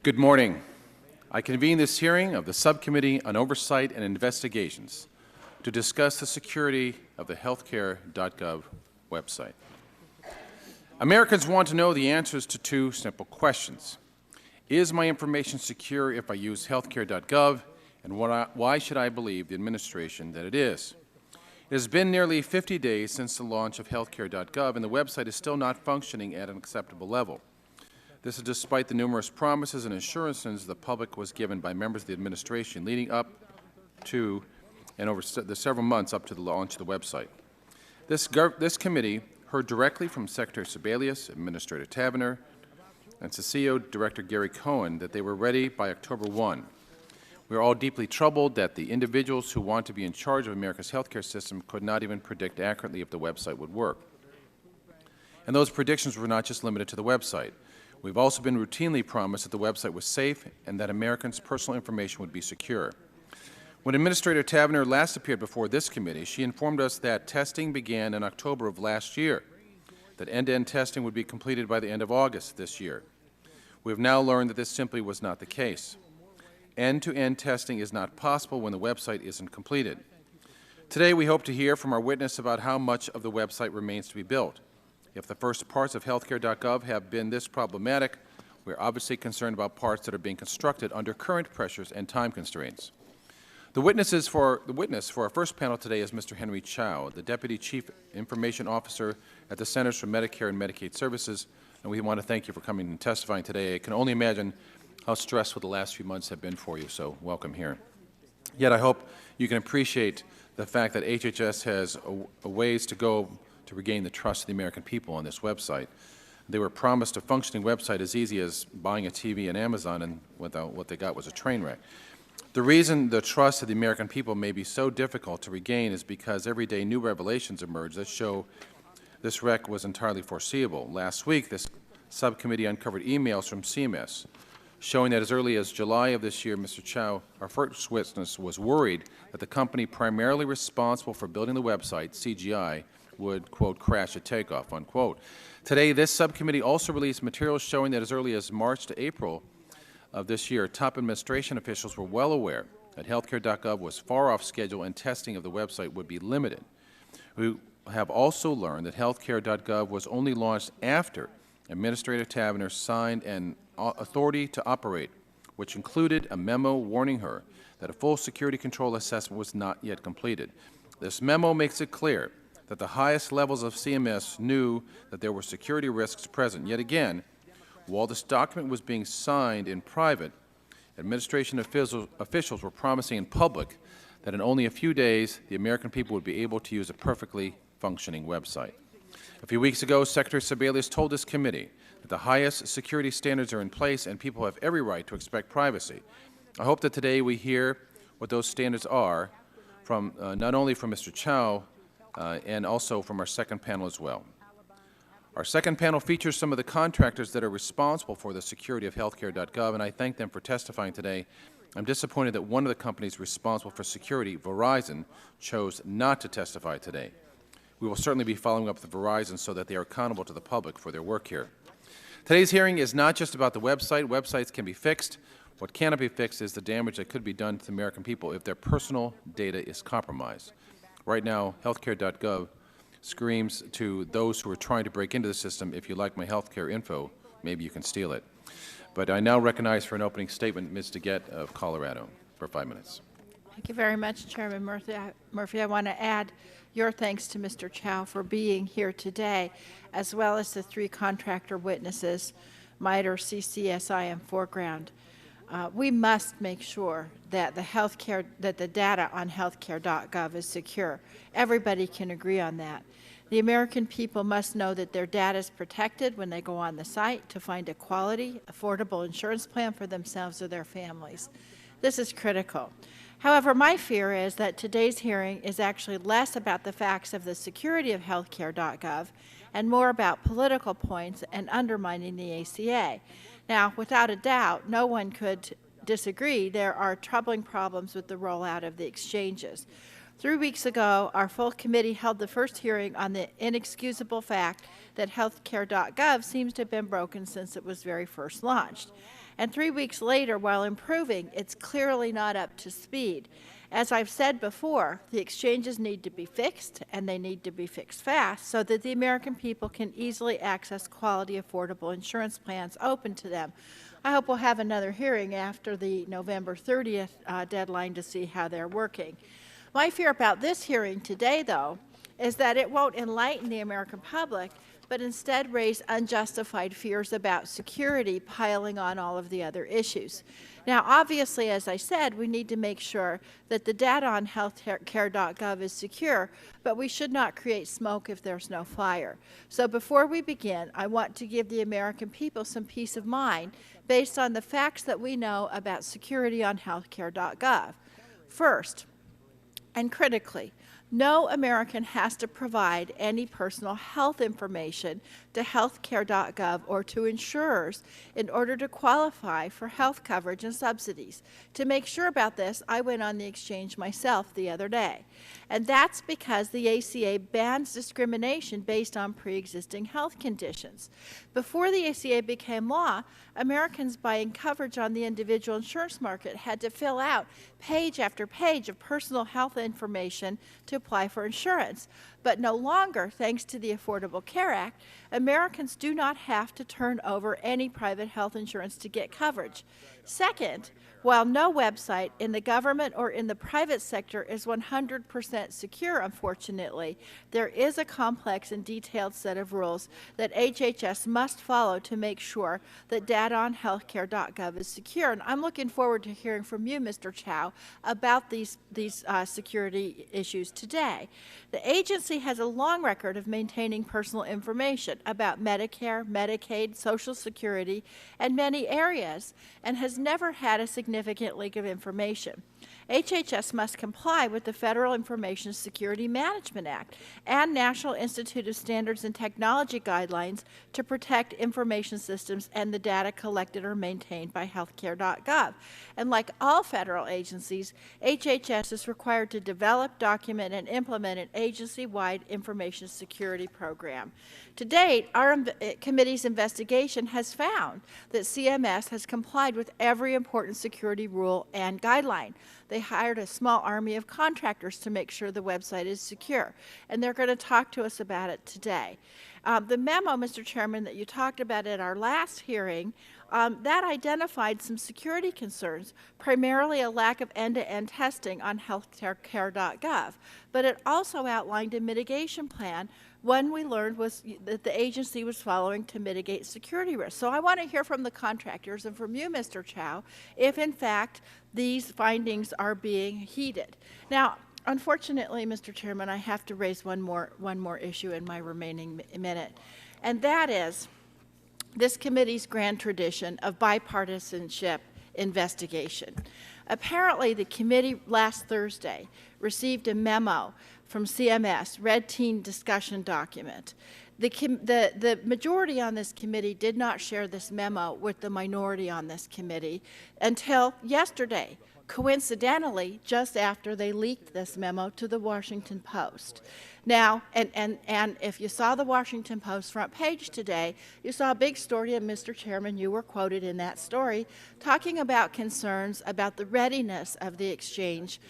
Good morning. I convene this hearing of the Subcommittee on Oversight and Investigations to discuss the security of the HealthCare.gov website. Americans want to know the answers to two simple questions. Is my information secure if I use HealthCare.gov, and why should I believe the administration that it is? It has been nearly 50 days since the launch of HealthCare.gov, and the website is still not functioning at an acceptable level. This is despite the numerous promises and assurances the public was given by members of the administration leading up to and over the several months up to the launch of the website. This committee heard directly from Secretary Sebelius, Administrator Tavenner, and CCO Director Gary Cohen that they were ready by October 1. We are all deeply troubled that the individuals who want to be in charge of America's healthcare system could not even predict accurately if the website would work. And those predictions were not just limited to the website. We've also been routinely promised that the website was safe and that Americans' personal information would be secure. When Administrator Tavenner last appeared before this committee, she informed us that testing began in October of last year, that end-to-end testing would be completed by the end of August this year. We have now learned that this simply was not the case. End-to-end testing is not possible when the website isn't completed. Today, we hope to hear from our witness about how much of the website remains to be built. If the first parts of HealthCare.gov have been this problematic, we are obviously concerned about parts that are being constructed under current pressures and time constraints. The witness for our first panel today is Mr. Henry Chow, the Deputy Chief Information Officer at the Centers for Medicare and Medicaid Services, and we want to thank you for coming and testifying today. I can only imagine how stressful the last few months have been for you, so welcome here. Yet I hope you can appreciate the fact that HHS has a ways to go to regain the trust of the American people on this website. They were promised a functioning website as easy as buying a TV on Amazon, and what they got was a train wreck. The reason the trust of the American people may be so difficult to regain is because every day new revelations emerge that show this wreck was entirely foreseeable. Last week, this subcommittee uncovered emails from CMS showing that as early as July of this year, Mr. Chow, our first witness, was worried that the company primarily responsible for building the website, CGI, would, quote, crash at takeoff, unquote. Today, this subcommittee also released materials showing that as early as March to April of this year, top administration officials were well aware that HealthCare.gov was far off schedule and testing of the website would be limited. We have also learned that HealthCare.gov was only launched after Administrator Tavenner signed an authority to operate, which included a memo warning her that a full security control assessment was not yet completed. This memo makes it clear that the highest levels of CMS knew that there were security risks present. Yet again, while this document was being signed in private, administration officials were promising in public that in only a few days the American people would be able to use a perfectly functioning website. A few weeks ago, Secretary Sebelius told this committee that the highest security standards are in place and people have every right to expect privacy. I hope that today we hear what those standards are from not only from Mr. Chow, and also from our second panel as well. Our second panel features some of the contractors that are responsible for the security of HealthCare.gov, and I thank them for testifying today. I'm disappointed that one of the companies responsible for security, Verizon, chose not to testify today. We will certainly be following up with Verizon so that they are accountable to the public for their work here. Today's hearing is not just about the website. Websites can be fixed. What cannot be fixed is the damage that could be done to the American people if their personal data is compromised. Right now, HealthCare.gov screams to those who are trying to break into the system, if you like my healthcare info, maybe you can steal it. But I now recognize for an opening statement Ms. DeGette of Colorado for 5 minutes. Thank you very much, Chairman Murphy. I want to add your thanks to Mr. Chow for being here today, as well as the three contractor witnesses, MITRE, CCSI, and Foreground. We must make sure that the data on HealthCare.gov is secure. Everybody can agree on that. The American people must know that their data is protected when they go on the site to find a quality, affordable insurance plan for themselves or their families. This is critical. However, my fear is that today's hearing is actually less about the facts of the security of HealthCare.gov and more about political points and undermining the ACA. Now, without a doubt, no one could disagree there are troubling problems with the rollout of the exchanges. 3 weeks ago, our full committee held the first hearing on the inexcusable fact that HealthCare.gov seems to have been broken since it was very first launched. And 3 weeks later, while improving, it's clearly not up to speed. As I've said before, the exchanges need to be fixed, and they need to be fixed fast so that the American people can easily access quality, affordable insurance plans open to them. I hope we'll have another hearing after the November 30th deadline to see how they're working. My fear about this hearing today, though, is that it won't enlighten the American public, but instead raise unjustified fears about security piling on all of the other issues. Now, obviously, as I said, we need to make sure that the data on HealthCare.gov is secure, but we should not create smoke if there's no fire. So before we begin, I want to give the American people some peace of mind based on the facts that we know about security on HealthCare.gov. First, and critically, no American has to provide any personal health information to HealthCare.gov or to insurers in order to qualify for health coverage and subsidies. To make sure about this, I went on the exchange myself the other day. And that's because the ACA bans discrimination based on pre-existing health conditions. Before the ACA became law, Americans buying coverage on the individual insurance market had to fill out page after page of personal health information to apply for insurance. But no longer, thanks to the Affordable Care Act, Americans do not have to turn over any private health insurance to get coverage. Second, while no website in the government or in the private sector is 100% secure, unfortunately, there is a complex and detailed set of rules that HHS must follow to make sure that data on HealthCare.gov is secure. And I'm looking forward to hearing from you, Mr. Chow, about these security issues today. The agency has a long record of maintaining personal information about Medicare, Medicaid, Social Security, and many areas, and has never had a significant leak of information. HHS must comply with the Federal Information Security Management Act and National Institute of Standards and Technology guidelines to protect information systems and the data collected or maintained by HealthCare.gov. And like all federal agencies, HHS is required to develop, document, and implement an agency-wide information security program. To date, our committee's investigation has found that CMS has complied with every important security rule and guideline. They hired a small army of contractors to make sure the website is secure, and they're going to talk to us about it today. The memo, Mr. Chairman, that you talked about at our last hearing, that identified some security concerns, primarily a lack of end-to-end testing on HealthCare.gov, but it also outlined a mitigation plan. One we learned was that the agency was following to mitigate security risks. So I want to hear from the contractors and from you, Mr. Chow, if in fact these findings are being heeded. Now, unfortunately, Mr. Chairman, I have to raise one more issue in my remaining minute, and that is this committee's grand tradition of bipartisanship investigation. Apparently, the committee last Thursday received a memo from CMS, Red Team discussion document. The majority on this committee did not share this memo with the minority on this committee until yesterday, coincidentally, just after they leaked this memo to the Washington Post. Now, and if you saw the Washington Post front page today, you saw a big story, and Mr. Chairman, you were quoted in that story, talking about concerns about the readiness of the exchange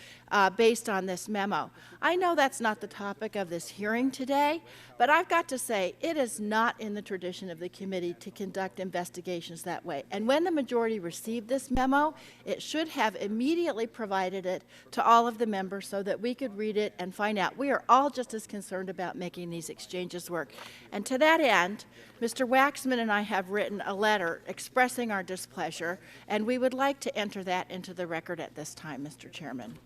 based on this memo. I know that's not the topic of this hearing today, but I've got to say it is not in the tradition of the committee to conduct investigations that way. And when the majority received this memo, it should have immediately provided it to all of the members so that we could read it and find out. We are all just as concerned about making these exchanges work. And to that end, Mr. Waxman and I have written a letter expressing our displeasure, and we would like to enter that into the record at this time, Mr. Chairman.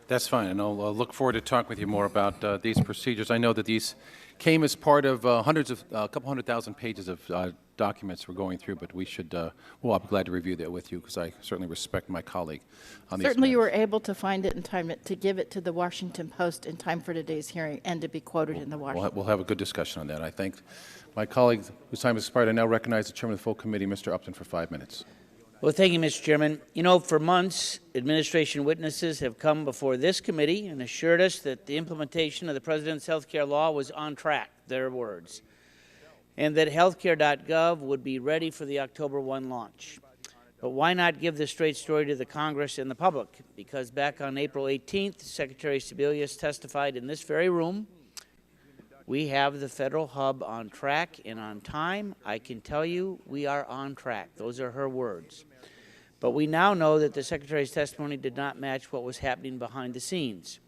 That's fine, and I'll look forward to talking with you more about these procedures. I know that these came as part of a couple 100,000 pages of documents we're going through, but we should, well, I'll be glad to review that with you because I certainly respect my colleague on these Certainly matters. you were able to find it in time to give it to the Washington Post in time for today's hearing and to be quoted in the Washington. We'll have a good discussion on that. I thank my colleague whose time has expired. I now recognize the chairman of the full committee, Mr. Upton, for 5 minutes. Well, thank you, Mr. Chairman. You know, for months, administration witnesses have come before this committee and assured us that the implementation of the President's health care law was on track, their words. and that HealthCare.gov would be ready for the October 1 launch. But why not give the straight story to the Congress and the public? Because back on April 18th, Secretary Sebelius testified in this very room, we have the federal hub on track and on time. I can tell you we are on track. Those are her words. But we now know that the Secretary's testimony did not match what was happening behind the scenes.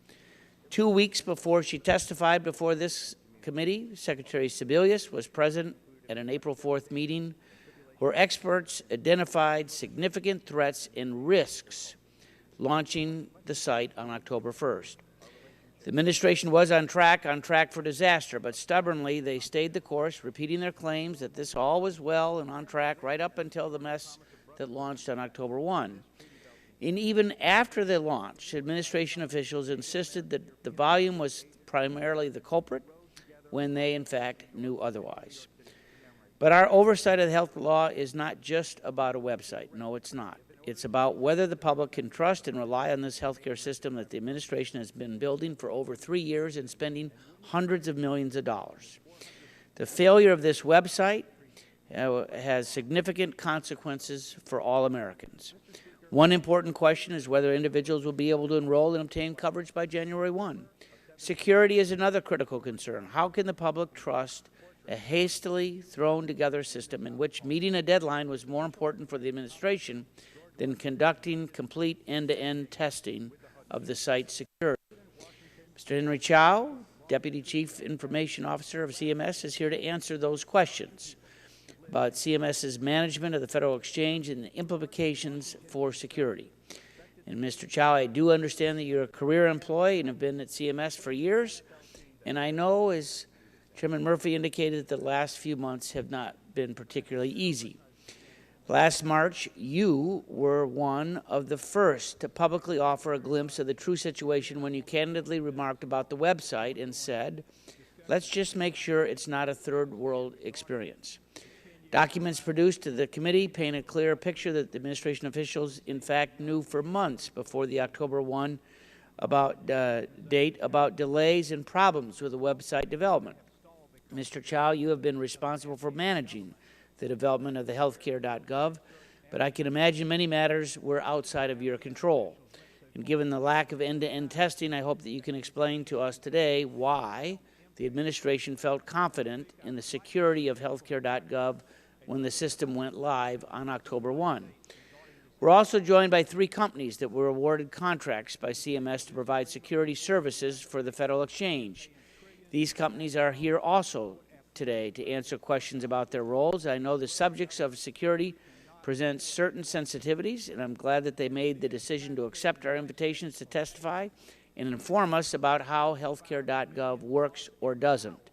2 weeks before she testified before this committee, Secretary Sebelius was present at an April 4th meeting where experts identified significant threats and risks launching the site on October 1st. The administration was on track for disaster, but stubbornly they stayed the course, repeating their claims that this all was well and on track right up until the mess that launched on October 1. And even after the launch, administration officials insisted that the volume was primarily the culprit when they, in fact, knew otherwise. But our oversight of the health law is not just about a website. No, it's not. It's about whether the public can trust and rely on this healthcare system that the administration has been building for over 3 years and spending hundreds of millions of dollars. The failure of this website has significant consequences for all Americans. One important question is whether individuals will be able to enroll and obtain coverage by January 1. Security is another critical concern. How can the public trust a hastily thrown together system in which meeting a deadline was more important for the administration than conducting complete end-to-end testing of the site's security? Mr. Henry Chow, Deputy Chief Information Officer of CMS, is here to answer those questions about CMS's management of the Federal Exchange and the implications for security. And Mr. Chow, I do understand that you're a career employee and have been at CMS for years, and I know, as Chairman Murphy indicated, that the last few months have not been particularly easy. Last March, you were one of the first to publicly offer a glimpse of the true situation when you candidly remarked about the website and said, let's just make sure it's not a third world experience. Documents produced to the committee paint a clear picture that the administration officials, in fact, knew for months before the October 1 date about delays and problems with the website development. Mr. Chow, you have been responsible for managing the development of the HealthCare.gov, but I can imagine many matters were outside of your control. And given the lack of end-to-end testing, I hope that you can explain to us today why the administration felt confident in the security of HealthCare.gov when the system went live on October 1. We're also joined by 3 companies that were awarded contracts by CMS to provide security services for the Federal Exchange. These companies are here also today to answer questions about their roles. I know the subjects of security present certain sensitivities, and I'm glad that they made the decision to accept our invitations to testify and inform us about how HealthCare.gov works or doesn't.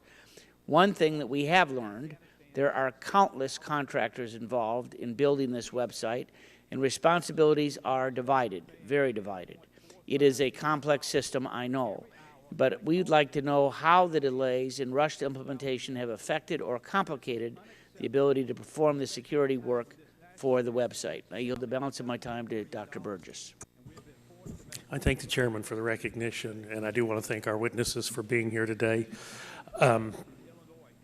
One thing that we have learned, there are countless contractors involved in building this website, and responsibilities are divided, very divided. It is a complex system, I know, but we'd like to know how the delays and rushed implementation have affected or complicated the ability to perform the security work for the website. I yield the balance of my time to Dr. Burgess. I thank the chairman for the recognition, and I do want to thank our witnesses for being here today.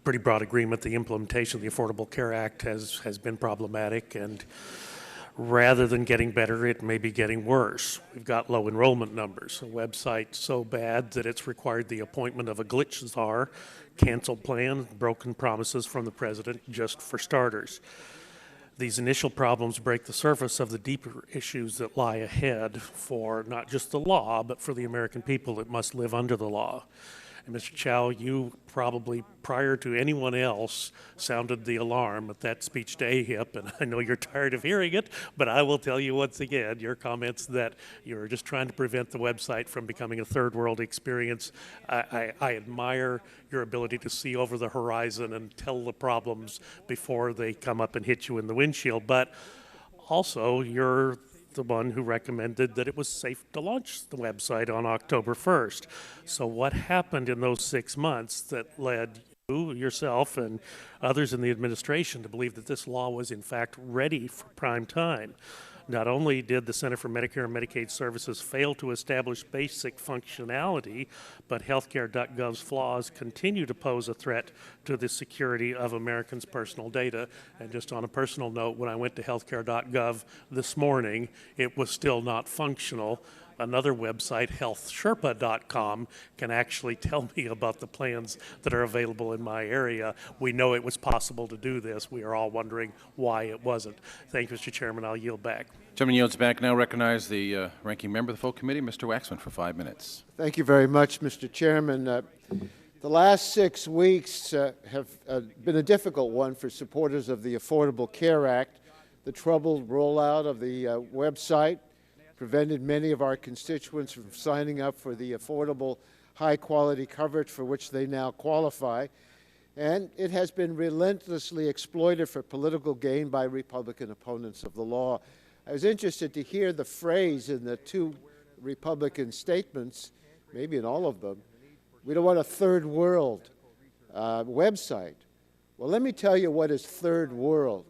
Pretty broad agreement, the implementation of the Affordable Care Act has been problematic, and rather than getting better, it may be getting worse. We've got low enrollment numbers, a website so bad that it's required the appointment of a glitch czar, canceled plans, broken promises from the president, just for starters. These initial problems break the surface of the deeper issues that lie ahead for not just the law, but for the American people that must live under the law. And Mr. Chow, you probably, prior to anyone else, sounded the alarm at that speech to AHIP, and I know you're tired of hearing it, but I will tell you once again, your comments that you're just trying to prevent the website from becoming a third world experience. I admire your ability to see over the horizon and tell the problems before they come up and hit you in the windshield, but also you're the one who recommended that it was safe to launch the website on October 1st. So what happened in those 6 months that led you, yourself, and others in the administration to believe that this law was in fact ready for prime time? Not only did the Center for Medicare and Medicaid Services fail to establish basic functionality, but HealthCare.gov's flaws continue to pose a threat to the security of Americans' personal data. And just on a personal note, when I went to HealthCare.gov this morning, it was still not functional. Another website, HealthSherpa.com, can actually tell me about the plans that are available in my area. We know it was possible to do this. We are all wondering why it wasn't. Thank you, Mr. Chairman. I'll yield back. Gentleman yields back. Now recognize the ranking member of the full committee, Mr. Waxman, for 5 minutes. Thank you very much, Mr. Chairman. The last 6 weeks have been a difficult one for supporters of the Affordable Care Act. The troubled rollout of the website prevented many of our constituents from signing up for the affordable, high-quality coverage for which they now qualify, and it has been relentlessly exploited for political gain by Republican opponents of the law. I was interested to hear the phrase in the two Republican statements, maybe in all of them, we don't want a third world website. Well, let me tell you what is third world.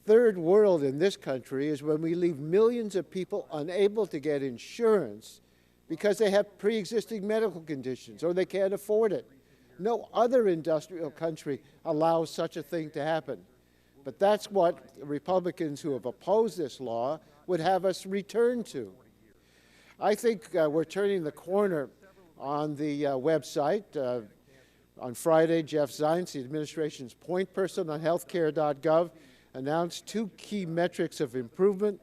Third world in this country is when we leave millions of people unable to get insurance because they have pre-existing medical conditions or they can't afford it. No other industrial country allows such a thing to happen. But that's what Republicans who have opposed this law would have us return to. I think we're turning the corner on the website. On Friday, Jeff Zients, the administration's point person on HealthCare.gov, announced 2 key metrics of improvement,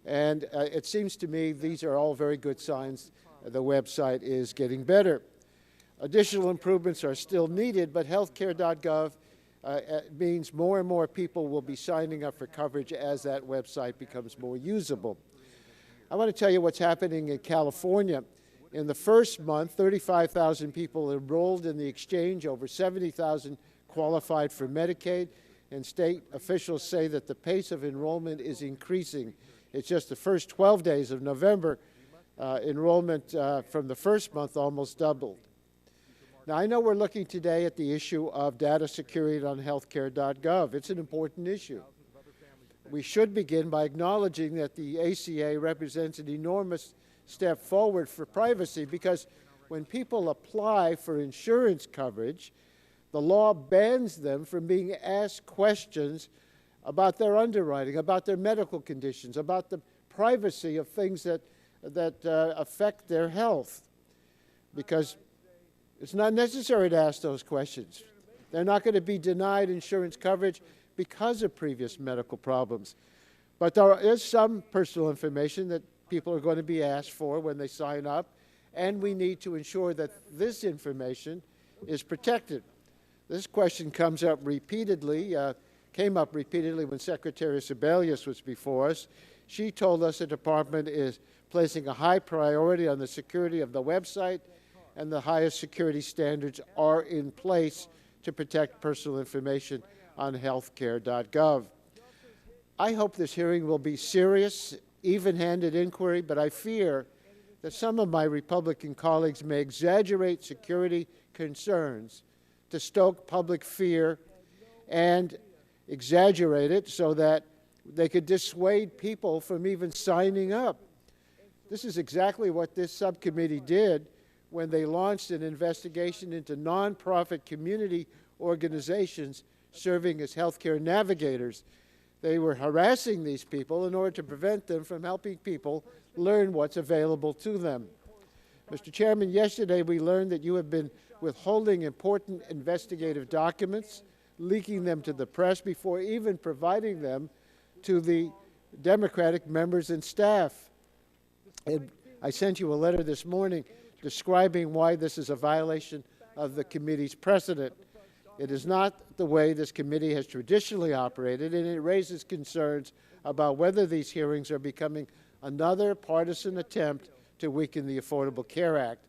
and it seems to me these are all very good signs the website is getting better. Additional improvements are still needed, but HealthCare.gov means more and more people will be signing up for coverage as that website becomes more usable. I want to tell you what's happening in California. In the first month, 35,000 people enrolled in the exchange, over 70,000 qualified for Medicaid, and state officials say that the pace of enrollment is increasing. It's just the first 12 days of November, enrollment from the first month almost doubled. Now, I know we're looking today at the issue of data security on HealthCare.gov. It's an important issue. We should begin by acknowledging that the ACA represents an enormous step forward for privacy, because when people apply for insurance coverage, the law bans them from being asked questions about their underwriting, about their medical conditions, about the privacy of things that affect their health, because it's not necessary to ask those questions. They're not going to be denied insurance coverage because of previous medical problems. But there is some personal information that people are going to be asked for when they sign up, and we need to ensure that this information is protected. This question came up repeatedly when Secretary Sebelius was before us. She told us the department is placing a high priority on the security of the website, and the highest security standards are in place to protect personal information on HealthCare.gov. I hope this hearing will be serious, even-handed inquiry, but I fear that some of my Republican colleagues may exaggerate security concerns to stoke public fear and exaggerate it so that they could dissuade people from even signing up. This is exactly what this subcommittee did when they launched an investigation into nonprofit community organizations serving as healthcare navigators. They were harassing these people in order to prevent them from helping people learn what's available to them. Mr. Chairman, yesterday we learned that you have been withholding important investigative documents, leaking them to the press before even providing them to the Democratic members and staff. And I sent you a letter this morning describing why this is a violation of the committee's precedent. It is not the way this committee has traditionally operated, and it raises concerns about whether these hearings are becoming another partisan attempt to weaken the Affordable Care Act.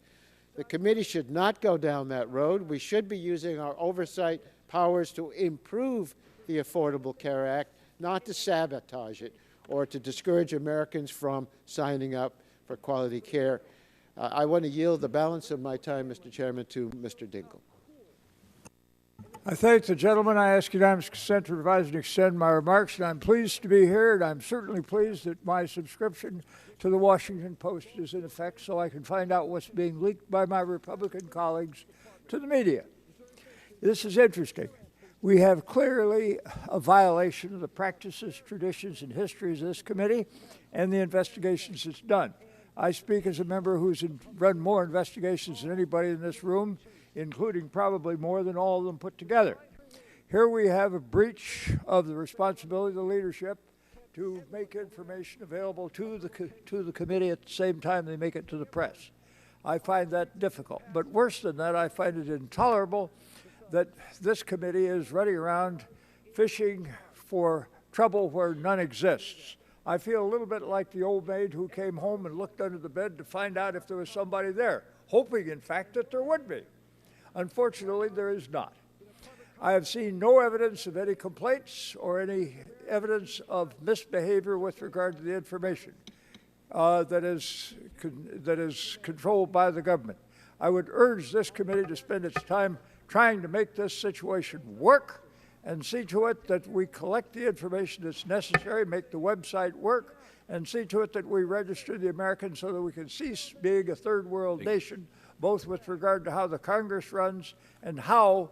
The committee should not go down that road. We should be using our oversight powers to improve the Affordable Care Act, not to sabotage it or to discourage Americans from signing up for quality care. I want to yield the balance of my time, Mr. Chairman, to Mr. Dinkle. I thank the gentleman. I ask unanimous consent to revise and extend my remarks, and I'm pleased to be here, and I'm certainly pleased that my subscription to the Washington Post is in effect so I can find out what's being leaked by my Republican colleagues to the media. This is interesting. We have clearly a violation of the practices, traditions, and histories of this committee and the investigations it's done. I speak as a member who's run more investigations than anybody in this room, including probably more than all of them put together. Here we have a breach of the responsibility of the leadership to make information available to the committee at the same time they make it to the press. I find that difficult. But worse than that, I find it intolerable that this committee is running around fishing for trouble where none exists. I feel a little bit like the old maid who came home and looked under the bed to find out if there was somebody there, hoping, in fact, that there would be. Unfortunately, there is not. I have seen no evidence of any complaints or any evidence of misbehavior with regard to the information that is controlled by the government. I would urge this committee to spend its time trying to make this situation work and see to it that we collect the information that's necessary, make the website work, and see to it that we register the Americans so that we can cease being a third world nation, both with regard to how the Congress runs and how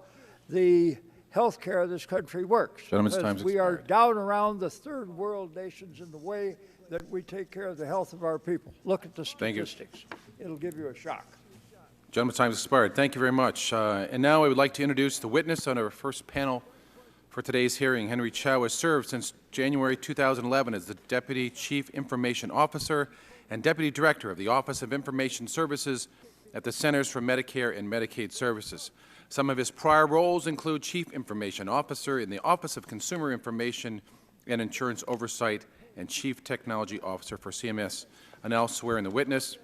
the health care of this country works. Gentleman's time's we are expired. down around the third world nations in the way that we take care of the health of our people. Look at the Thank you. statistics. It'll give you a shock. Gentleman's time has expired. Thank you very much. And now I would like to introduce the witness on our first panel for today's hearing. Henry Chow has served since January 2011 as the Deputy Chief Information Officer and Deputy Director of the Office of Information Services at the Centers for Medicare and Medicaid Services. Some of his prior roles include Chief Information Officer in the Office of Consumer Information and Insurance Oversight and Chief Technology Officer for CMS. I now swear in the witness.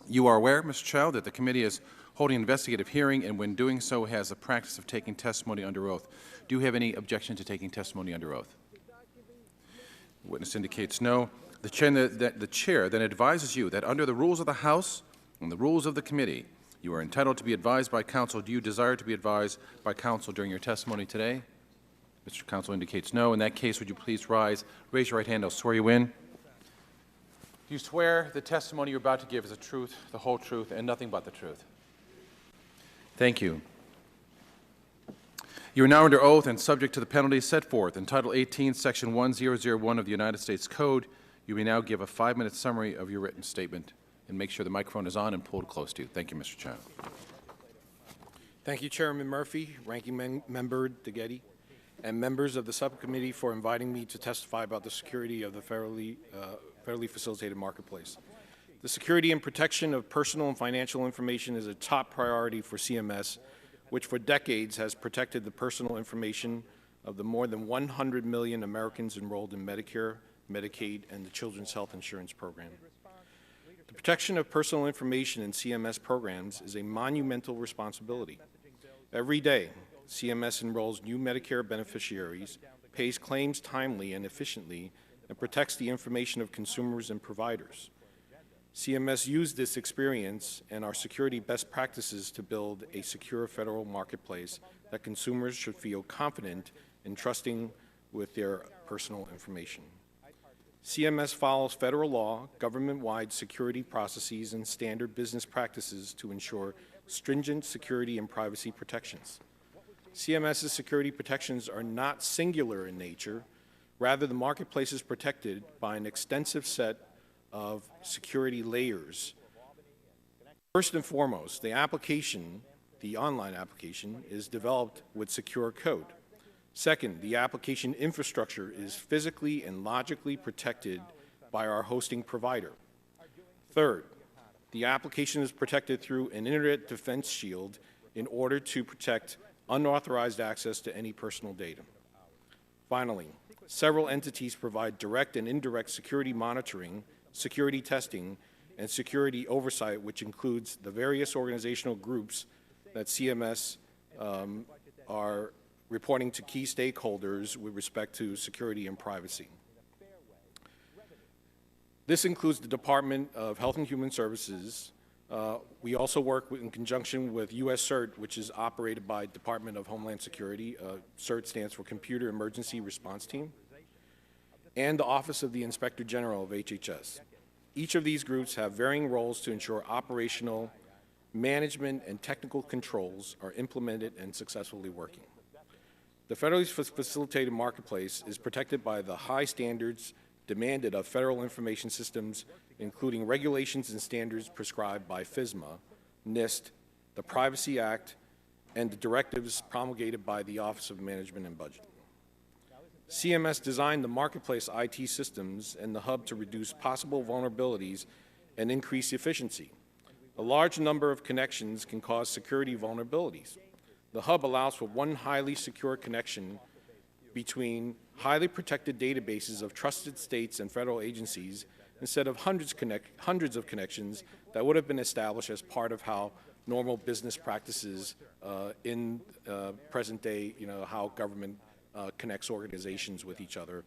You are aware, Mr. Chow, that the committee is holding an investigative hearing and when doing so has a practice of taking testimony under oath. Do you have any objection to taking testimony under oath? The witness indicates no. The chair then advises you that under the rules of the House and the rules of the committee, you are entitled to be advised by counsel. Do you desire to be advised by counsel during your testimony today? Mr. Counsel indicates no. In that case, would you please rise, raise your right hand. I'll swear you in. Do you swear the testimony you're about to give is the truth, the whole truth, and nothing but the truth? Thank you. You are now under oath and subject to the penalties set forth in Title 18, Section 1001 of the United States Code. You may now give a 5-minute summary of your written statement and make sure the microphone is on and pulled close to you. Thank you, Mr. Chow. Thank you, Chairman Murphy, Ranking Member DeGetti, and members of the subcommittee for inviting me to testify about the security of the federally facilitated marketplace. The security and protection of personal and financial information is a top priority for CMS, which for decades has protected the personal information of the more than 100 million Americans enrolled in Medicare, Medicaid, and the Children's Health Insurance Program. The protection of personal information in CMS programs is a monumental responsibility. Every day, CMS enrolls new Medicare beneficiaries, pays claims timely and efficiently, and protects the information of consumers and providers. CMS used this experience and our security best practices to build a secure federal marketplace that consumers should feel confident in trusting with their personal information. CMS follows federal law, government-wide security processes, and standard business practices to ensure stringent security and privacy protections. CMS's security protections are not singular in nature. Rather, the marketplace is protected by an extensive set of security layers. First and foremost, the online application, is developed with secure code. Second, the application infrastructure is physically and logically protected by our hosting provider. Third, the application is protected through an Internet Defense Shield in order to protect unauthorized access to any personal data. Finally, several entities provide direct and indirect security monitoring, security testing, and security oversight, which includes the various organizational groups that CMS are reporting to key stakeholders with respect to security and privacy. This includes the Department of Health and Human Services, We also work in conjunction with U.S. CERT, which is operated by Department of Homeland Security. CERT stands for Computer Emergency Response Team, and the Office of the Inspector General of HHS. Each of these groups have varying roles to ensure operational, management, and technical controls are implemented and successfully working. The federally facilitated marketplace is protected by the high standards demanded of federal information systems, including regulations and standards prescribed by FISMA, NIST, the Privacy Act, and the directives promulgated by the Office of Management and Budget. CMS designed the marketplace IT systems and the hub to reduce possible vulnerabilities and increase efficiency. A large number of connections can cause security vulnerabilities. The hub allows for one highly secure connection between highly protected databases of trusted states and federal agencies instead of hundreds of connections that would have been established as part of how normal business practices in present day, how government connects organizations with each other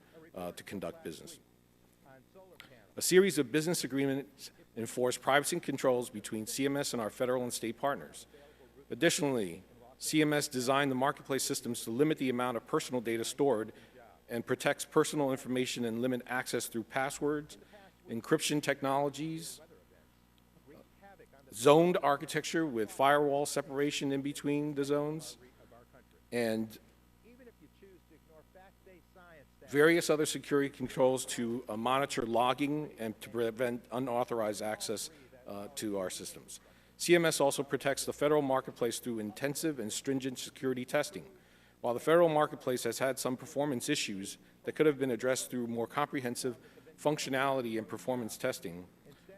to conduct business. A series of business agreements enforce privacy controls between CMS and our federal and state partners. Additionally, CMS designed the marketplace systems to limit the amount of personal data stored and protects personal information and limit access through passwords, encryption technologies, zoned architecture with firewall separation in between the zones, and various other security controls to monitor logging and to prevent unauthorized access to our systems. CMS also protects the federal marketplace through intensive and stringent security testing. While the federal marketplace has had some performance issues that could have been addressed through more comprehensive functionality and performance testing,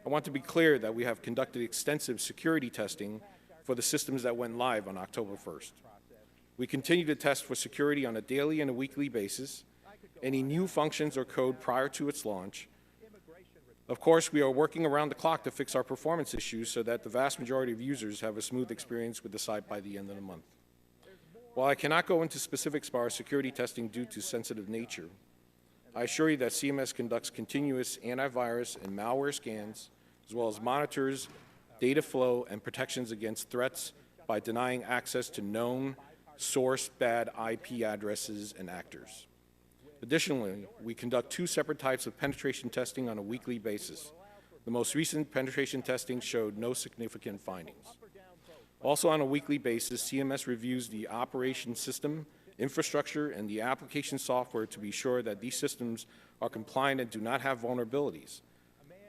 I want to be clear that we have conducted extensive security testing for the systems that went live on October 1st. We continue to test for security on a daily and a weekly basis, any new functions or code prior to its launch. Of course, we are working around the clock to fix our performance issues so that the vast majority of users have a smooth experience with the site by the end of the month. While I cannot go into specifics about our security testing due to sensitive nature, I assure you that CMS conducts continuous antivirus and malware scans, as well as monitors data flow and protections against threats by denying access to known source bad IP addresses and actors. Additionally, we conduct two separate types of penetration testing on a weekly basis. The most recent penetration testing showed no significant findings. Also on a weekly basis, CMS reviews the operation system, infrastructure, and the application software to be sure that these systems are compliant and do not have vulnerabilities.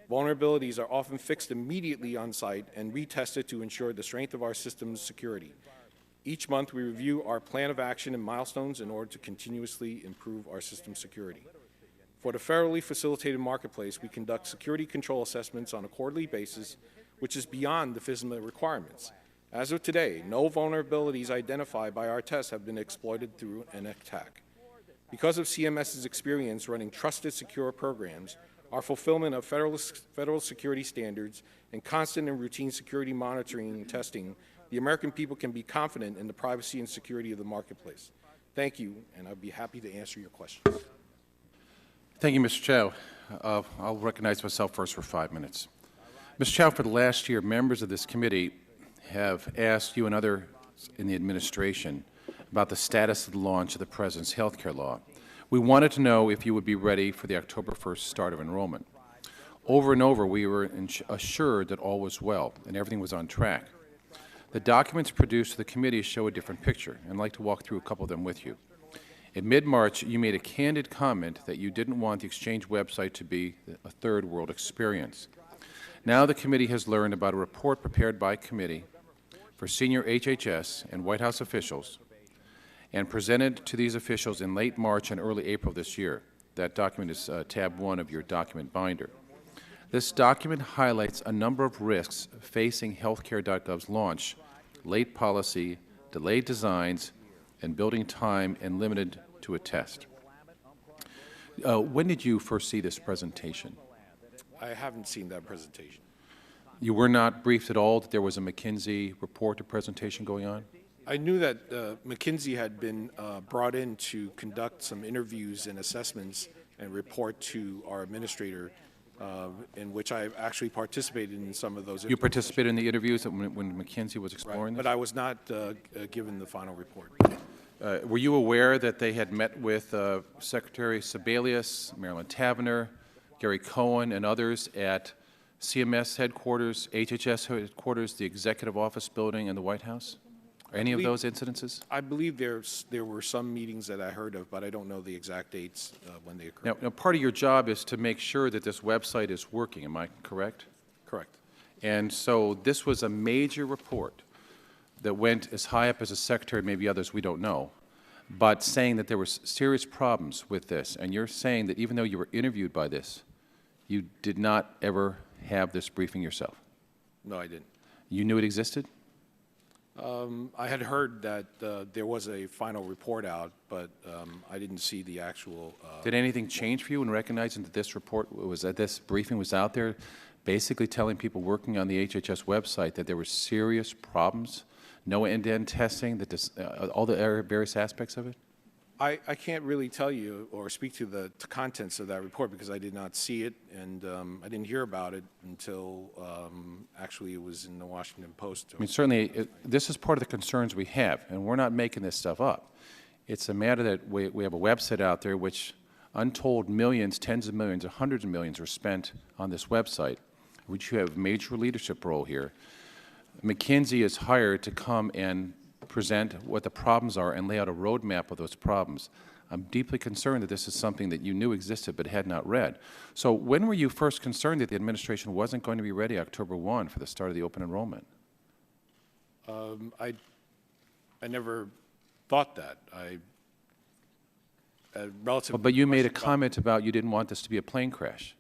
Vulnerabilities are often fixed immediately on site and retested to ensure the strength of our system's security. Each month, we review our plan of action and milestones in order to continuously improve our system security. For the federally facilitated marketplace, we conduct security control assessments on a quarterly basis, which is beyond the FISMA requirements. As of today, no vulnerabilities identified by our tests have been exploited through an attack. Because of CMS's experience running trusted, secure programs, our fulfillment of federal security standards, and constant and routine security monitoring and testing, the American people can be confident in the privacy and security of the marketplace. Thank you, and I'd be happy to answer your questions. Thank you, Mr. Chow. I'll recognize myself first for 5 minutes. Mr. Chow, for the last year, members of this committee have asked you and others in the administration about the status of the launch of the President's health care law. We wanted to know if you would be ready for the October 1st start of enrollment. Over and over, we were assured that all was well and everything was on track. The documents produced to the committee show a different picture, and I'd like to walk through a couple of them with you. In mid-March, you made a candid comment that you didn't want the exchange website to be a third world experience. Now the committee has learned about a report prepared by committee for senior HHS and White House officials and presented to these officials in late March and early April this year. That document is tab 1 of your document binder. This document highlights a number of risks facing HealthCare.gov's launch: late policy, delayed designs, and building time and limited to a test. When did you first see this presentation? I haven't seen that presentation. You were not briefed at all that there was a McKinsey report or presentation going on? I knew that McKinsey had been brought in to conduct some interviews and assessments and report to our administrator in which I actually participated in some of those. You participated in the interviews when McKinsey was Right, exploring but this? I was not given the final report. Were you aware that they had met with Secretary Sebelius, Marilyn Tavenner, Gary Cohen, and others at CMS headquarters, HHS headquarters, the Executive Office building, and the White House? Are any of those incidences? I believe there were some meetings that I heard of, but I don't know the exact dates when they occurred. Now, part of your job is to make sure that this website is working, am I correct? Correct. And so this was a major report that went as high up as the Secretary, maybe others we don't know, but saying that there were serious problems with this. And you're saying that even though you were interviewed by this, you did not ever have this briefing yourself? No, I didn't. You knew it existed? I had heard that there was a final report out, but I didn't see the actual. Did anything change for you in recognizing that this report was, that this briefing was out there, basically telling people working on the HHS website that there were serious problems, no end-to-end testing, that this, all the various aspects of it? I can't really tell you or speak to the contents of that report because I did not see it, and I didn't hear about it until actually it was in the Washington Post. I mean, certainly, this is part of the concerns we have, and we're not making this stuff up. It's a matter that we have a website out there which untold millions, tens of millions, or hundreds of millions are spent on this website, which you have a major leadership role here. McKinsey is hired to come and present what the problems are and lay out a roadmap of those problems. I'm deeply concerned that this is something that you knew existed but had not read. So when were you first concerned that the administration wasn't going to be ready October 1 for the start of the open enrollment? I never thought that. Relative. But you made a comment about you didn't want this to be a plane crash.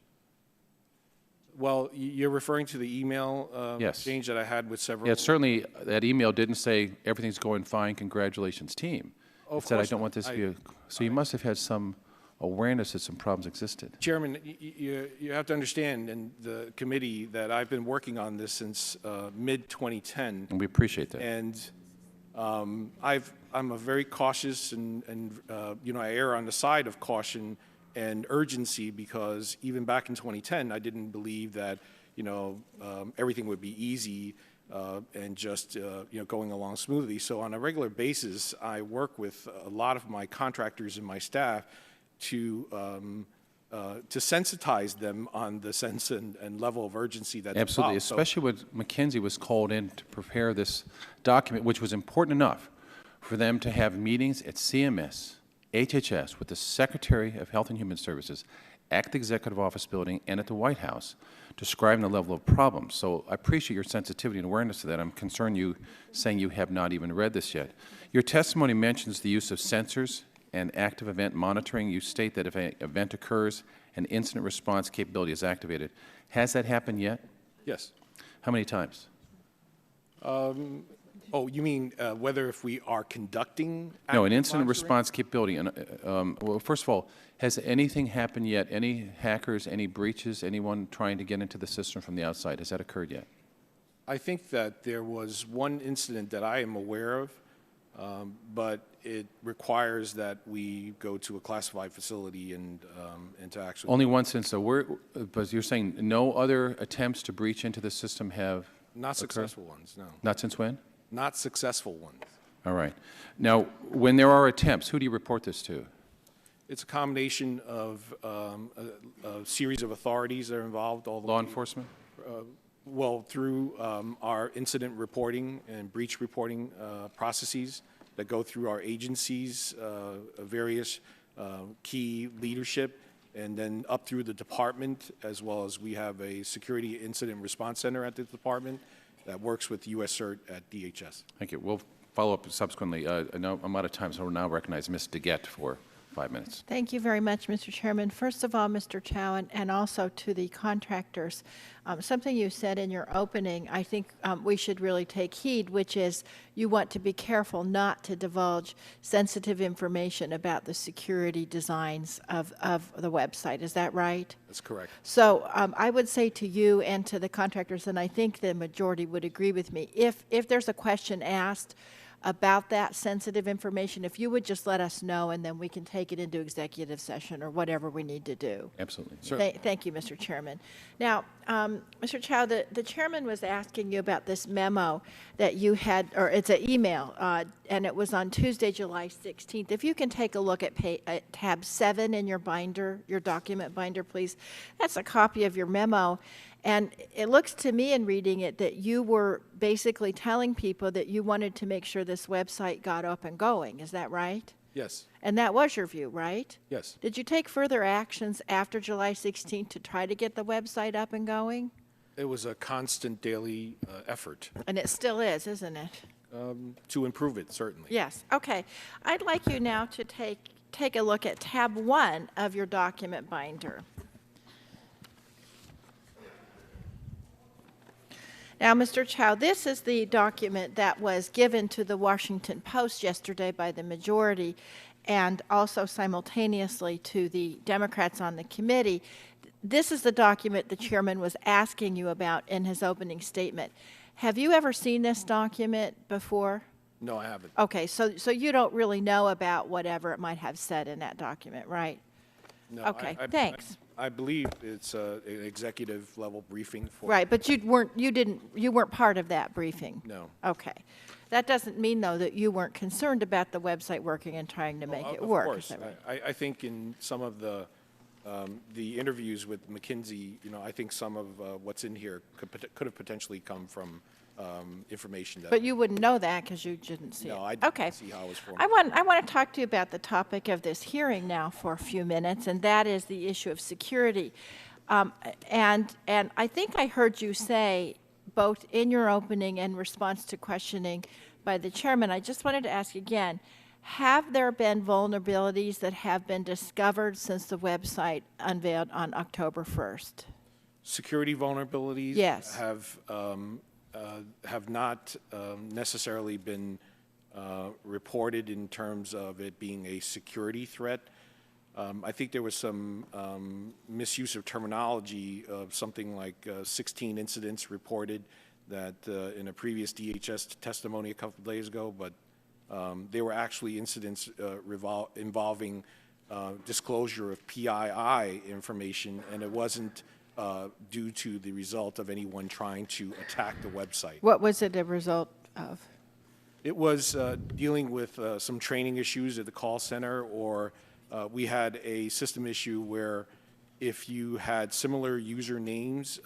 Well, you're referring to the email Yes. exchange that I had with several. Yeah, certainly that email didn't say everything's going fine, congratulations, team. Of It said I course don't not. want this to be a, so you must have had some awareness that some problems existed. Chairman, you have to understand, in the committee, that I've been working on this since mid-2010. And we appreciate that. And I'm a very cautious and I err on the side of caution and urgency because even back in 2010, I didn't believe that, everything would be easy and just, going along smoothly. So on a regular basis, I work with a lot of my contractors and my staff to sensitize them on the sense and level of urgency that's Absolutely, involved. So- especially when McKinsey was called in to prepare this document, which was important enough for them to have meetings at CMS, HHS, with the Secretary of Health and Human Services, at the Executive Office building, and at the White House, describing the level of problems. So I appreciate your sensitivity and awareness to that. I'm concerned you saying you have not even read this yet. Your testimony mentions the use of sensors and active event monitoring. You state that if an event occurs, an incident response capability is activated. Has that happened yet? Yes. How many times? Oh, you mean whether if we are conducting? No, an active incident monitoring? response capability. And, well, first of all, has anything happened yet? Any hackers, any breaches, anyone trying to get into the system from the outside? Has that occurred yet? I think that there was one incident that I am aware of, but it requires that we go to a classified facility and to actually. Only one since, so but you're saying no other attempts to breach into the system have Not occurred? successful ones, no. Not since when? Not successful ones. All right. Now, when there are attempts, who do you report this to? It's a combination of a series of authorities that are involved, all the Law way- enforcement? Well, through our incident reporting and breach reporting processes that go through our agencies, various key leadership, and then up through the department, as well as we have a security incident response center at the department that works with U.S. CERT at DHS. Thank you. We'll follow up subsequently. I know I'm out of time, so we'll now recognize Ms. DeGette for 5 minutes. Thank you very much, Mr. Chairman. First of all, Mr. Chow, and also to the contractors, something you said in your opening, I think we should really take heed, which is you want to be careful not to divulge sensitive information about the security designs of the website. Is that right? That's correct. So I would say to you and to the contractors, and I think the majority would agree with me, if there's a question asked about that sensitive information, if you would just let us know, and then we can take it into executive session or whatever we need to do. Absolutely. Thank you, Mr. Chairman. Now, Mr. Chow, the chairman was asking you about this memo that you had, or it's an email, and it was on Tuesday, July 16th. If you can take a look at tab 7 in your binder, your document binder, please. That's a copy of your memo. And it looks to me in reading it that you were basically telling people that you wanted to make sure this website got up and going. Is that right? Yes. And that was your view, right? Yes. Did you take further actions after July 16th to try to get the website up and going? It was a constant daily effort And it still is, isn't it? to improve it, certainly. Yes. Okay. I'd like you now to take a look at tab 1 of your document binder. Now, Mr. Chow, this is the document that was given to the Washington Post yesterday by the majority and also simultaneously to the Democrats on the committee. This is the document the chairman was asking you about in his opening statement. Have you ever seen this document before? No, I haven't. Okay, so you don't really know about whatever it might have said in that document, right? No, Okay, thanks. I believe it's an executive level briefing for. Right, but you weren't part of that briefing? No. Okay. That doesn't mean, though, that you weren't concerned about the website working and trying to make it work. Of course. Is that right? I think in some of the interviews with McKinsey, I think some of what's in here could have potentially come from information that. But you wouldn't know that because you didn't see it. No, I Okay. didn't see how it was formed. I want to talk to you about the topic of this hearing now for a few minutes, and that is the issue of security. And I think I heard you say, both in your opening and response to questioning by the chairman, I just wanted to ask again, have there been vulnerabilities that have been discovered since the website unveiled on October 1st? Security vulnerabilities. Yes. Have not necessarily been reported in terms of it being a security threat. I think there was some misuse of terminology of something like 16 incidents reported that in a previous DHS testimony a couple of days ago, but they were actually incidents involving disclosure of PII information, and it wasn't due to the result of anyone trying to attack the website. What was it a result of? It was dealing with some training issues at the call center, or we had a system issue where if you had similar usernames,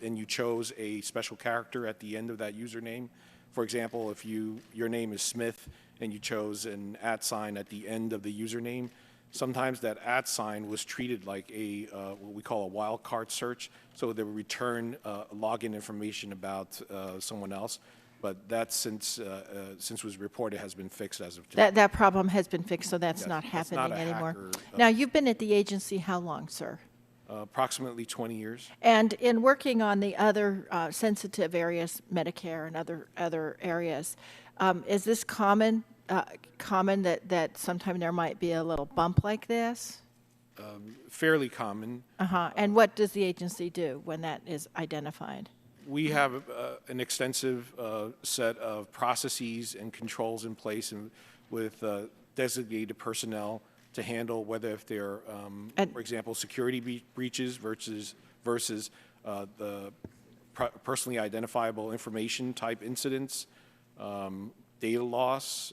and you chose a special character at the end of that username. For example, if your name is Smith and you chose an @ sign at the end of the username, sometimes that @ sign was treated like a what we call a wildcard search, so they would return login information about someone else. But that, since was reported, has been fixed as of today. That problem has been fixed, so that's Yes, not that's happening not a anymore. hacker, Now, you've been at the agency how long, sir? Approximately 20 years. And in working on the other sensitive areas, Medicare and other areas, is this common that sometime there might be a little bump like this? Fairly common. And what does the agency do when that is identified? We have an extensive set of processes and controls in place, and with designated personnel to handle whether if they're, for example, security breaches versus the personally identifiable information type incidents, data loss.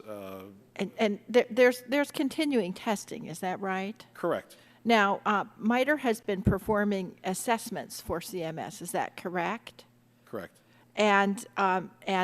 And there's continuing testing, is that right? Correct. Now, MITRE has been performing assessments for CMS, is that correct? Correct. And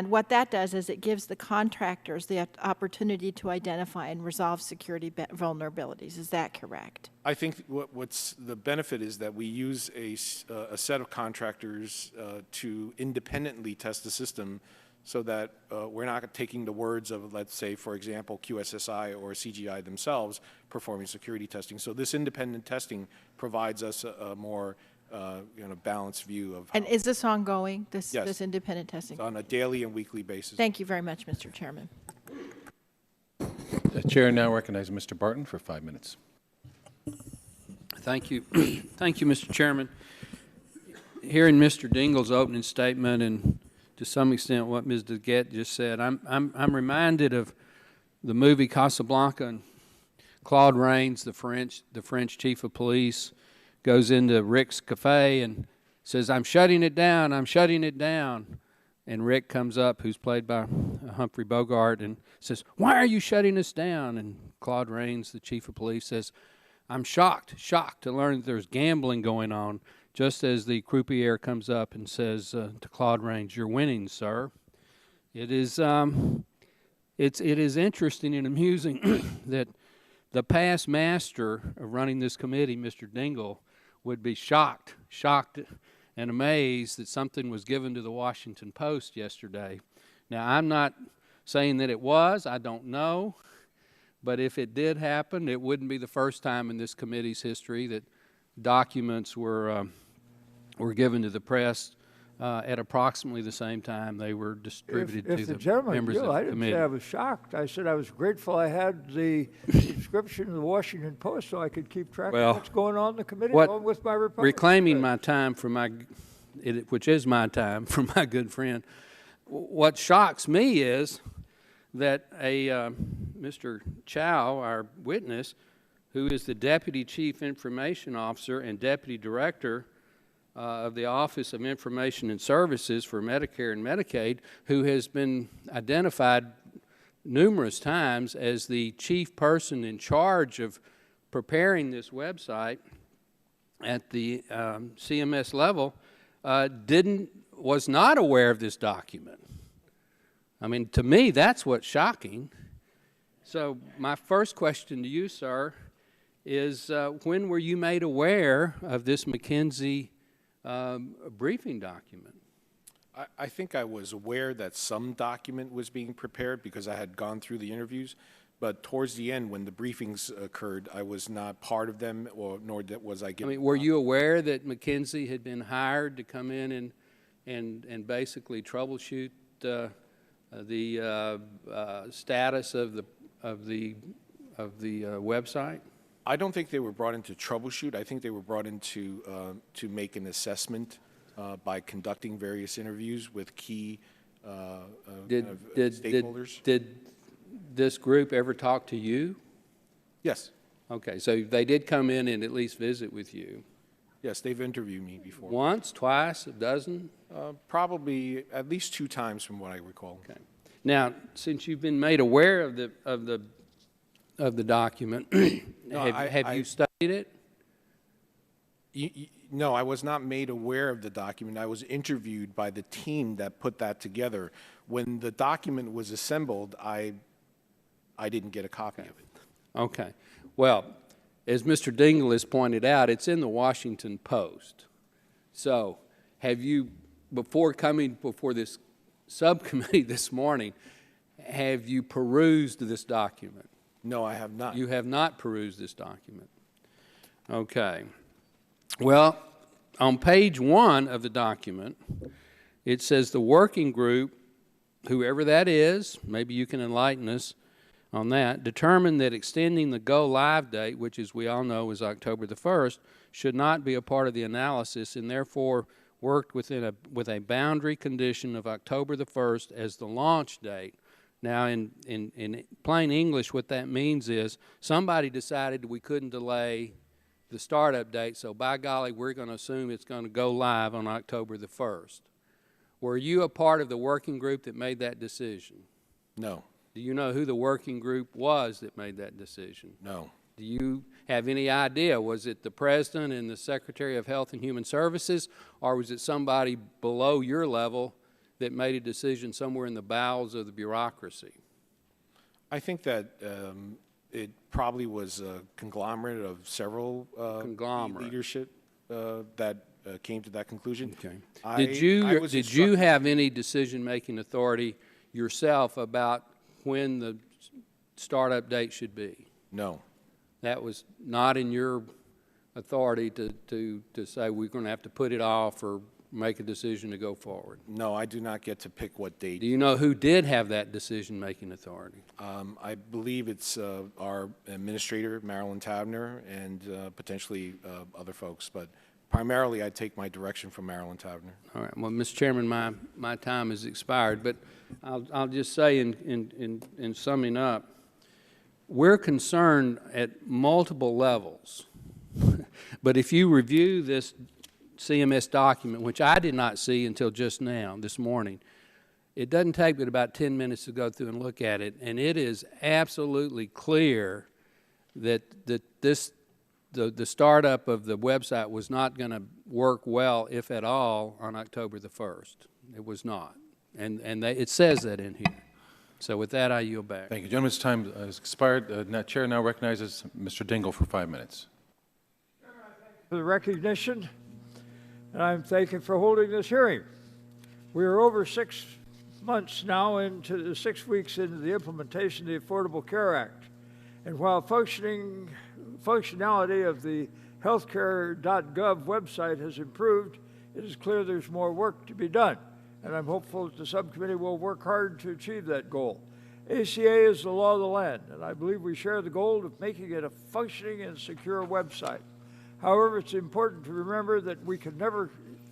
what that does is it gives the contractors the opportunity to identify and resolve security vulnerabilities. Is that correct? I think what's the benefit is that we use a set of contractors to independently test the system, so that we're not taking the words of, let's say, for example, QSSI or CGI themselves performing security testing. So this independent testing provides us a more balanced view of. And is this ongoing, this Yes. independent testing? On a daily and weekly basis. Thank you very much, Mr. Chairman. The chair now recognizes Mr. Barton for 5 minutes. Thank you. Thank you, Mr. Chairman. Hearing Mr. Dingell's opening statement and to some extent what Ms. DeGette just said. I'm reminded of the movie Casablanca, and Claude Rains, the French chief of police, goes into Rick's cafe and says, "I'm shutting it down, I'm shutting it down." And Rick comes up, who's played by Humphrey Bogart, and says, "Why are you shutting us down?" And Claude Rains, the chief of police, says, "I'm shocked to learn that there's gambling going on," just as the croupier comes up and says to Claude Rains, "You're winning, sir." It is interesting and amusing that the past master of running this committee, Mr. Dingell, would be shocked and amazed that something was given to the Washington Post yesterday. Now, I'm not saying that it was. I don't know. But if it did happen, it wouldn't be the first time in this committee's history that documents were given to the press at approximately the same time they were distributed to the members of the I didn't committee. say I was shocked. I said I was grateful I had the subscription to the Washington Post so I could keep track of what's going on in the committee along with my Republican reclaiming friends. my time from which is my time, from my good friend. What shocks me is that Mr. Chow, our witness, who is the Deputy Chief Information Officer and Deputy Director of the Office of Information and Services for Medicare and Medicaid, who has been identified numerous times as the chief person in charge of preparing this website at the CMS level, was not aware of this document. I mean, to me, that's what's shocking. So my first question to you, sir, is when were you made aware of this McKinsey briefing document? I think I was aware that some document was being prepared because I had gone through the interviews, but towards the end, when the briefings occurred, I was not part of them, nor was I given. I mean, were you aware that McKinsey had been hired to come in and basically troubleshoot the status of the website? I don't think they were brought in to troubleshoot. I think they were brought in to make an assessment by conducting various interviews with key stakeholders. Did this group ever talk to you? Yes. Okay, so they did come in and at least visit with you. Yes, they've interviewed me before. Once, twice, a dozen? Probably at least 2 times from what I recall. Okay. Now, since you've been made aware of the document, have you studied it? No, I was not made aware of the document. I was interviewed by the team that put that together. When the document was assembled, I didn't get a copy of it. Okay. Well, as Mr. Dingell has pointed out, it's in the Washington Post. So have you, before coming before this subcommittee this morning, have you perused this document? No, I have not. You have not perused this document. Okay. Well, on page 1 of the document, it says the working group, whoever that is, maybe you can enlighten us on that, determined that extending the go-live date, which as we all know is October the 1st, should not be a part of the analysis and therefore worked with a boundary condition of October the 1st as the launch date. Now, in plain English, what that means is somebody decided we couldn't delay the startup date, so by golly, we're going to assume it's going to go live on October the 1st. Were you a part of the working group that made that decision? No. Do you know who the working group was that made that decision? No. Do you have any idea? Was it the President and the Secretary of Health and Human Services, or was it somebody below your level that made a decision somewhere in the bowels of the bureaucracy? I think that it probably was a conglomerate of several leadership that came to that conclusion. Okay. Did you have any decision-making authority yourself about when the startup date should be? No. That was not in your authority to say we're going to have to put it off or make a decision to go forward? No, I do not get to pick what date. Do you know who did have that decision-making authority? I believe it's our administrator, Marilyn Tabner, and potentially other folks, but Primarily, I take my direction from Marilyn Taverner. All right. Well, Mr. Chairman, my time has expired, but I'll just say in summing up, we're concerned at multiple levels. But if you review this CMS document, which I did not see until just now, this morning, it doesn't take but about 10 minutes to go through and look at it, and it is absolutely clear that the startup of the website was not going to work well, if at all, on October the 1st. It was not. And it says that in here. So with that, I yield back. Thank you. Gentleman's time has expired. Chair now recognizes Mr. Dingell for 5 minutes. For the recognition, and I'm thanking for holding this hearing. We are over 6 months now into the 6 weeks into the implementation of the Affordable Care Act. And while functionality of the HealthCare.gov website has improved, it is clear there's more work to be done. And I'm hopeful that the subcommittee will work hard to achieve that goal. ACA is the law of the land, and I believe we share the goal of making it a functioning and secure website. However, it's important to remember that we can never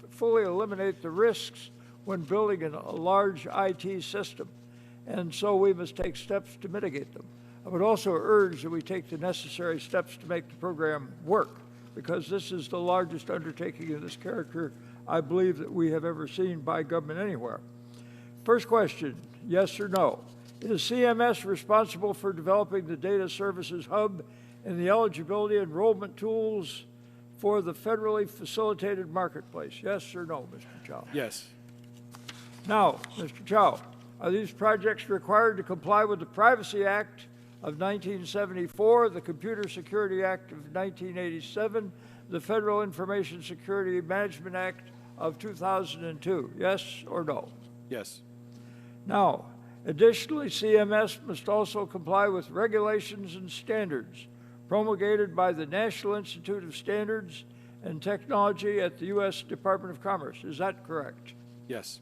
fully eliminate the risks when building a large IT system, and so we must take steps to mitigate them. I would also urge that we take the necessary steps to make the program work, because this is the largest undertaking of this character I believe that we have ever seen by government anywhere. First question, yes or no? Is CMS responsible for developing the data services hub and the eligibility enrollment tools for the federally facilitated marketplace? Yes or no, Mr. Chow? Yes. Now, Mr. Chow, are these projects required to comply with the Privacy Act of 1974, the Computer Security Act of 1987, the Federal Information Security Management Act of 2002? Yes or no? Yes. Now, additionally, CMS must also comply with regulations and standards promulgated by the National Institute of Standards and Technology at the U.S. Department of Commerce. Is that correct? Yes.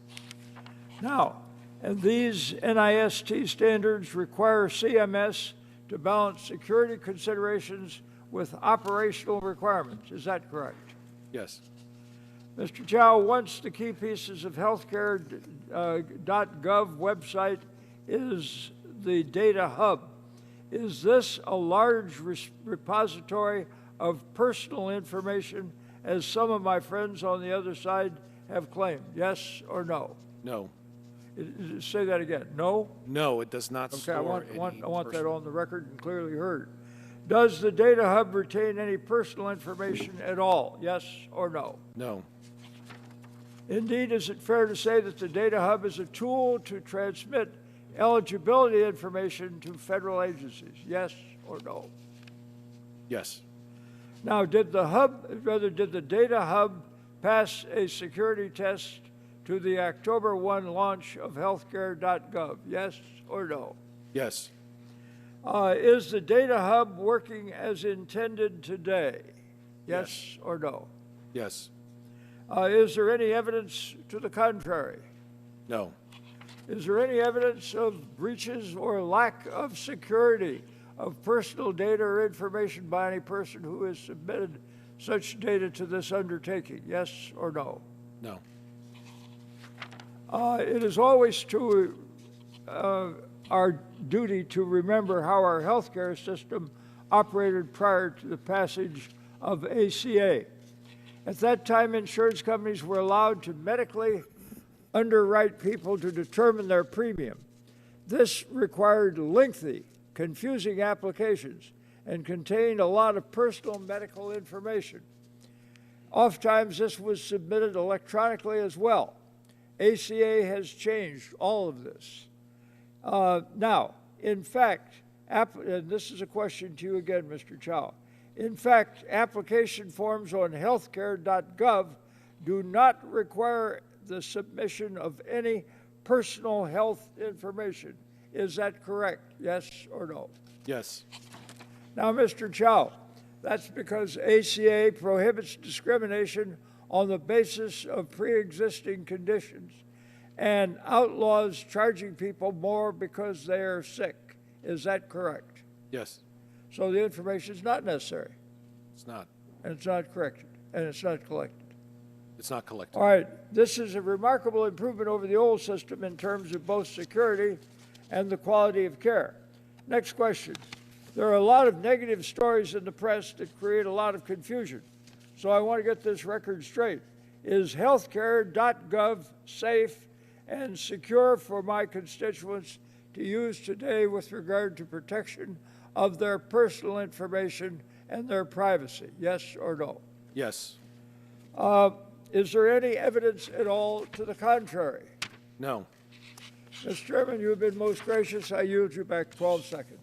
Now, and these NIST standards require CMS to balance security considerations with operational requirements. Is that correct? Yes. Mr. Chow, once the key pieces of HealthCare.gov website is the data hub. Is this a large repository of personal information, as some of my friends on the other side have claimed? Yes or no? No. Say that again. No? No, it does not Okay, store I want that personal- on the record and clearly heard. Does the data hub retain any personal information at all? Yes or no? No. Indeed, is it fair to say that the data hub is a tool to transmit eligibility information to federal agencies? Yes or no? Yes. Now, did the data hub pass a security test to the October 1 launch of HealthCare.gov? Yes or no? Yes. Is the data hub working as intended today? Yes or no? Yes. Is there any evidence to the contrary? No. Is there any evidence of breaches or lack of security of personal data or information by any person who has submitted such data to this undertaking? Yes or no? No. It is always our duty to remember how our healthcare system operated prior to the passage of ACA. At that time, insurance companies were allowed to medically underwrite people to determine their premium. This required lengthy, confusing applications and contained a lot of personal medical information. Oftentimes, this was submitted electronically as well. ACA has changed all of this. Now, in fact, and this is a question to you again, Mr. Chow. In fact, application forms on HealthCare.gov do not require the submission of any personal health information. Is that correct? Yes or no? Yes. Now, Mr. Chow, that's because ACA prohibits discrimination on the basis of pre-existing conditions and outlaws charging people more because they are sick. Is that correct? Yes. So the information is not necessary, It's not. and it's not corrected. and it's not collected. It's not collected. All right, this is a remarkable improvement over the old system in terms of both security and the quality of care. Next question. There are a lot of negative stories in the press that create a lot of confusion. So I want to get this record straight. Is HealthCare.gov safe and secure for my constituents to use today with regard to protection of their personal information and their privacy? Yes or no? Yes. Is there any evidence at all to the contrary? No. Mr. Chairman, you have been most gracious. I yield you back 12 seconds.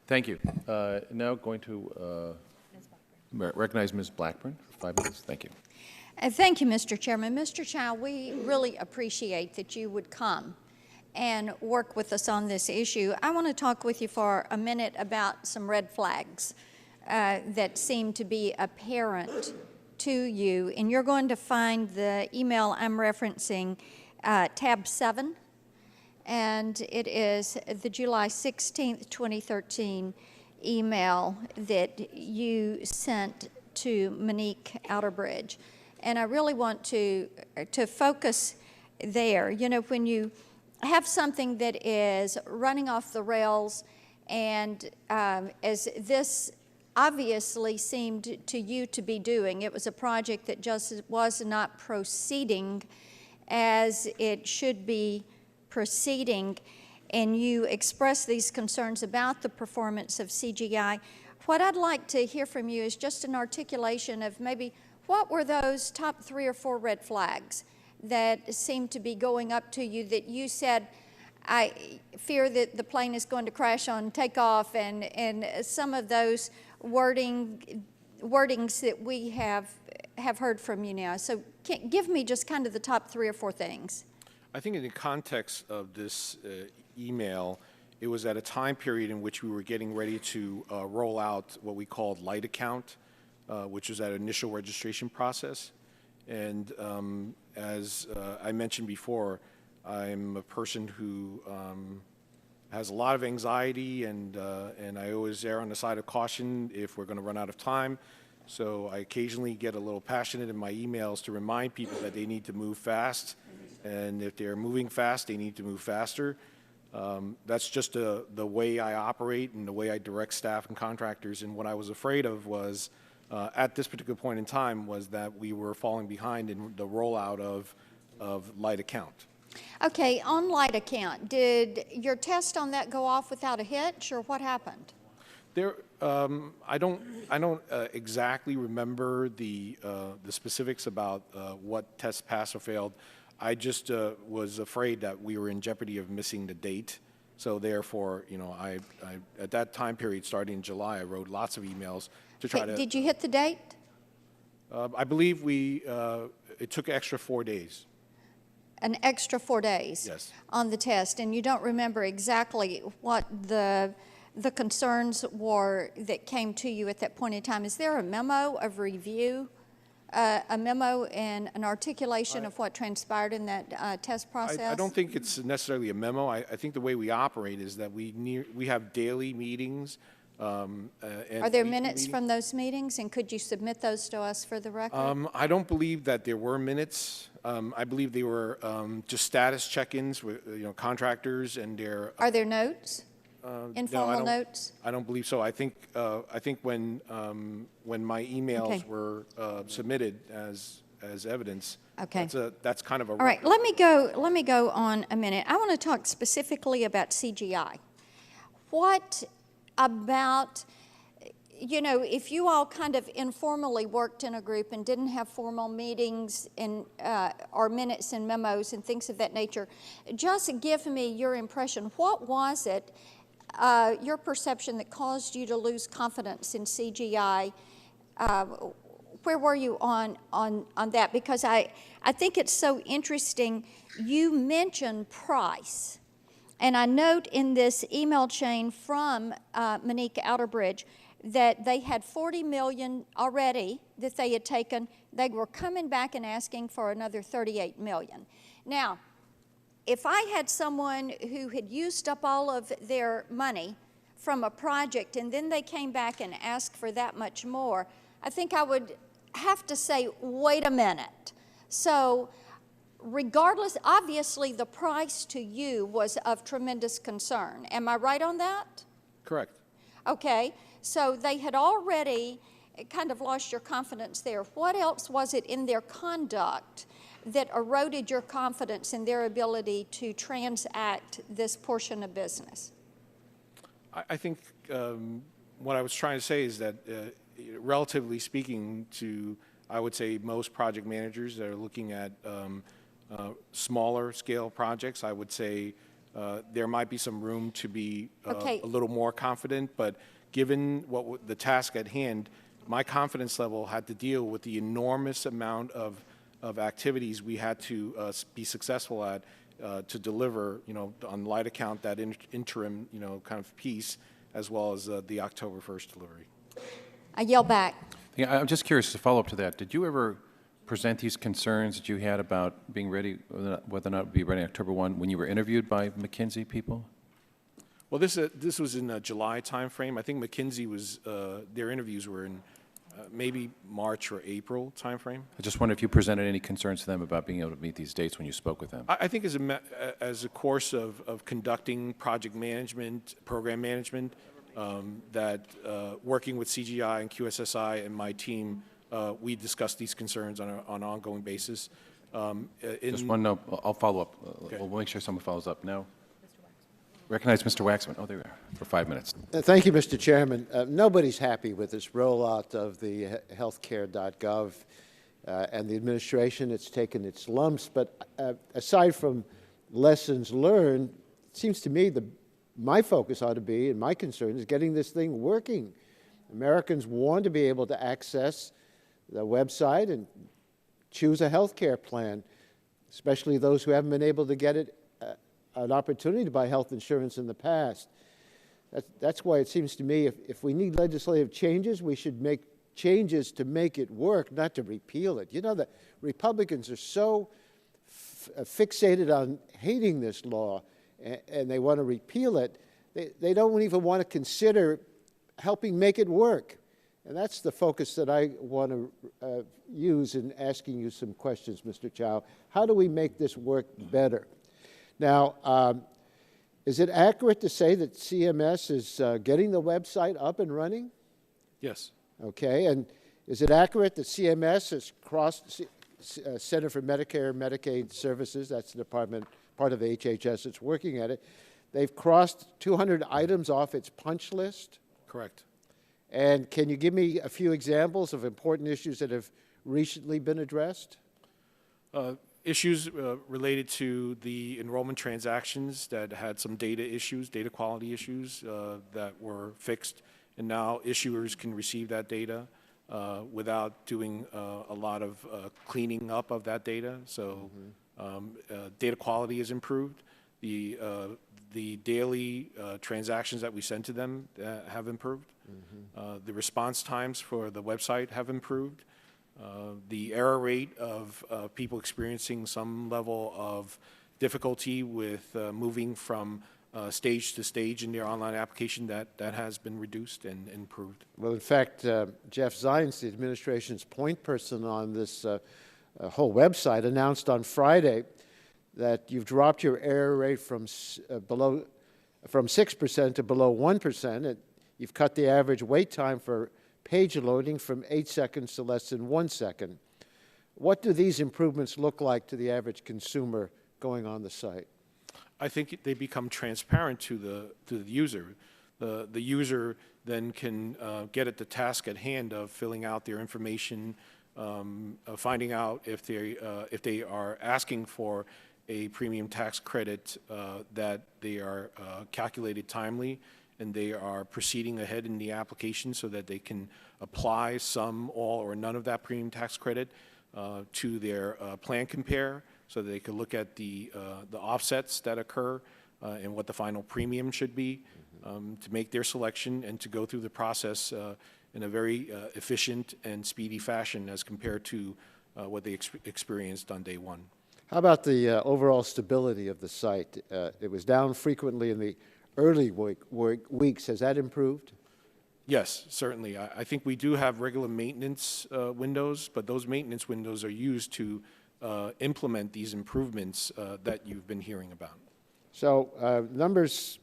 Thank you. Now going to recognize Ms. Blackburn for 5 minutes. Thank you. Thank you, Mr. Chairman. Mr. Chow, we really appreciate that you would come and work with us on this issue. I want to talk with you for a minute about some red flags that seem to be apparent to you. And you're going to find the email I'm referencing, tab 7. And it is the July 16th, 2013 email that you sent to Monique Outerbridge. And I really want to focus there. You know, when you have something that is running off the rails, and as this obviously seemed to you to be doing, it was a project that just was not proceeding as it should be proceeding, and you express these concerns about the performance of CGI. What I'd like to hear from you is just an articulation of maybe what were those top 3 or 4 red flags that seemed to be going up to you that you said, I fear that the plane is going to crash on takeoff, and some of those wordings that we have heard from you now. So give me just kind of the top 3 or 4 things. I think in the context of this email, it was at a time period in which we were getting ready to roll out what we called Light Account, which was that initial registration process. And as I mentioned before, I'm a person who has a lot of anxiety, and I always err on the side of caution if we're going to run out of time. So I occasionally get a little passionate in my emails to remind people that they need to move fast. And if they're moving fast, they need to move faster. That's just the way I operate and the way I direct staff and contractors. And what I was afraid of was, at this particular point in time, was that we were falling behind in the rollout of Light Account. Okay, on Light Account, did your test on that go off without a hitch, or what happened? There, I don't exactly remember the specifics about what tests passed or failed. I just was afraid that we were in jeopardy of missing the date. So therefore, you know, I at that time period, starting in July, I wrote lots of emails to try to. Did you hit the date? I believe it took extra 4 days. An extra 4 days. Yes. On the test, and you don't remember exactly what the concerns were that came to you at that point in time. Is there a memo of review? A memo and an articulation of what transpired in that test process? I don't think it's necessarily a memo. I think the way we operate is that we have daily meetings. And are there minutes from those meetings, and could you submit those to us for the record? I don't believe that there were minutes. I believe they were just status check-ins with contractors and their. Are there notes? Informal notes? I don't believe so. I think when my emails were submitted as evidence, that's kind of a. All right, let me go on a minute. I want to talk specifically about CGI. What about, you know, if you all kind of informally worked in a group and didn't have formal meetings and or minutes and memos and things of that nature, just give me your impression. What was it? Your perception that caused you to lose confidence in CGI, where were you on that? Because I think it's so interesting. You mentioned price, and I note in this email chain from Monique Outerbridge that they had $40 million already that they had taken. They were coming back and asking for another $38 million. Now, if I had someone who had used up all of their money from a project and then they came back and asked for that much more, I think I would have to say, wait a minute. So regardless, obviously the price to you was of tremendous concern. Am I right on that? Correct. Okay, so they had already kind of lost your confidence there. What else was it in their conduct that eroded your confidence in their ability to transact this portion of business? I think what I was trying to say is that relatively speaking to, I would say, most project managers that are looking at smaller scale projects, I would say there might be some room to be Okay. a little more confident, but given what the task at hand, my confidence level had to deal with the enormous amount of activities we had to be successful at to deliver, on light account, that interim, kind of piece, as well as the October 1st delivery. I yell back. Yeah, I'm just curious to follow up to that. Did you ever present these concerns that you had about being ready, whether or not it would be ready October 1, when you were interviewed by McKinsey people? Well, this was in a July timeframe. I think McKinsey was, their interviews were in maybe March or April timeframe. I just wonder if you presented any concerns to them about being able to meet these dates when you spoke with them. I think as a course of conducting project management, program management, that working with CGI and QSSI and my team, we discussed these concerns on an ongoing basis. Just one note, I'll follow up. Okay. We'll make sure someone follows up. No? Recognize Mr. Waxman. Oh, there we are, for 5 minutes. Thank you, Mr. Chairman. Nobody's happy with this rollout of the HealthCare.gov and the administration. It's taken its lumps, but aside from lessons learned, it seems to me my focus ought to be, and my concern is getting this thing working. Americans want to be able to access the website and choose a health care plan, especially those who haven't been able to get an opportunity to buy health insurance in the past. That's why it seems to me if we need legislative changes, we should make changes to make it work, not to repeal it. You know, the Republicans are so fixated on hating this law, and they want to repeal it, they don't even want to consider helping make it work. And that's the focus that I want to use in asking you some questions, Mr. Chow. How do we make this work better? Now, is it accurate to say that CMS is getting the website up and running? Yes. Okay, and is it accurate that CMS has crossed, Center for Medicare and Medicaid Services, that's the department, part of HHS that's working at it, they've crossed 200 items off its punch list? Correct. And can you give me a few examples of important issues that have recently been addressed? Issues related to the enrollment transactions that had some data issues, data quality issues that were fixed, and now issuers can receive that data without doing a lot of cleaning up of that data. So data quality is improved. The daily transactions that we send to them have improved. The response times for the website have improved. The error rate of people experiencing some level of difficulty with moving from stage to stage in their online application, that has been reduced and improved. Well, in fact, Jeff Zients, the administration's point person on this whole website, announced on Friday that you've dropped your error rate from 6% to below 1%, and you've cut the average wait time for page loading from 8 seconds to less than 1 second. What do these improvements look like to the average consumer going on the site? I think they become transparent to the user. The user then can get at the task at hand of filling out their information, finding out if they are asking for a premium tax credit, that they are calculated timely, and they are proceeding ahead in the application so that they can apply some, all, or none of that premium tax credit to their plan compare, so that they can look at the offsets that occur and what the final premium should be, to make their selection and to go through the process in a very efficient and speedy fashion as compared to what they experienced on day one. How about the overall stability of the site? It was down frequently in the early weeks. Has that improved? Yes, certainly. I think we do have regular maintenance windows, but those maintenance windows are used to implement these improvements that you've been hearing about. So numbers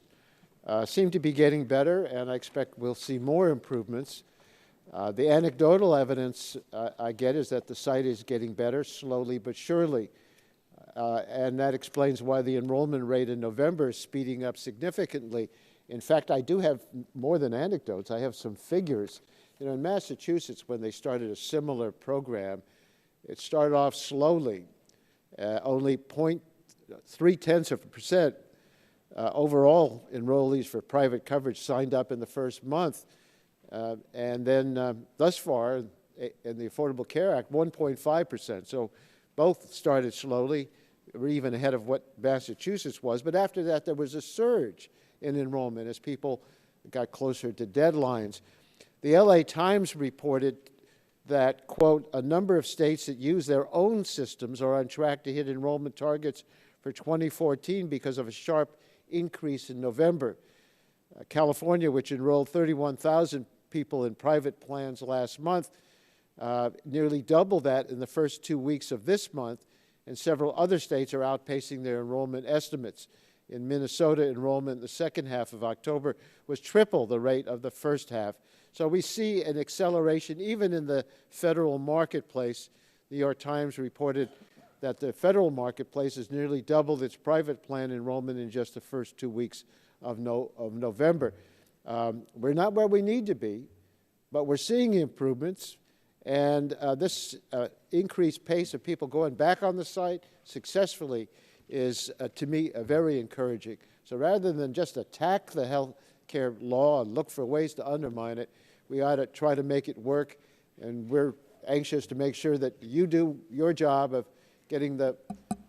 seem to be getting better, and I expect we'll see more improvements. The anecdotal evidence I get is that the site is getting better, slowly but surely. And that explains why the enrollment rate in November is speeding up significantly. In fact, I do have more than anecdotes. I have some figures. You know, in Massachusetts, when they started a similar program, it started off slowly. Only 0.3% overall enrollees for private coverage signed up in the first month. And then thus far, in the Affordable Care Act, 1.5%. So both started slowly. We're even ahead of what Massachusetts was. But after that, there was a surge in enrollment as people got closer to deadlines. The LA Times reported that, quote, a number of states that use their own systems are on track to hit enrollment targets for 2014 because of a sharp increase in November. California, which enrolled 31,000 people in private plans last month, nearly double that in the first 2 weeks of this month, and several other states are outpacing their enrollment estimates. In Minnesota, enrollment in the second half of October was triple the rate of the first half. So we see an acceleration even in the federal marketplace. The New York Times reported that the federal marketplace has nearly doubled its private plan enrollment in just the first 2 weeks of November. We're not where we need to be, but we're seeing improvements. And this increased pace of people going back on the site successfully is, to me, very encouraging. So rather than just attack the health care law and look for ways to undermine it, we ought to try to make it work. And we're anxious to make sure that you do your job of getting the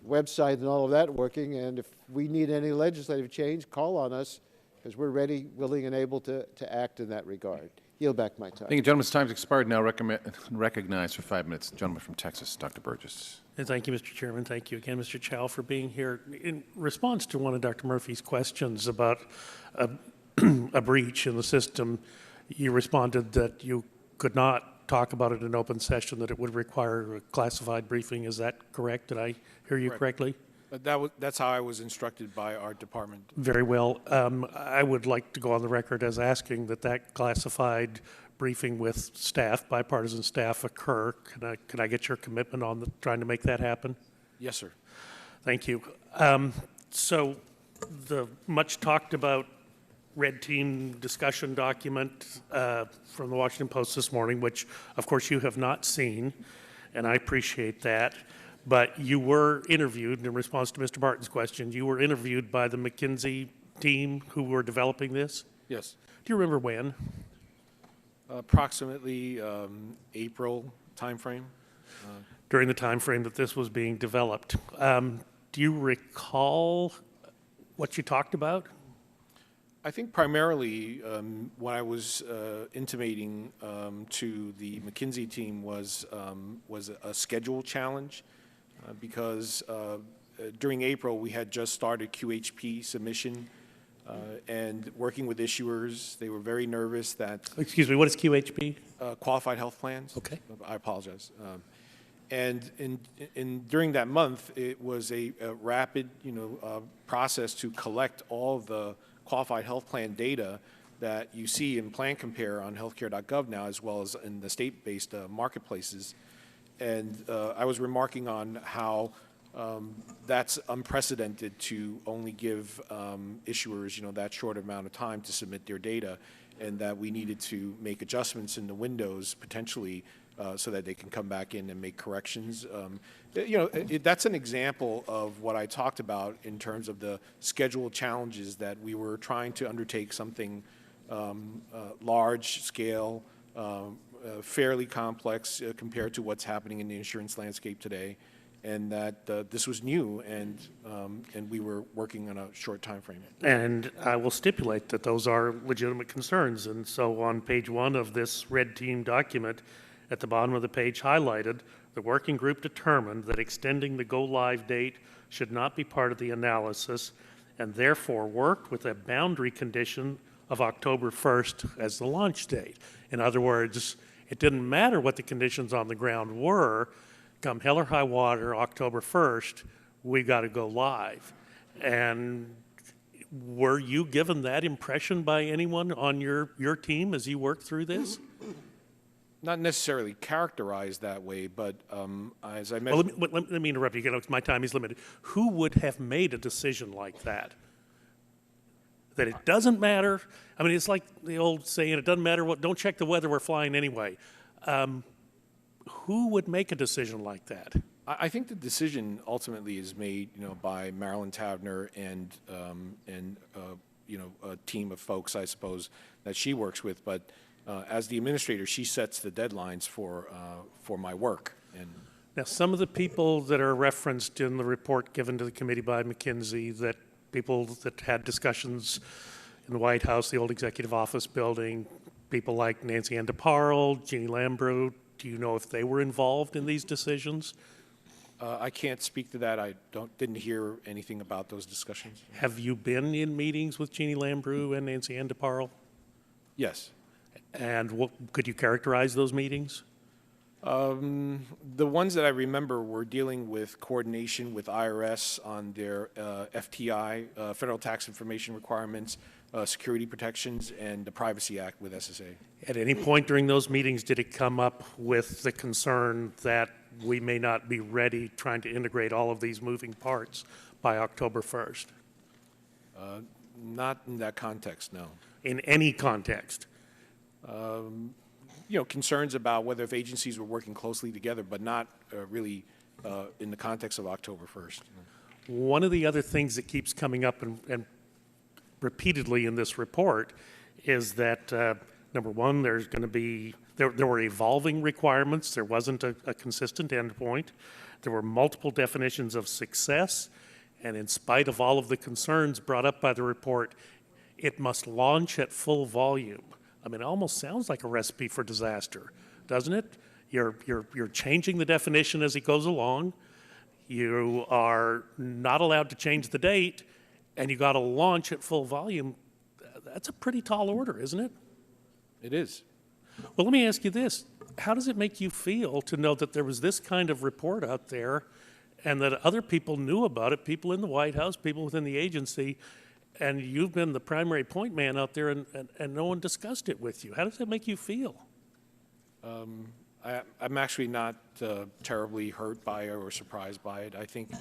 website and all of that working. And if we need any legislative change, call on us, because we're ready, willing, and able to act in that regard. Yield back my time. Thank you, gentleman's time's expired. Now recognized for 5 minutes. Gentleman from Texas, Dr. Burgess. And thank you, Mr. Chairman. Thank you again, Mr. Chow, for being here. In response to one of Dr. Murphy's questions about a breach in the system, you responded that you could not talk about it in open session, that it would require a classified briefing. Is that correct? Did I hear you correctly? That's how I was instructed by our department. Very well. I would like to go on the record as asking that classified briefing with staff, bipartisan staff, occur. Can I get your commitment on trying to make that happen? Yes, sir. Thank you. So the much talked about red team discussion document from the Washington Post this morning, which of course you have not seen, and I appreciate that. But you were interviewed, in response to Mr. Barton's question, you were interviewed by the McKinsey team who were developing this? Yes. Do you remember when? Approximately April timeframe. During the time frame that this was being developed. Do you recall what you talked about? I think primarily what I was intimating to the McKinsey team was a schedule challenge. Because during April, we had just started QHP submission and working with issuers. They were very nervous that... Excuse me, what is QHP? Qualified health plans. Okay. I apologize. And during that month, it was a rapid process to collect all of the qualified health plan data that you see in Plan Compare on HealthCare.gov now, as well as in the state-based marketplaces. And I was remarking on how that's unprecedented to only give issuers, that short amount of time to submit their data, and that we needed to make adjustments in the windows potentially so that they can come back in and make corrections. That's an example of what I talked about in terms of the schedule challenges that we were trying to undertake something large scale, fairly complex compared to what's happening in the insurance landscape today, and that this was new, and we were working on a short time frame. And I will stipulate that those are legitimate concerns. And so on page 1 of this red team document, at the bottom of the page highlighted, the working group determined that extending the go-live date should not be part of the analysis, and therefore worked with a boundary condition of October 1st as the launch date. In other words, it didn't matter what the conditions on the ground were, come hell or high water, October 1st, we got to go live. And were you given that impression by anyone on your team as you worked through this? Not necessarily characterized that way, but as I Well, mentioned, let me interrupt you again, because my time is limited. Who would have made a decision like that? That it doesn't matter? I mean, it's like the old saying, it doesn't matter what, don't check the weather, we're flying anyway. Who would make a decision like that? I think the decision ultimately is made, by Marilyn Tavner and a team of folks, I suppose, that she works with. But as the administrator, she sets the deadlines for my work. And now, some of the people that are referenced in the report given to the committee by McKinsey, that people that had discussions in the White House, the old executive office building, people like Nancy Ann DeParle, Jeannie Lambrew, do you know if they were involved in these decisions? I can't speak to that. I didn't hear anything about those discussions. Have you been in meetings with Jeannie Lambrew and Nancy Ann DeParle? Yes. And could you characterize those meetings? The ones that I remember were dealing with coordination with IRS on their FTI, Federal Tax Information Requirements, security protections, and the Privacy Act with SSA. At any point during those meetings, did it come up with the concern that we may not be ready trying to integrate all of these moving parts by October 1st? Not in that context, no. In any context? Concerns about whether if agencies were working closely together, but not really in the context of October 1st. One of the other things that keeps coming up and repeatedly in this report is that, number one, there's going to be, there were evolving requirements. There wasn't a consistent endpoint. There were multiple definitions of success. And in spite of all of the concerns brought up by the report, it must launch at full volume. I mean, it almost sounds like a recipe for disaster, doesn't it? You're changing the definition as it goes along. You are not allowed to change the date, and you got to launch at full volume. That's a pretty tall order, isn't it? It is. Well, let me ask you this. How does it make you feel to know that there was this kind of report out there and that other people knew about it, people in the White House, people within the agency, and you've been the primary point man out there and no one discussed it with you? How does that make you feel? I'm actually not terribly hurt by it or surprised by it. I think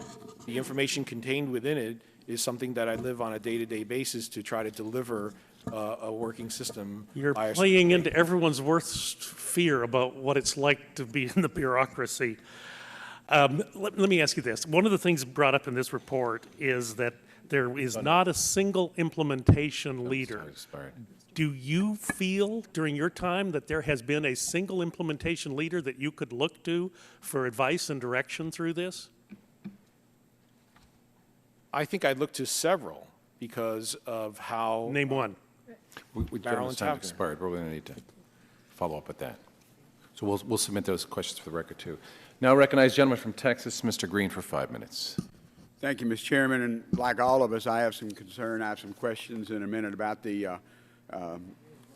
the information contained within it is something that I live on a day-to-day basis to try to deliver a working system. You're playing into everyone's worst fear about what it's like to be in the bureaucracy. Let me ask you this. One of the things brought up in this report is that there is not a single implementation leader. Do you feel during your time that there has been a single implementation leader that you could look to for advice and direction through this? I think I'd look to several because of how... Name one. Gentleman's time expired. We're going to need to follow up with that. So we'll submit those questions for the record, too. Now recognize gentleman from Texas, Mr. Green, for 5 minutes. Thank you, Mr. Chairman. And like all of us, I have some concern. I have some questions in a minute about the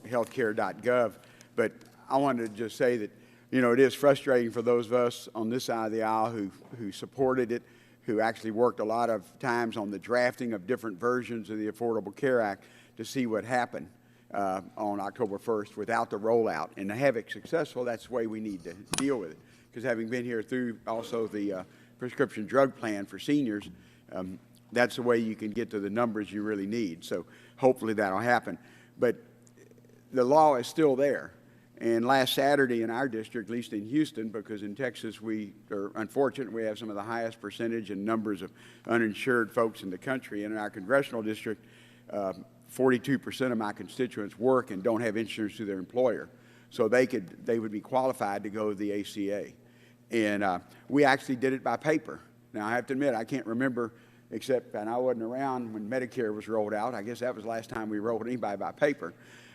HealthCare.gov. But I wanted to just say that, it is frustrating for those of us on this side of the aisle who supported it, who actually worked a lot of times on the drafting of different versions of the Affordable Care Act to see what happened on October 1st without the rollout. And to have it successful, that's the way we need to deal with it. Because having been here through also the prescription drug plan for seniors, that's the way you can get to the numbers you really need. So hopefully that'll happen. But the law is still there. And last Saturday in our district, at least in Houston, because in Texas we are unfortunate, we have some of the highest percentage and numbers of uninsured folks in the country. And in our congressional district, 42% of my constituents work and don't have insurance through their employer. So they would be qualified to go to the ACA. And we actually did it by paper. Now, I have to admit, I can't remember, and I wasn't around when Medicare was rolled out. I guess that was the last time we rolled anybody by paper.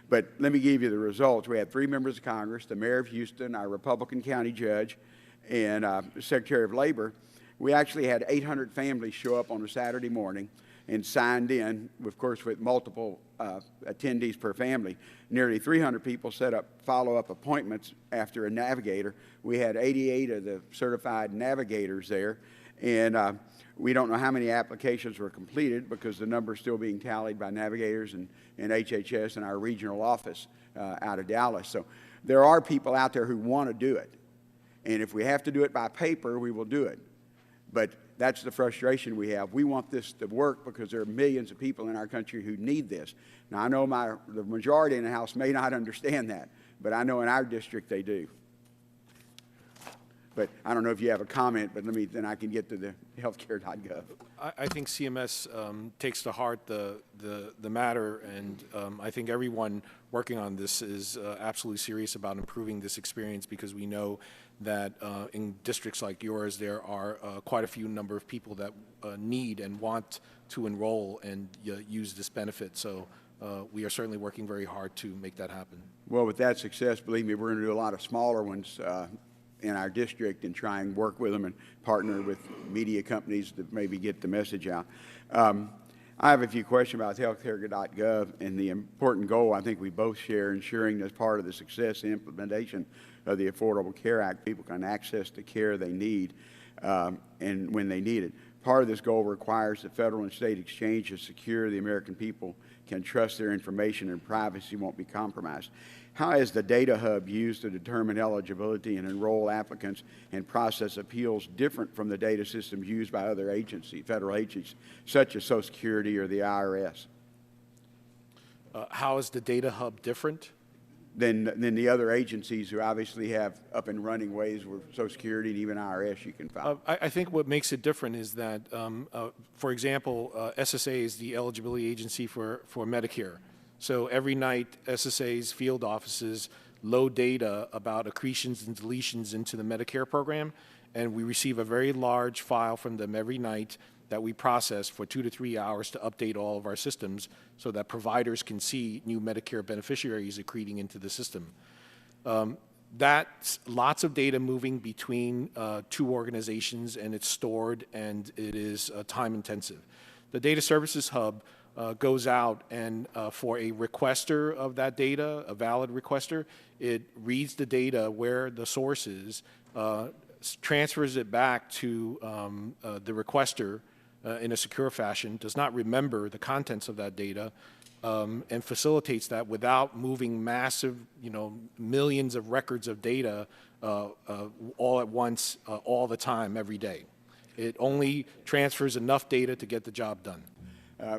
But let me give you the results. We had 3 members of Congress, the mayor of Houston, our Republican county judge, and the Secretary of Labor. We actually had 800 families show up on a Saturday morning. and signed in, of course, with multiple attendees per family. Nearly 300 people set up follow-up appointments after a navigator. We had 88 of the certified navigators there, and we don't know how many applications were completed because the number is still being tallied by navigators and HHS and our regional office out of Dallas. So there are people out there who want to do it. And if we have to do it by paper, we will do it. But that's the frustration we have. We want this to work because there are millions of people in our country who need this. Now, I know the majority in the House may not understand that, but I know in our district they do. But I don't know if you have a comment, but then I can get to the HealthCare.gov. I think CMS takes to heart the matter, and I think everyone working on this is absolutely serious about improving this experience, because we know that in districts like yours, there are quite a few number of people that need and want to enroll and use this benefit. So we are certainly working very hard to make that happen. Well, with that success, believe me, we're going to do a lot of smaller ones in our district and try and work with them and partner with media companies to maybe get the message out. I have a few questions about HealthCare.gov and the important goal I think we both share, ensuring as part of the success and implementation of the Affordable Care Act, people can access the care they need and when they need it. Part of this goal requires that federal and state exchanges secure the American people can trust their information and privacy won't be compromised. How is the data hub used to determine eligibility and enroll applicants and process appeals different from the data systems used by other agencies, federal agencies, such as Social Security or the IRS? How is the data hub different than the other agencies who obviously have up and running ways with Social Security and even IRS you can file? I think what makes it different is that, for example, SSA is the eligibility agency for Medicare. So every night, SSA's field offices load data about accretions and deletions into the Medicare program, and we receive a very large file from them every night that we process for 2 to 3 hours to update all of our systems so that providers can see new Medicare beneficiaries accreting into the system. That's lots of data moving between two organizations, and it's stored, and it is time intensive. The Data Services Hub goes out and for a requester of that data, a valid requester, it reads the data where the source is, transfers it back to the requester in a secure fashion, does not remember the contents of that data, and facilitates that without moving massive, millions of records of data all at once, all the time, every day. It only transfers enough data to get the job done.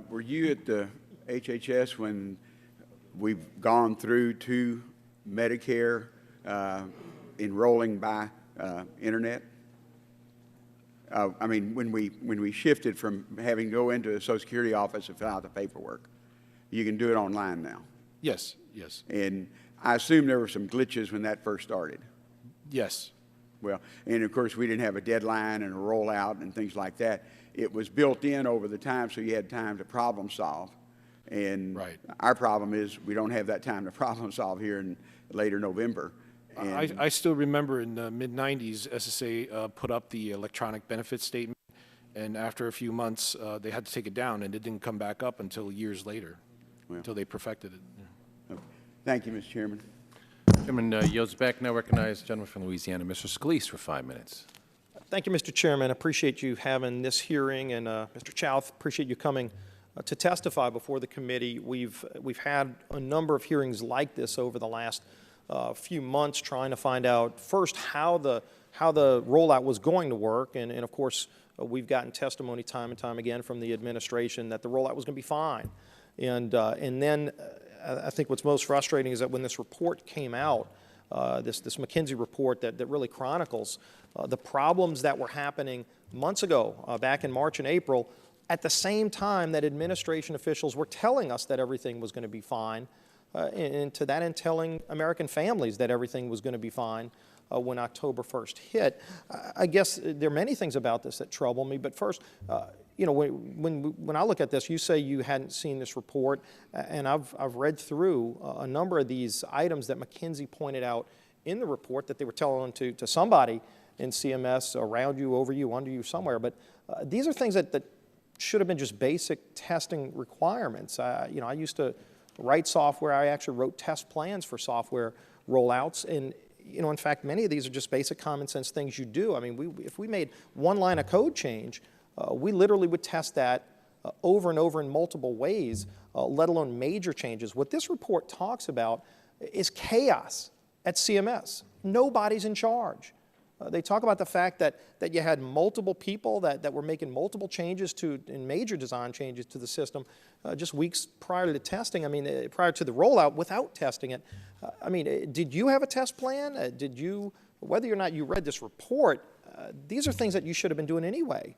Were you at the HHS when we've gone through to Medicare enrolling by internet? I mean, when we shifted from having to go into a Social Security office and fill out the paperwork, you can do it online now. Yes, yes. And I assume there were some glitches when that first started. Yes. Well, and of course we didn't have a deadline and a rollout and things like that. It was built in over the time, so you had time to problem solve. And right. Our problem is we don't have that time to problem solve here in later November. I still remember in the mid-90s, SSA put up the electronic benefit statement, and after a few months, they had to take it down, and it didn't come back up until years later, until they perfected it. Yeah. Okay. Thank you, Mr. Chairman. Chairman yields back. Now recognize the gentleman from Louisiana, Mr. Scalise, for 5 minutes. Thank you, Mr. Chairman. I appreciate you having this hearing, and Mr. Chow, appreciate you coming to testify before the committee. We've had a number of hearings like this over the last few months, trying to find out first how the rollout was going to work, and of course we've gotten testimony time and time again from the administration that the rollout was going to be fine, and then I think what's most frustrating is that when this report came out, this McKinsey report that really chronicles the problems that were happening months ago, back in March and April, at the same time that administration officials were telling us that everything was going to be fine, and to that end telling American families that everything was going to be fine when October 1st hit. I guess there are many things about this that trouble me, but first, when I look at this, you say you hadn't seen this report, and I've read through a number of these items that McKinsey pointed out in the report that they were telling to somebody in CMS, around you, over you, under you, somewhere. But these are things that should have been just basic testing requirements. You know, I used to write software. I actually wrote test plans for software rollouts, and you know, in fact, many of these are just basic common sense things you do. I mean, if we made one line of code change, we literally would test that over and over in multiple ways, let alone major changes. What this report talks about is chaos at CMS. Nobody's in charge. They talk about the fact that you had multiple people that were making multiple changes and major design changes to the system just weeks prior to the testing. I mean, prior to the rollout without testing it. I mean, did you have a test plan? Whether or not you read this report, these are things that you should have been doing anyway.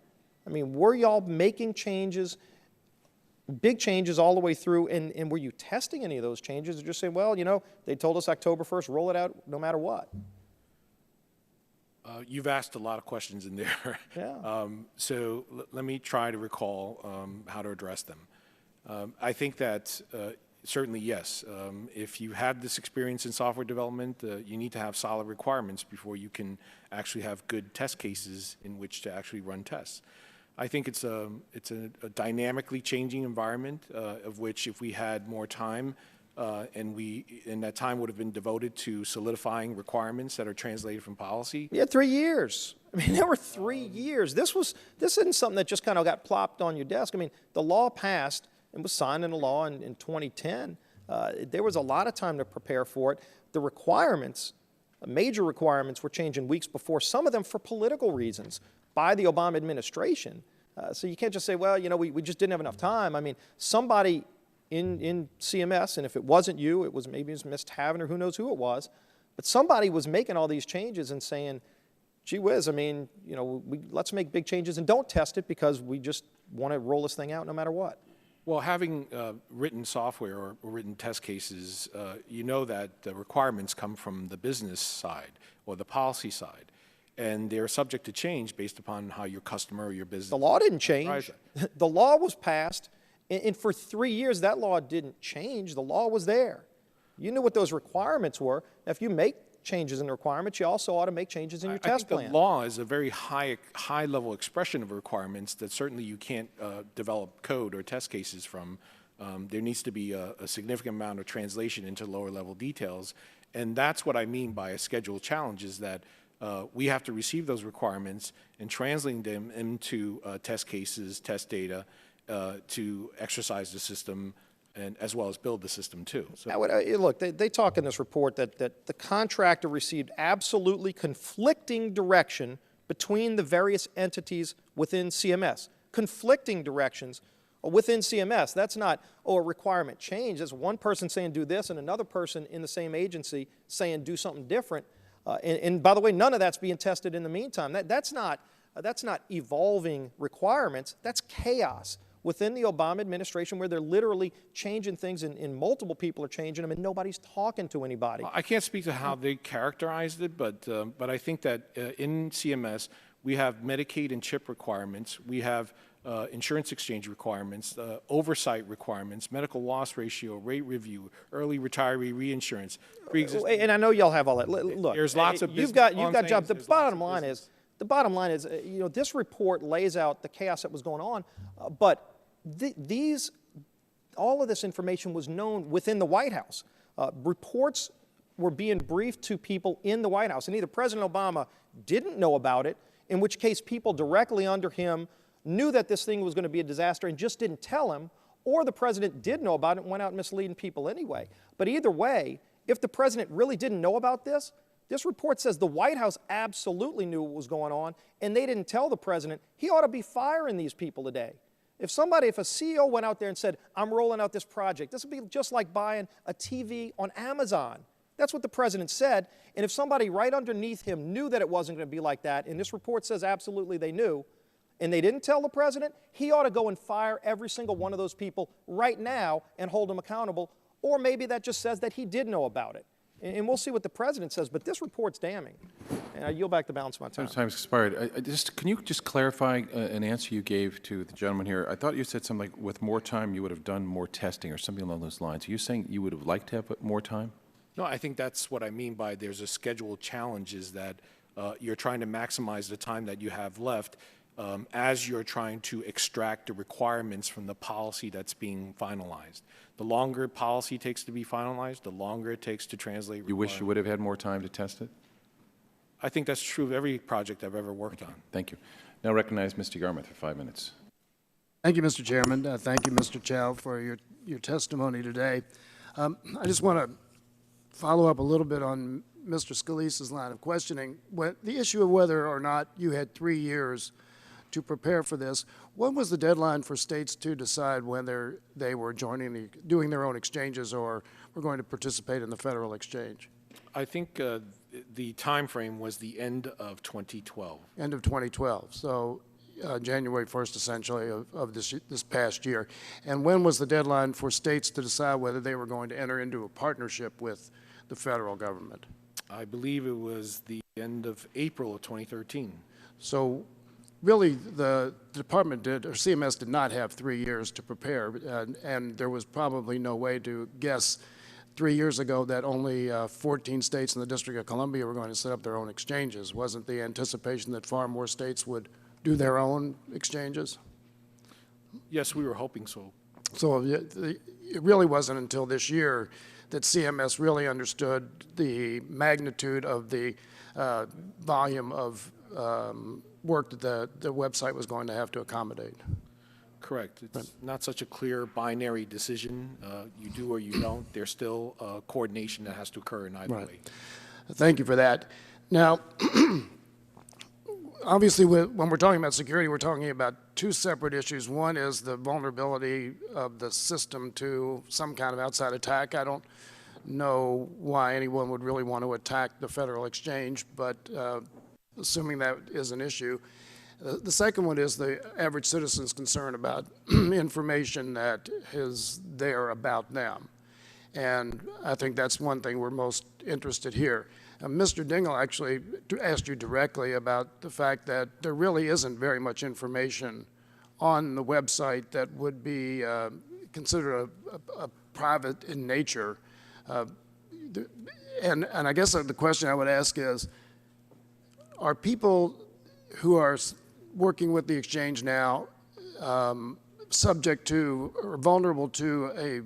I mean, were y'all making changes, big changes all the way through, and were you testing any of those changes, or just saying, well, you know, they told us October 1st, roll it out no matter what? You've asked a lot of questions in there. Yeah. So let me try to recall how to address them. I think that certainly, yes, if you had this experience in software development, you need to have solid requirements before you can actually have good test cases in which to actually run tests. I think it's a dynamically changing environment of which, if we had more time, and that time would have been devoted to solidifying requirements that are translated from policy. You had 3 years. I mean, there were 3 years. This isn't something that just kind of got plopped on your desk. I mean, the law passed and was signed into law in 2010. There was a lot of time to prepare for it. The requirements, major requirements, were changing weeks before, some of them for political reasons, by the Obama administration. So you can't just say, well, you know, we just didn't have enough time. I mean, somebody in CMS, and if it wasn't you, maybe it was Ms. Tavenner, who knows who it was, but somebody was making all these changes and saying, gee whiz, I mean, you know, let's make big changes and don't test it because we just want to roll this thing out no matter what. Well, having written software or written test cases, you know that the requirements come from the business side or the policy side, and they're subject to change based upon how your customer or your business. The law didn't change. The law was passed. And for 3 years, that law didn't change. The law was there. You knew what those requirements were. Now, if you make changes in the requirements, you also ought to make changes in your test plan. I think the law is a very high-level expression of requirements that certainly you can't develop code or test cases from. There needs to be a significant amount of translation into lower-level details. And that's what I mean by a scheduled challenge, is that we have to receive those requirements and translating them into test cases, test data, to exercise the system, and as well as build the system too. So, look, they talk in this report that the contractor received absolutely conflicting direction between the various entities within CMS. Conflicting directions within CMS. That's not, a requirement change. That's one person saying do this and another person in the same agency saying do something different. And by the way, none of that's being tested in the meantime. That's not evolving requirements. That's chaos within the Obama administration, where they're literally changing things and multiple people are changing them and nobody's talking to anybody. I can't speak to how they characterized it, but I think that in CMS, we have Medicaid and CHIP requirements. We have insurance exchange requirements, oversight requirements, medical loss ratio, rate review, early retiree reinsurance. And I know y'all have all that. Look, there's lots of you've got jobs. The bottom line is, you know, this report lays out the chaos that was going on, but all of this information was known within the White House. Reports were being briefed to people in the White House, and either President Obama didn't know about it, in which case people directly under him knew that this thing was going to be a disaster and just didn't tell him, or the president did know about it and went out misleading people anyway. But either way, if the president really didn't know about this report says the White House absolutely knew what was going on, and they didn't tell the president. He ought to be firing these people today. If a CEO went out there and said, I'm rolling out this project, this would be just like buying a TV on Amazon. That's what the president said. And if somebody right underneath him knew that it wasn't going to be like that, and this report says absolutely they knew, and they didn't tell the president, he ought to go and fire every single one of those people right now and hold them accountable. Or maybe that just says that he did know about it. And we'll see what the president says, but this report's damning. And I yield back the balance of my time. Time's expired. Can you just clarify an answer you gave to the gentleman here? I thought you said something like, with more time, you would have done more testing or something along those lines. Are you saying you would have liked to have more time? No, I think that's what I mean by there's a scheduled challenge, is that you're trying to maximize the time that you have left. as you're trying to extract the requirements from the policy that's being finalized. The longer policy takes to be finalized, the longer it takes to translate You wish you would have had more time to test it? I think that's true of every project I've ever worked on. Thank you. Now recognize Mr. Garment for 5 minutes. Thank you, Mr. Chairman. Thank you, Mr. Chow, for your testimony today. I just want to follow up a little bit on Mr. Scalise's line of questioning. The issue of whether or not you had 3 years to prepare for this, what was the deadline for states to decide whether they were doing their own exchanges or were going to participate in the federal exchange? I think the time frame was the end of 2012. End of 2012. So January 1st, essentially, of this past year. And when was the deadline for states to decide whether they were going to enter into a partnership with the federal government? I believe it was the end of April of 2013. So really, the department or CMS did not have 3 years to prepare, and there was probably no way to guess 3 years ago that only 14 states in the District of Columbia were going to set up their own exchanges. Wasn't the anticipation that far more states would do their own exchanges? Yes, we were hoping so. So it really wasn't until this year that CMS really understood the magnitude of the volume of work that the website was going to have to accommodate. Correct. It's not such a clear binary decision. You do or you don't. There's still coordination that has to occur in either way. Thank you for that. Now, obviously, when we're talking about security, we're talking about two separate issues. One is the vulnerability of the system to some kind of outside attack. I don't know why anyone would really want to attack the federal exchange, but assuming that is an issue. The second one is the average citizen's concern about information that is there about them. And I think that's one thing we're most interested here. Mr. Dingell actually asked you directly about the fact that there really isn't very much information on the website that would be considered a private in nature. And I guess the question I would ask is, are people who are working with the exchange now subject to or vulnerable to a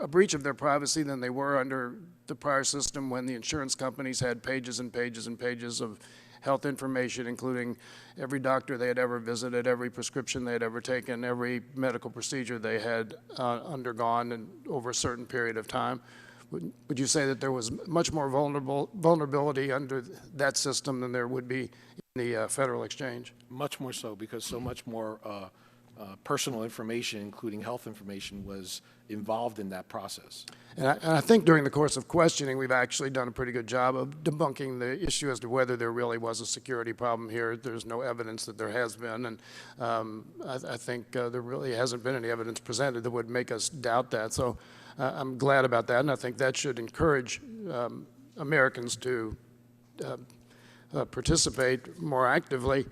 breach of their privacy than they were under the prior system when the insurance companies had pages and pages and pages of health information, including every doctor they had ever visited, every prescription they had ever taken, every medical procedure they had undergone and over a certain period of time? Would you say that there was much more vulnerability under that system than there would be in the federal exchange? Much more so, because so much more personal information, including health information, was involved in that process. And I think during the course of questioning, we've actually done a pretty good job of debunking the issue as to whether there really was a security problem here. There's no evidence that there has been, and I think there really hasn't been any evidence presented that would make us doubt that. So I'm glad about that, and I think that should encourage Americans to participate more actively.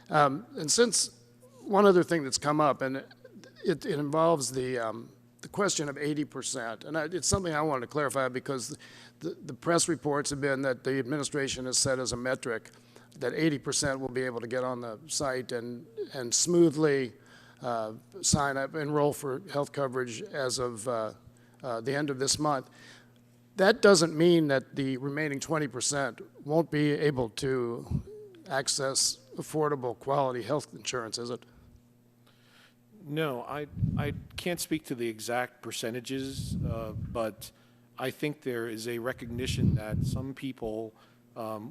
And since one other thing that's come up, and it involves the question of 80%, and it's something I wanted to clarify because the press reports have been that the administration has set as a metric that 80% will be able to get on the site and smoothly sign up, enroll for health coverage as of the end of this month. That doesn't mean that the remaining 20% won't be able to access affordable, quality health insurance, is it? No, I can't speak to the exact percentages, but I think there is a recognition that some people,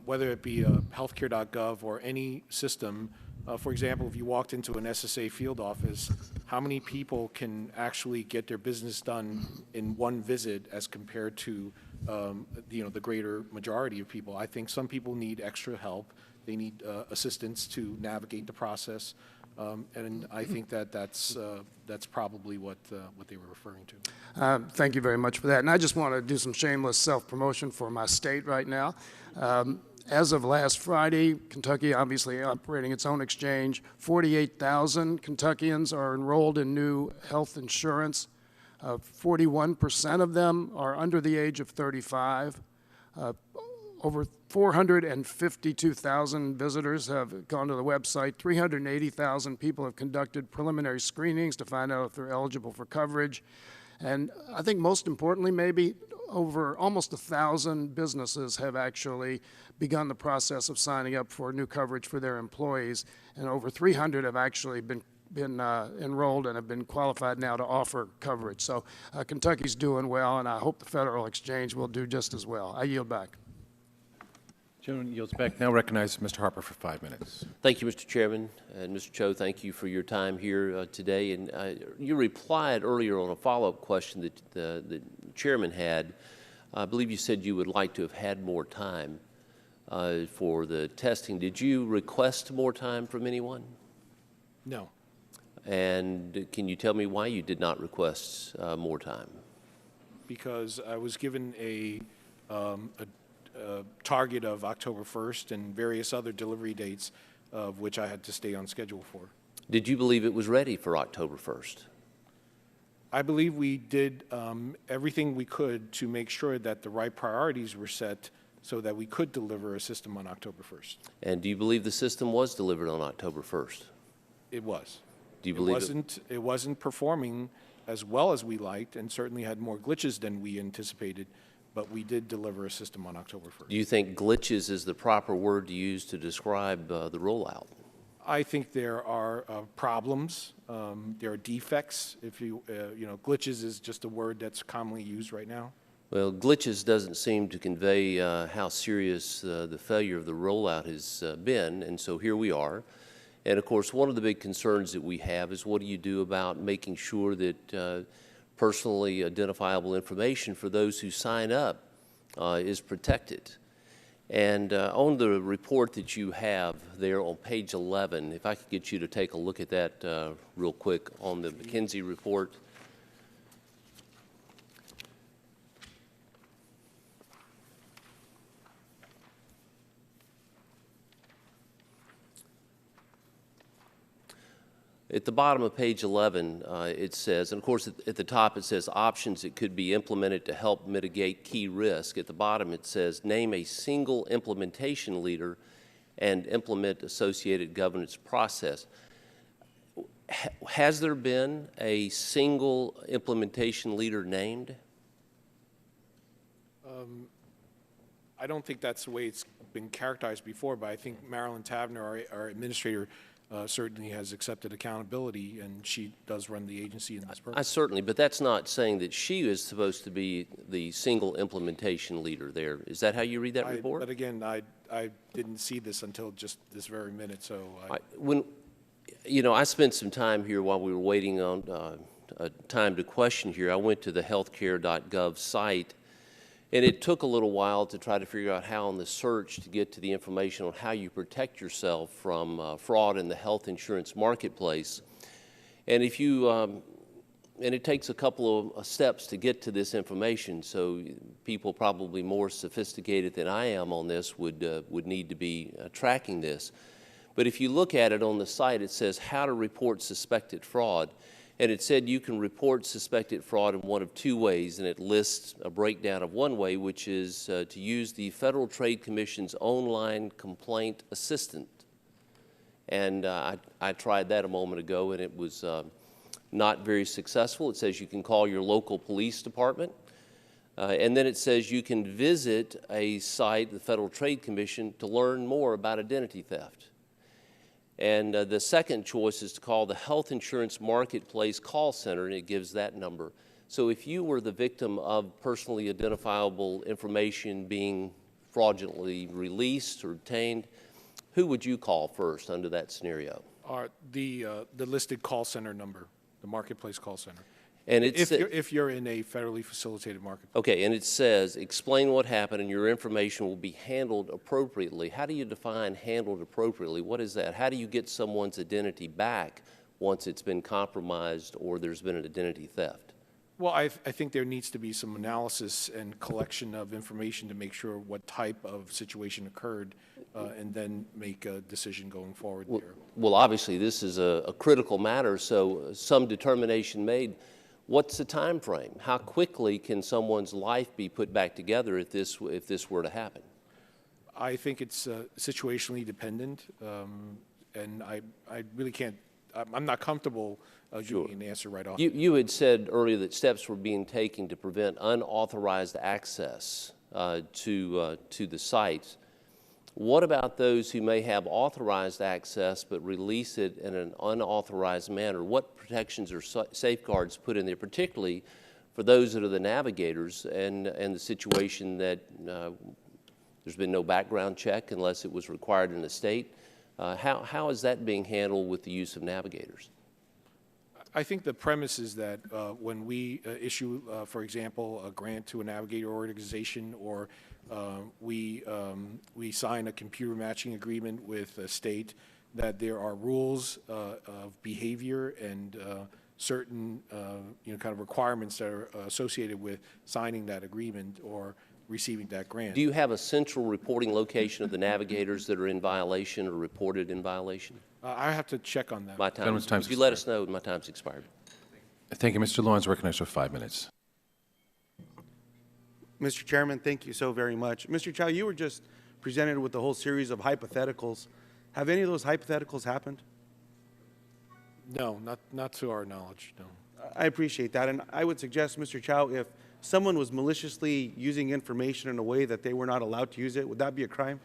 whether it be HealthCare.gov or any system, for example, if you walked into an SSA field office, how many people can actually get their business done in one visit as compared to the greater majority of people? I think some people need extra help. They need assistance to navigate the process. And I think that's probably what they were referring to. Thank you very much for that. And I just want to do some shameless self-promotion for my state right now. As of last Friday, Kentucky obviously operating its own exchange. 48,000 Kentuckians are enrolled in new health insurance. 41% of them are under the age of 35. Over 452,000 visitors have gone to the website. 380,000 people have conducted preliminary screenings to find out if they're eligible for coverage. And I think most importantly, maybe over almost 1,000 businesses have actually begun the process of signing up for new coverage for their employees, and over 300 have actually been enrolled and have been qualified now to offer coverage. So Kentucky's doing well, and I hope the Federal Exchange will do just as well. I yield back. Gentleman yields back. Now recognize Mr. Harper for 5 minutes. Thank you, Mr. Chairman. And Mr. Chow, thank you for your time here today. And you replied earlier on a follow-up question that the Chairman had. I believe you said you would like to have had more time for the testing. Did you request more time from anyone? No. And can you tell me why you did not request more time? Because I was given a target of October 1st and various other delivery dates of which I had to stay on schedule for. Did you believe it was ready for October 1st? I believe we did everything we could to make sure that the right priorities were set so that we could deliver a system on October 1st. And do you believe the system was delivered on October 1st? It was. Do you believe it wasn't performing as well as we liked, and certainly had more glitches than we anticipated, but we did deliver a system on October 1st. Do you think glitches is the proper word to use to describe the rollout? I think there are problems. There are defects. If you know, glitches is just a word that's commonly used right now. Well, glitches doesn't seem to convey how serious the failure of the rollout has been, and so here we are. And of course, one of the big concerns that we have is what do you do about making sure that personally identifiable information for those who sign up is protected. And on the report that you have there on page 11, if I could get you to take a look at that real quick on the McKinsey report. At the bottom of page 11, it says, and of course at the top it says options that could be implemented to help mitigate key risk. At the bottom it says name a single implementation leader and implement associated governance process. Has there been a single implementation leader named? I don't think that's the way it's been characterized before, but I think Marilyn Tavener, our administrator, certainly has accepted accountability, and she does run the agency in this purpose. Certainly, but that's not saying that she is supposed to be the single implementation leader there. Is that how you read that report? But again, I didn't see this until just this very minute, so I spent some time here while we were waiting on time to question here. I went to the HealthCare.gov site, and it took a little while to try to figure out how on the search to get to the information on how you protect yourself from fraud in the health insurance marketplace. And if you, and it takes a couple of steps to get to this information, so people probably more sophisticated than I am on this would need to be tracking this. But if you look at it on the site, it says how to report suspected fraud. And it said you can report suspected fraud in one of two ways, and it lists a breakdown of one way, which is to use the Federal Trade Commission's online complaint assistant. And I tried that a moment ago, and it was not very successful. It says you can call your local police department, and then it says you can visit a site, the Federal Trade Commission, to learn more about identity theft. And the second choice is to call the Health Insurance Marketplace call center, and it gives that number. So if you were the victim of personally identifiable information being fraudulently released or obtained, who would you call first under that scenario? The listed call center number, the Marketplace call center. And it's if you're in a federally facilitated marketplace. Okay, and it says, explain what happened and your information will be handled appropriately. How do you define handled appropriately? What is that? How do you get someone's identity back once it's been compromised or there's been an identity theft? Well, I think there needs to be some analysis and collection of information to make sure what type of situation occurred and then make a decision going forward there. Well, obviously this is a critical matter, so some determination made. What's the time frame? How quickly can someone's life be put back together if this were to happen? I think it's situationally dependent, and I really can't. I'm not comfortable Sure. giving an answer right off. You had said earlier that steps were being taken to prevent unauthorized access to the sites. What about those who may have authorized access but release it in an unauthorized manner? What protections or safeguards put in there, particularly for those that are the navigators and the situation that there's been no background check unless it was required in the state? How is that being handled with the use of navigators? I think the premise is that when we issue, for example, a grant to a navigator organization, or we sign a computer matching agreement with a state, that there are rules of behavior and certain kind of requirements that are associated with signing that agreement or receiving that grant. Do you have a central reporting location of the navigators that are in violation or reported in violation? I have to check on that. My time. Gentleman's time's If you let us know, my time's expired. Thank you. Mr. Lawrence, recognized for 5 minutes. Mr. Chairman, thank you so very much. Mr. Chow, you were just presented with a whole series of hypotheticals. Have any of those hypotheticals happened? No, not to our knowledge, no. I appreciate that, and I would suggest, Mr. Chow, if someone was maliciously using information in a way that they were not allowed to use it, would that be a crime?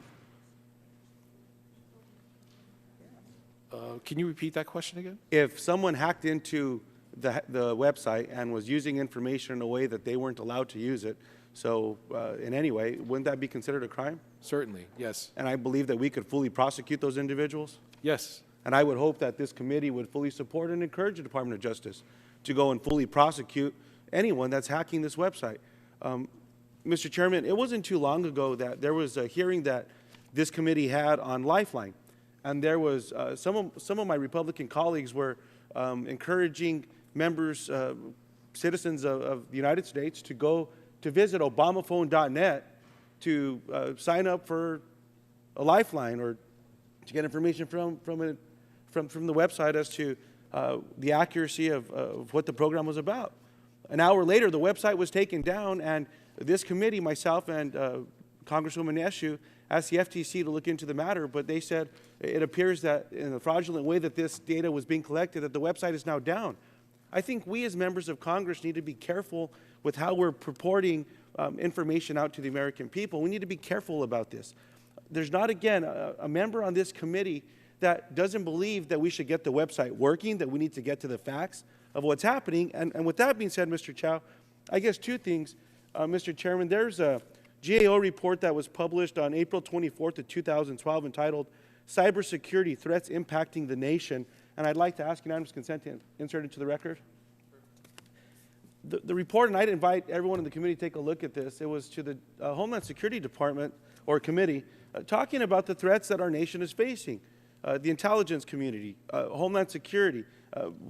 Can you repeat that question again? If someone hacked into the website and was using information in a way that they weren't allowed to use it, so in any way, wouldn't that be considered a crime? Certainly, yes. And I believe that we could fully prosecute those individuals? Yes. And I would hope that this committee would fully support and encourage the Department of Justice to go and fully prosecute anyone that's hacking this website. Mr. Chairman, it wasn't too long ago that there was a hearing that this committee had on Lifeline. And there was some of my Republican colleagues were encouraging members, citizens of the United States, to go to visit Obamaphone.net to sign up for a Lifeline or to get information from the website as to the accuracy of what the program was about. An hour later, the website was taken down, and this committee, myself and Congresswoman Eshoo, asked the FTC to look into the matter, but they said it appears that in the fraudulent way that this data was being collected, that the website is now down. I think we as members of Congress need to be careful with how we're purporting information out to the American people. We need to be careful about this. There's not, again, a member on this committee that doesn't believe that we should get the website working, that we need to get to the facts of what's happening. And with that being said, Mr. Chow, I guess two things. Mr. Chairman, there's a GAO report that was published on April 24th of 2012 entitled Cybersecurity Threats Impacting the Nation. And I'd like to ask unanimous consent to insert it into the record. The report, and I'd invite everyone in the committee to take a look at this, it was to the Homeland Security Department or committee talking about the threats that our nation is facing. The intelligence community, Homeland Security,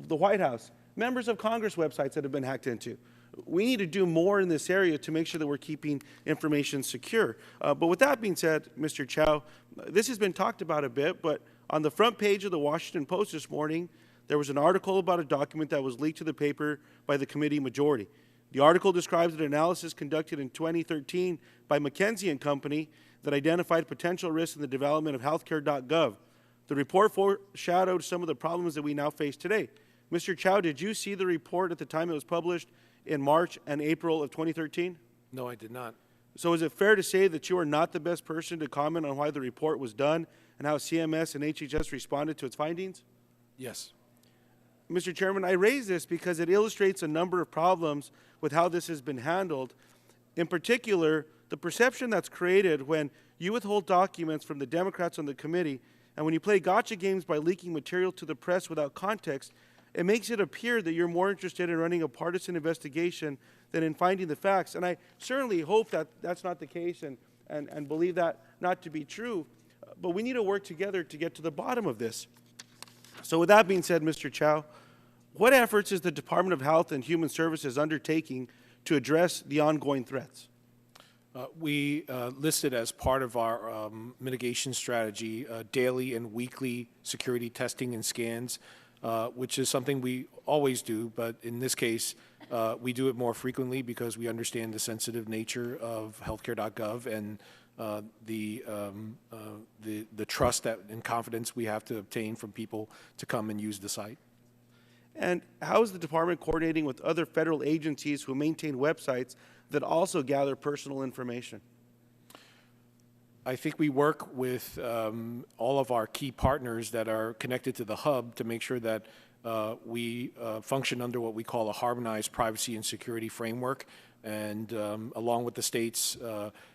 the White House, members of Congress websites that have been hacked into. We need to do more in this area to make sure that we're keeping information secure. But with that being said, Mr. Chow, this has been talked about a bit, but on the front page of the Washington Post this morning, there was an article about a document that was leaked to the paper by the committee majority. The article describes an analysis conducted in 2013 by McKinsey & Company that identified potential risks in the development of HealthCare.gov. The report foreshadowed some of the problems that we now face today. Mr. Chow, did you see the report at the time it was published in March and April of 2013? No, I did not. So is it fair to say that you are not the best person to comment on why the report was done and how CMS and HHS responded to its findings? Yes. Mr. Chairman, I raise this because it illustrates a number of problems with how this has been handled. In particular, the perception that's created when you withhold documents from the Democrats on the committee and when you play gotcha games by leaking material to the press without context, it makes it appear that you're more interested in running a partisan investigation than in finding the facts. And I certainly hope that that's not the case and believe that not to be true. But we need to work together to get to the bottom of this. So with that being said, Mr. Chow, what efforts is the Department of Health and Human Services undertaking to address the ongoing threats? We listed as part of our mitigation strategy daily and weekly security testing and scans, which is something we always do, but in this case, we do it more frequently because we understand the sensitive nature of HealthCare.gov and the trust that and confidence we have to obtain from people to come and use the site. And how is the department coordinating with other federal agencies who maintain websites that also gather personal information? I think we work with all of our key partners that are connected to the hub to make sure that we function under what we call a harmonized privacy and security framework, and along with the states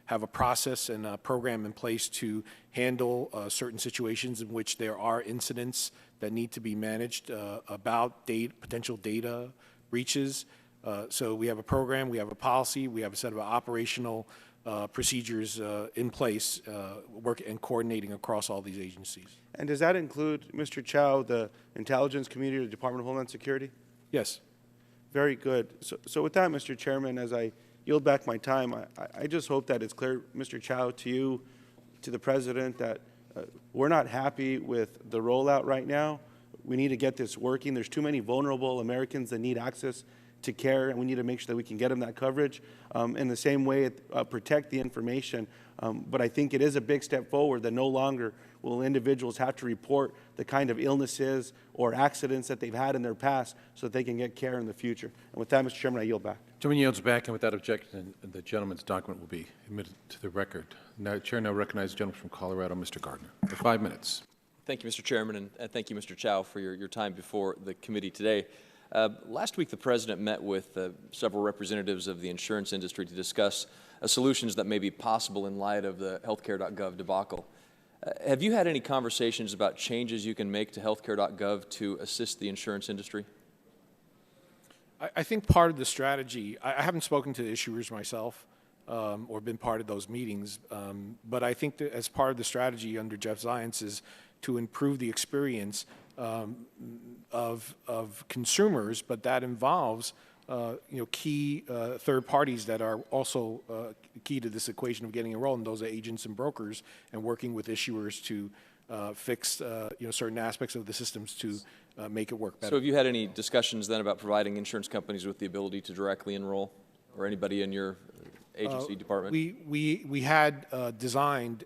have a process and a program in place to handle certain situations in which there are incidents that need to be managed about potential data breaches. So we have a program, we have a policy, we have a set of operational procedures in place, work and coordinating across all these agencies. And does that include, Mr. Chow, the intelligence community, the Department of Homeland Security? Yes. Very good. So with that, Mr. Chairman, as I yield back my time, I just hope that it's clear, Mr. Chow, to you, to the President, that we're not happy with the rollout right now. We need to get this working. There's too many vulnerable Americans that need access to care, and we need to make sure that we can get them that coverage. In the same way, protect the information. But I think it is a big step forward that no longer will individuals have to report the kind of illnesses or accidents that they've had in their past so that they can get care in the future. And with that, Mr. Chairman, I yield back. Gentleman yields back, and without objection, the gentleman's document will be admitted to the record. Now, Chair now recognizes the gentleman from Colorado, Mr. Gardner, for 5 minutes. Thank you, Mr. Chairman, and thank you, Mr. Chow, for your time before the committee today. Last week, the President met with several representatives of the insurance industry to discuss solutions that may be possible in light of the HealthCare.gov debacle. Have you had any conversations about changes you can make to HealthCare.gov to assist the insurance industry? I think part of the strategy, I haven't spoken to issuers myself or been part of those meetings, but I think that as part of the strategy under Jeff Zients is to improve the experience of consumers, but that involves key third parties that are also key to this equation of getting enrolled, and those are agents and brokers, and working with issuers to fix certain aspects of the systems to make it work better. So have you had any discussions then about providing insurance companies with the ability to directly enroll, or anybody in your agency department? We had designed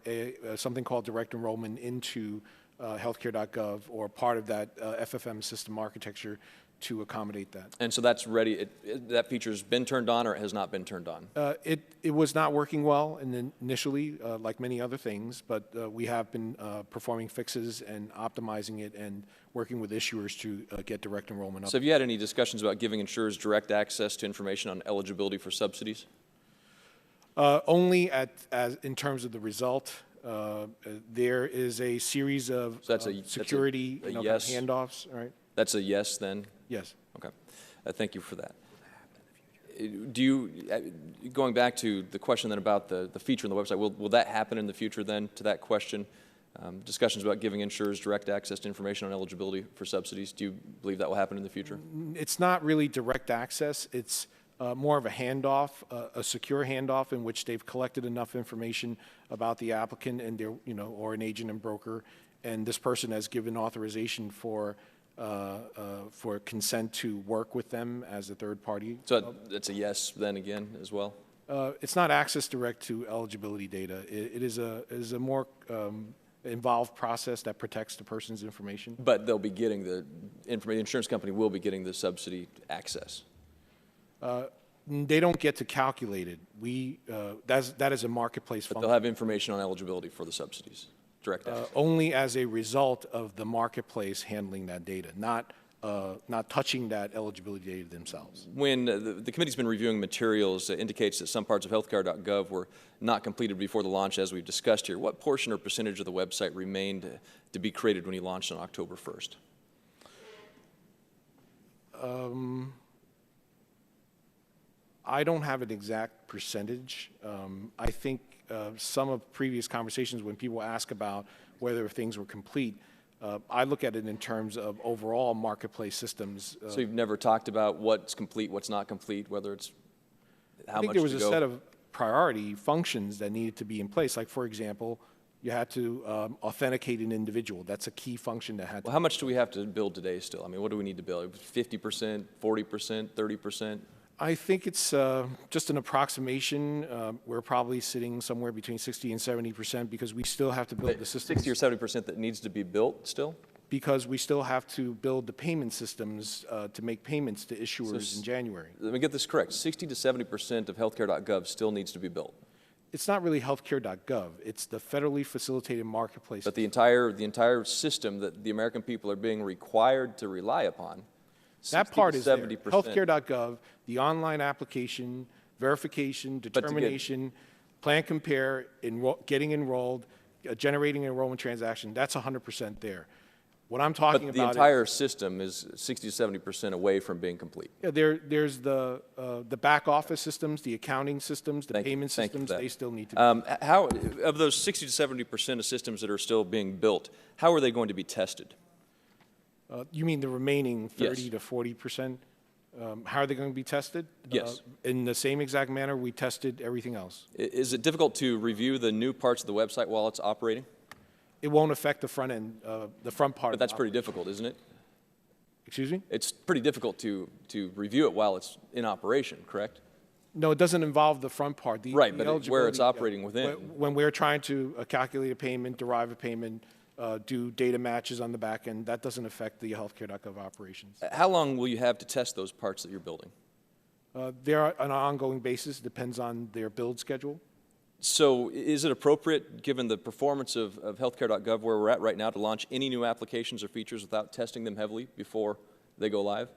something called direct enrollment into HealthCare.gov, or part of that FFM system architecture to accommodate that. And so that's ready. That feature's been turned on, or it has not been turned on? It was not working well initially, like many other things, but we have been performing fixes and optimizing it and working with issuers to get direct enrollment up. So have you had any discussions about giving insurers direct access to information on eligibility for subsidies? Only in terms of the result. There is a series of security yes. handoffs, right? That's a yes, then? Yes. Okay. Thank you for that. Do you, going back to the question then about the feature on the website, will that happen in the future then, to that question? Discussions about giving insurers direct access to information on eligibility for subsidies, do you believe that will happen in the future? It's not really direct access. It's more of a handoff, a secure handoff in which they've collected enough information about the applicant and their, or an agent and broker, and this person has given authorization for consent to work with them as a third party. So that's a yes then again as well? It's not access direct to eligibility data. It is a more involved process that protects the person's information. But they'll be getting the information, the insurance company will be getting the subsidy access. They don't get to calculate it. That is a marketplace function. But they'll have information on eligibility for the subsidies, direct access. Only as a result of the marketplace handling that data, not touching that eligibility data themselves. When the committee's been reviewing materials, it indicates that some parts of HealthCare.gov were not completed before the launch, as we've discussed here. What portion or percentage of the website remained to be created when you launched on October 1st? I don't have an exact percentage. I think some of previous conversations when people ask about whether things were complete, I look at it in terms of overall marketplace systems. So you've never talked about what's complete, what's not complete, whether it's how much to go? I think there was a set of priority functions that needed to be in place. Like, for example, you had to authenticate an individual. That's a key function that had to. Well, how much do we have to build today still? I mean, what do we need to build? 50%, 40%, 30%? I think it's just an approximation. We're probably sitting somewhere between 60 and 70% because we still have to build the systems. 60 or 70% that needs to be built still? Because we still have to build the payment systems to make payments to issuers in January. Let me get this correct. 60 to 70% of HealthCare.gov still needs to be built. It's not really HealthCare.gov. It's the federally facilitated marketplace. But the entire system that the American people are being required to rely upon, that part is there. 70%. HealthCare.gov, the online application, verification, determination, plan compare, getting enrolled, generating an enrollment transaction, that's 100% there. What I'm talking about the entire system is 60 to 70% away from being complete. Yeah, there's the back office systems, the accounting systems, the payment systems, they still need to be. How, of those 60 to 70% of systems that are still being built, how are they going to be tested? You mean the remaining 30 Yes. to 40%? How are they going to be tested? Yes. In the same exact manner we tested everything else. Is it difficult to review the new parts of the website while it's operating? It won't affect the front end, the front part. But that's pretty difficult, isn't it? Excuse me? It's pretty difficult to review it while it's in operation, correct? No, it doesn't involve the front part. Right, but where it's operating within. When we're trying to calculate a payment, derive a payment, do data matches on the back end, that doesn't affect the HealthCare.gov operations. How long will you have to test those parts that you're building? They're on an ongoing basis, depends on their build schedule. So is it appropriate, given the performance of HealthCare.gov where we're at right now, to launch any new applications or features without testing them heavily before they go live?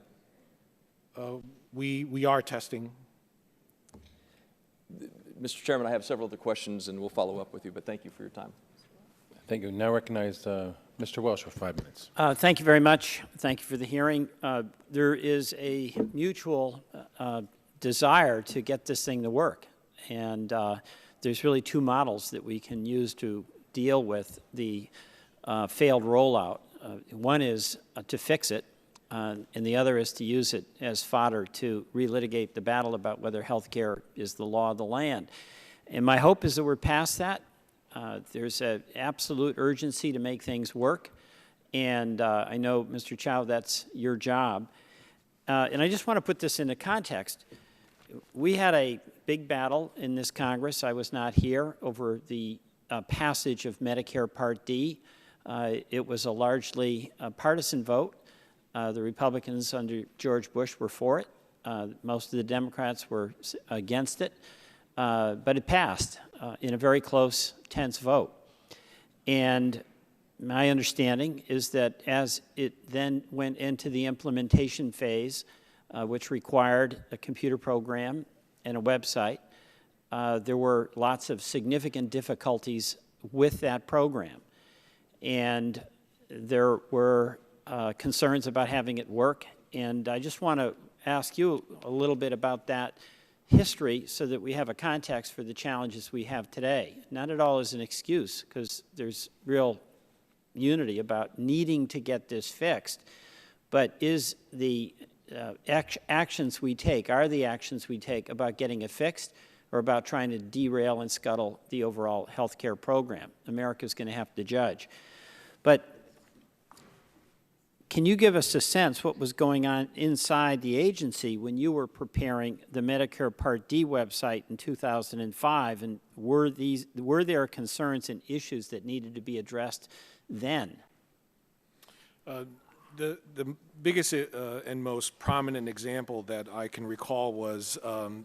We are testing. Mr. Chairman, I have several other questions, and we'll follow up with you, but thank you for your time. Thank you. Now recognize Mr. Welsh for 5 minutes. Thank you very much. Thank you for the hearing. There is a mutual desire to get this thing to work, and there's really two models that we can use to deal with the failed rollout. One is to fix it, and the other is to use it as fodder to relitigate the battle about whether health care is the law of the land. And my hope is that we're past that. There's an absolute urgency to make things work, and I know, Mr. Chow, that's your job. And I just want to put this into context. We had a big battle in this Congress. I was not here over the passage of Medicare Part D. It was a largely partisan vote. The Republicans under George Bush were for it. Most of the Democrats were against it. But it passed in a very close, tense vote. And my understanding is that as it then went into the implementation phase, which required a computer program and a website, there were lots of significant difficulties with that program. And there were concerns about having it work. And I just want to ask you a little bit about that history so that we have a context for the challenges we have today. Not at all as an excuse, because there's real unity about needing to get this fixed, but is the actions we take, are the actions we take about getting it fixed or about trying to derail and scuttle the overall health care program? America's going to have to judge. But can you give us a sense what was going on inside the agency when you were preparing the Medicare Part D website in 2005, and were there concerns and issues that needed to be addressed then? The biggest and most prominent example that I can recall was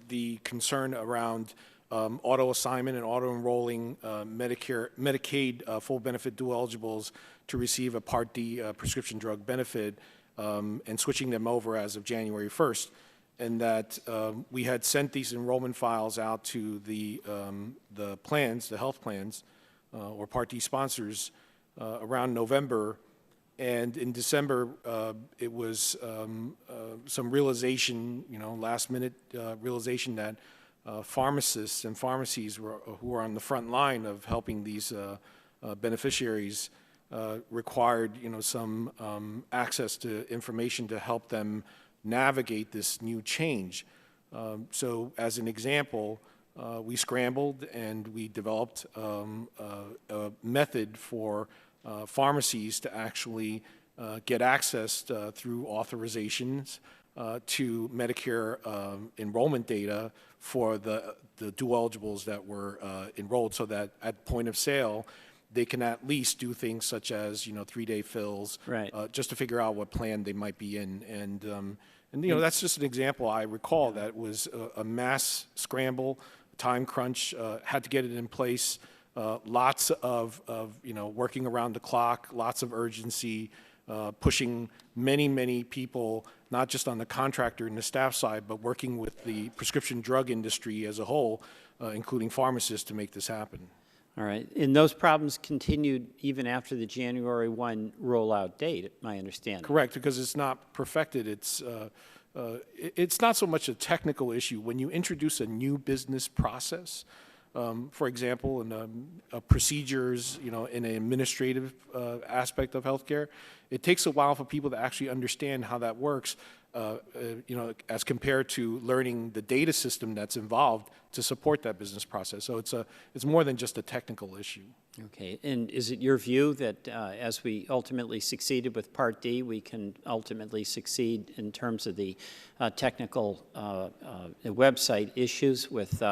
the concern around auto assignment and auto enrolling Medicaid full benefit dual eligibles to receive a Part D prescription drug benefit and switching them over as of January 1st. And that we had sent these enrollment files out to the plans, the health plans, or Part D sponsors around November. And in December, it was some realization, last minute realization that pharmacists and pharmacies who were on the front line of helping these beneficiaries required, some access to information to help them navigate this new change. So as an example, we scrambled and we developed a method for pharmacies to actually get access through authorizations to Medicare enrollment data for the dual eligibles that were enrolled, so that at point of sale, they can at least do things such as, 3-day fills, Right. just to figure out what plan they might be in. And that's just an example. I recall that was a mass scramble, time crunch, had to get it in place, lots of working around the clock, lots of urgency, pushing many people, not just on the contractor and the staff side, but working with the prescription drug industry as a whole, including pharmacists, to make this happen. All right. And those problems continued even after the January 1 rollout date, my understanding. Correct, because it's not perfected. It's not so much a technical issue. When you introduce a new business process, for example, in procedures, in an administrative aspect of healthcare, it takes a while for people to actually understand how that works, as compared to learning the data system that's involved to support that business process. So it's more than just a technical issue. Okay. And is it your view that as we ultimately succeeded with Part D, we can ultimately succeed in terms of the technical website issues with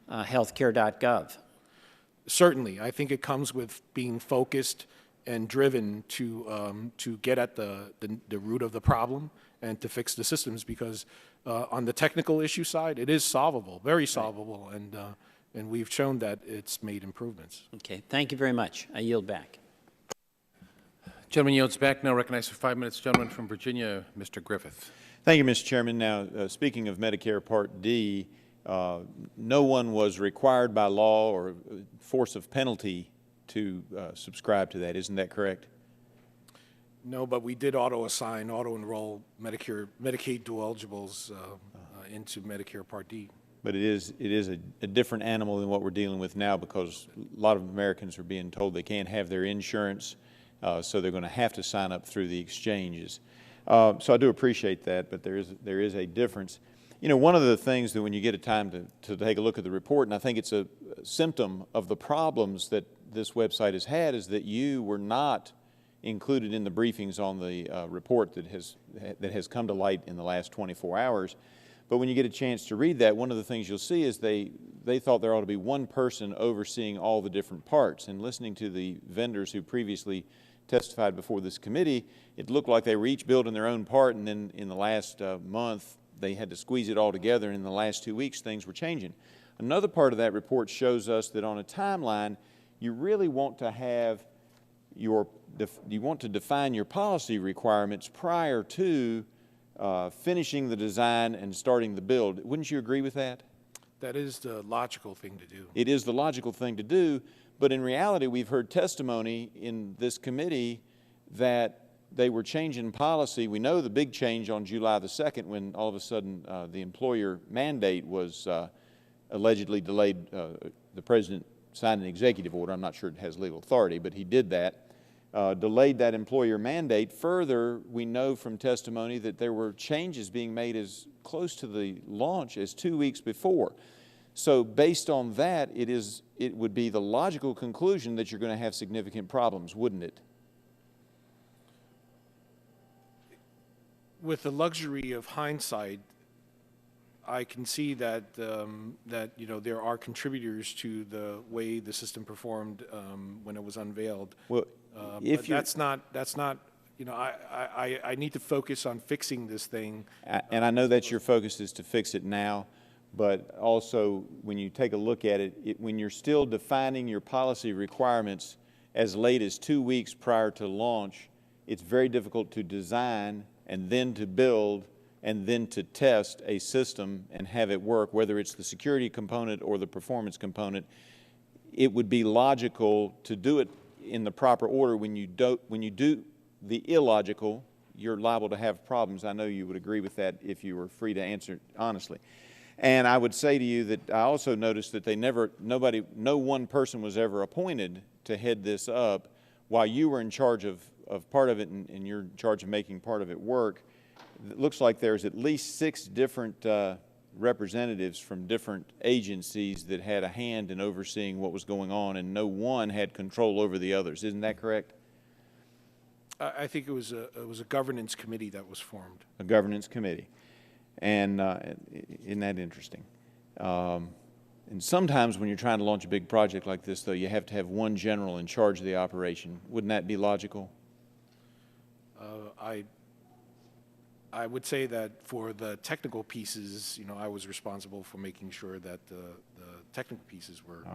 HealthCare.gov? Certainly. I think it comes with being focused and driven to get at the root of the problem and to fix the systems, because on the technical issue side, it is solvable, very solvable, and we've shown that it's made improvements. Okay. Thank you very much. I yield back. Gentleman yields back. Now recognized for 5 minutes. Gentleman from Virginia, Mr. Griffith. Thank you, Mr. Chairman. Now, speaking of Medicare Part D, no one was required by law or force of penalty to subscribe to that. Isn't that correct? No, but we did auto-assign, auto-enroll Medicaid dual eligibles into Medicare Part D. But it is a different animal than what we're dealing with now, because a lot of Americans are being told they can't have their insurance, so they're going to have to sign up through the exchanges. So I do appreciate that, but there is a difference. One of the things that when you get a time to take a look at the report, and I think it's a symptom of the problems that this website has had, is that you were not included in the briefings on the report that has come to light in the last 24 hours. But when you get a chance to read that, one of the things you'll see is they thought there ought to be one person overseeing all the different parts. And listening to the vendors who previously testified before this committee, it looked like they were each building their own part, and then in the last month, they had to squeeze it all together, and in the last 2 weeks, things were changing. Another part of that report shows us that on a timeline, you really want to have you want to define your policy requirements prior to finishing the design and starting the build. Wouldn't you agree with that? That is the logical thing to do. It is the logical thing to do, but in reality, we've heard testimony in this committee that they were changing policy. We know the big change on July the 2nd, when all of a sudden the employer mandate was allegedly delayed. The president signed an executive order. I'm not sure it has legal authority, but he did that. Delayed that employer mandate. Further, we know from testimony that there were changes being made as close to the launch as 2 weeks before. So based on that, it would be the logical conclusion that you're going to have significant problems, wouldn't it? With the luxury of hindsight, I can see that there are contributors to the way the system performed when it was unveiled. Well, but that's not. I need to focus on fixing this thing. And I know that your focus is to fix it now, but also when you take a look at it, when you're still defining your policy requirements as late as 2 weeks prior to launch, it's very difficult to design and then to build and then to test a system and have it work, whether it's the security component or the performance component. It would be logical to do it in the proper order. When you do the illogical, you're liable to have problems. I know you would agree with that if you were free to answer honestly. And I would say to you that I also noticed that no one person was ever appointed to head this up while you were in charge of part of it, and you're in charge of making part of it work. It looks like there's at least 6 different representatives from different agencies that had a hand in overseeing what was going on, and no one had control over the others. Isn't that correct? I think it was a governance committee that was formed. A governance committee. And isn't that interesting? And sometimes when you're trying to launch a big project like this, though, you have to have one general in charge of the operation. Wouldn't that be logical? I would say that for the technical pieces, I was responsible for making sure that the technical pieces were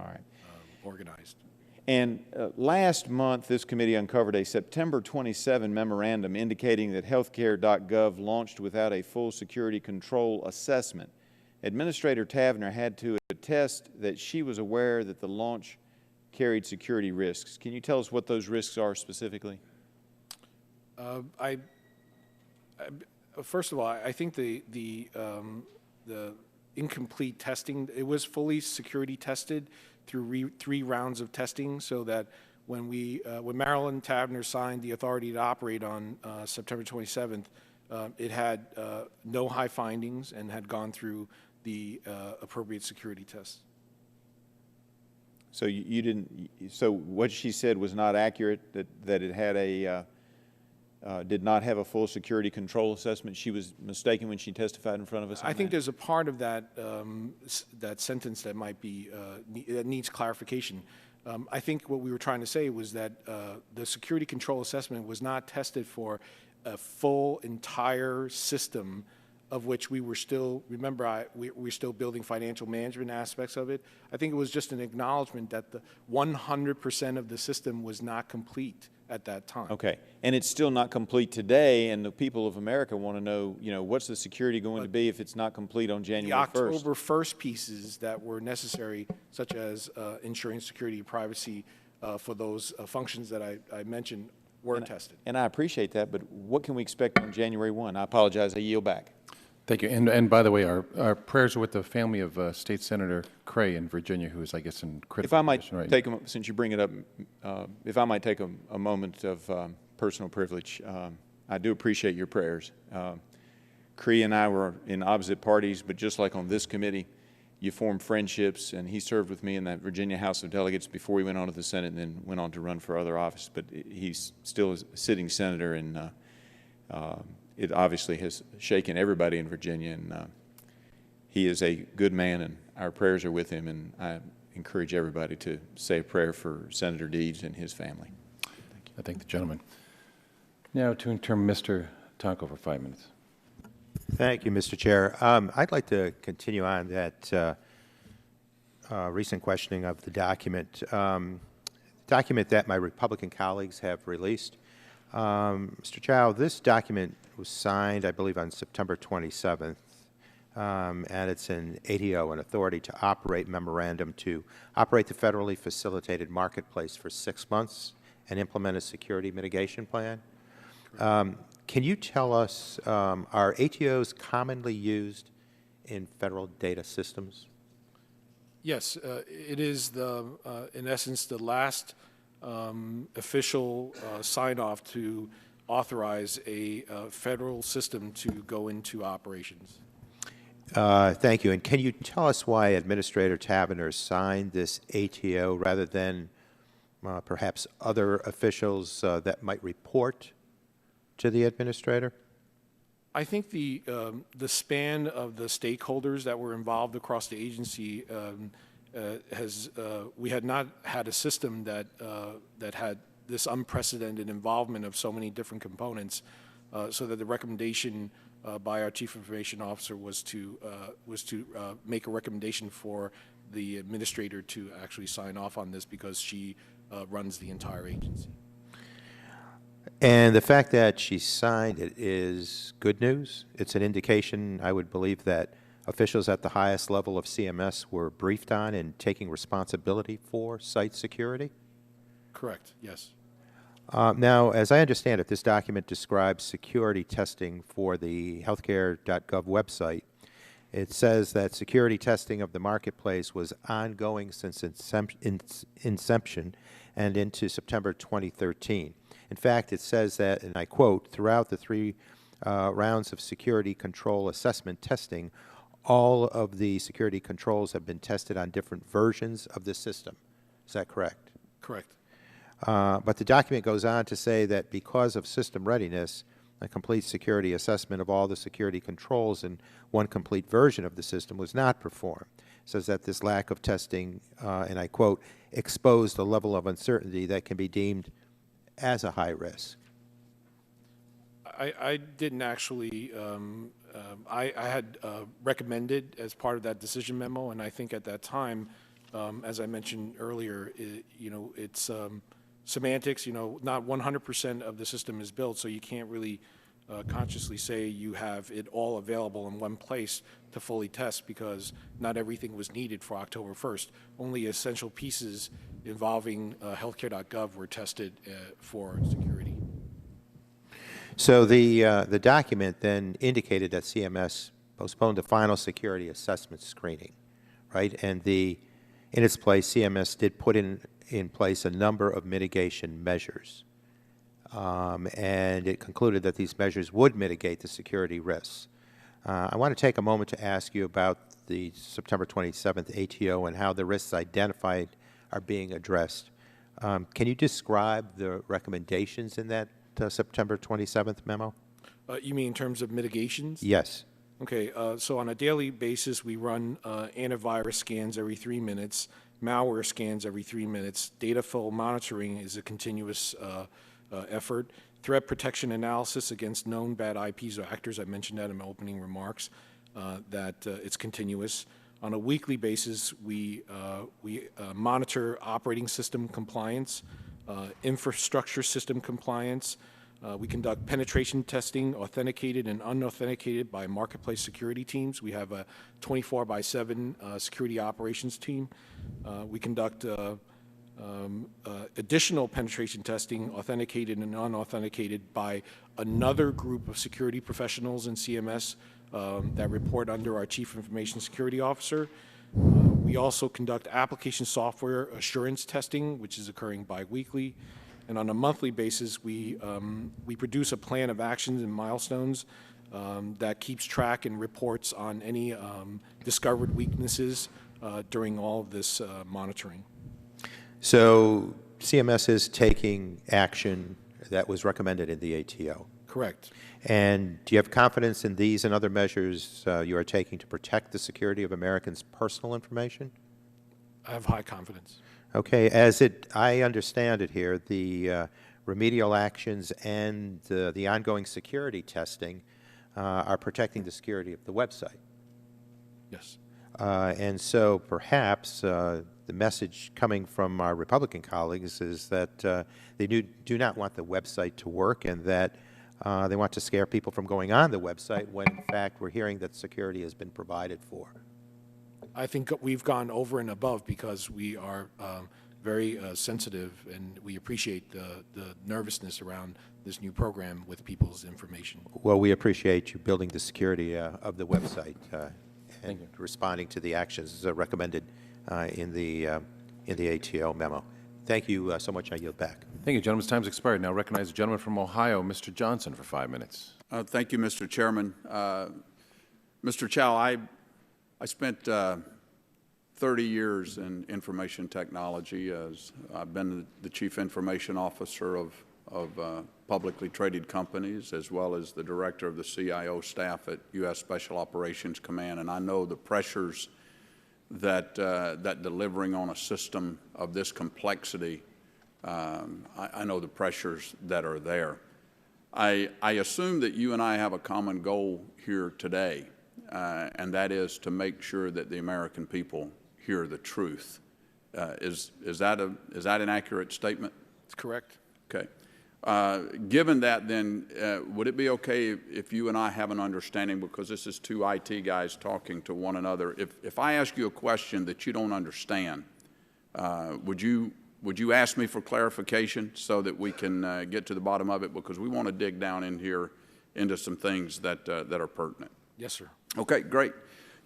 organized. And last month, this committee uncovered a September 27 memorandum indicating that HealthCare.gov launched without a full security control assessment. Administrator Tavener had to attest that she was aware that the launch carried security risks. Can you tell us what those risks are specifically? First of all, I think the incomplete testing, it was fully security tested through 3 rounds of testing, so that when Marilyn Tavener signed the authority to operate on September 27th, it had no high findings and had gone through the appropriate security tests. So you didn't. So what she said was not accurate. That it had a did not have a full security control assessment. She was mistaken when she testified in front of us. I think there's a part of that that sentence that might be that needs clarification. I think what we were trying to say was that the security control assessment was not tested for a full entire system, of which we were still, remember, we're still building financial management aspects of it. I think it was just an acknowledgement that the 100% of the system was not complete at that time. Okay, and it's still not complete today, and the people of America want to know, what's the security going to be if it's not complete on January 1st? The October 1st pieces that were necessary, such as ensuring security and privacy for those functions that I mentioned, were tested. And I appreciate that, but what can we expect on January 1? I apologize, I yield back. Thank you. And by the way, our prayers are with the family of State Senator Cray in Virginia, who is, I guess, in critical If I might condition right take, since you bring it up, if I might take a moment of personal privilege, I do appreciate your prayers. Cree and I were in opposite parties, but just like on this committee, you form friendships, and he served with me in that Virginia House of Delegates before he went on to the Senate and then went on to run for other office. But he's still a sitting senator, and it obviously has shaken everybody in Virginia, and he is a good man, and our prayers are with him, and I encourage everybody to say a prayer for Senator Deeds and his family. I thank the gentleman. Now to term Mr. Tonko for 5 minutes. Thank you, Mr. Chair. I'd like to continue on that recent questioning of the document, document that my Republican colleagues have released. Mr. Chow, this document was signed, I believe, on September 27th, and it's an ATO, an authority to operate memorandum to operate the federally facilitated marketplace for 6 months and implement a security mitigation plan. Can you tell us, are ATOs commonly used in federal data systems? Yes, it is in essence, the last official sign-off to authorize a federal system to go into operations. Thank you. And can you tell us why Administrator Tavener signed this ATO rather than perhaps other officials that might report to the administrator? I think the span of the stakeholders that were involved across the agency we had not had a system that had this unprecedented involvement of so many different components, so that the recommendation by our Chief Information Officer was to make a recommendation for the administrator to actually sign off on this, because she runs the entire agency. And the fact that she signed it is good news. It's an indication, I would believe, that officials at the highest level of CMS were briefed on and taking responsibility for site security? Correct, yes. Now, as I understand it, this document describes security testing for the HealthCare.gov website. It says that security testing of the marketplace was ongoing since inception and into September 2013. In fact, it says that, and I quote, throughout the 3 rounds of security control assessment testing, all of the security controls have been tested on different versions of the system. Is that correct? Correct. But the document goes on to say that because of system readiness, a complete security assessment of all the security controls in one complete version of the system was not performed. It says that this lack of testing, and I quote, exposed a level of uncertainty that can be deemed as a high risk. I didn't actually, I had recommended as part of that decision memo, and I think at that time, as I mentioned earlier, it's semantics, not 100% of the system is built, so you can't really consciously say you have it all available in one place to fully test, because not everything was needed for October 1st. Only essential pieces involving HealthCare.gov were tested for security. So the document then indicated that CMS postponed the final security assessment screening, right? And in its place, CMS did put in place a number of mitigation measures. And it concluded that these measures would mitigate the security risks. I want to take a moment to ask you about the September 27th ATO and how the risks identified are being addressed. Can you describe the recommendations in that September 27th memo? You mean in terms of mitigations? Yes. Okay, so on a daily basis, we run antivirus scans every 3 minutes, malware scans every 3 minutes. Data flow monitoring is a continuous effort. Threat protection analysis against known bad IPs or actors, I mentioned that in my opening remarks, that it's continuous. On a weekly basis, we monitor operating system compliance, infrastructure system compliance. We conduct penetration testing, authenticated and unauthenticated, by marketplace security teams. We have a 24/7 security operations team. We conduct additional penetration testing, authenticated and unauthenticated, by another group of security professionals in CMS that report under our Chief Information Security Officer. We also conduct application software assurance testing, which is occurring biweekly. And on a monthly basis, we produce a plan of actions and milestones that keeps track and reports on any discovered weaknesses during all of this monitoring. So CMS is taking action that was recommended in the ATO. Correct. And do you have confidence in these and other measures you are taking to protect the security of Americans' personal information? I have high confidence. Okay, I understand it here, the remedial actions and the ongoing security testing are protecting the security of the website. Yes. And so perhaps the message coming from our Republican colleagues is that they do not want the website to work, and that they want to scare people from going on the website, when in fact we're hearing that security has been provided for. I think we've gone over and above, because we are very sensitive, and we appreciate the nervousness around this new program with people's information. Well, we appreciate you building the security of the website and responding to the actions recommended in the ATO memo. Thank you so much. I yield back. Thank you, gentlemen. Time's expired. Now recognize the gentleman from Ohio, Mr. Johnson, for 5 minutes. Thank you, Mr. Chairman. Mr. Chow, I spent 30 years in information technology. As I've been the Chief Information Officer of publicly traded companies, as well as the Director of the CIO staff at U.S. Special Operations Command, and I know the pressures that delivering on a system of this complexity, I know the pressures that are there. I assume that you and I have a common goal here today, and that is to make sure that the American people hear the truth. Is that an accurate statement? That's correct. Okay. Given that, then, would it be okay if you and I have an understanding, because this is two IT guys talking to one another, if I ask you a question that you don't understand, would you ask me for clarification so that we can get to the bottom of it, because we want to dig down in here into some things that are pertinent? Yes, sir. Okay, great.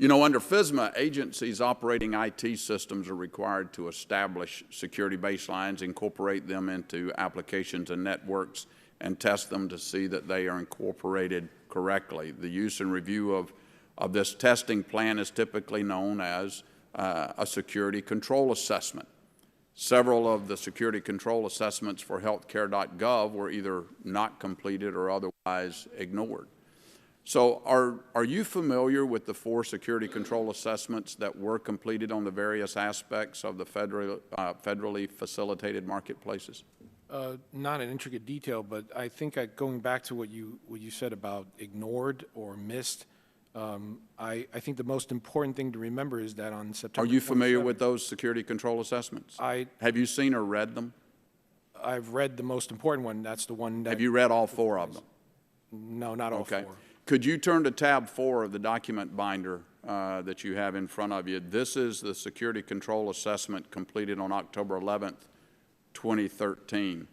You know, under FSMA, agencies operating IT systems are required to establish security baselines, incorporate them into applications and networks, and test them to see that they are incorporated correctly. The use and review of this testing plan is typically known as a security control assessment. Several of the security control assessments for HealthCare.gov were either not completed or otherwise ignored. So are you familiar with the 4 security control assessments that were completed on the various aspects of the federally facilitated marketplaces? Not in intricate detail, but I think going back to what you said about ignored or missed, I think the most important thing to remember is that on September 27th... Are you familiar with those security control assessments? Have you seen or read them? I've read the most important one. That's the one that... Have you read all 4 of them? No, not all 4. Could you turn to tab 4 of the document binder that you have in front of you? This is the security control assessment completed on October 11th, 2013.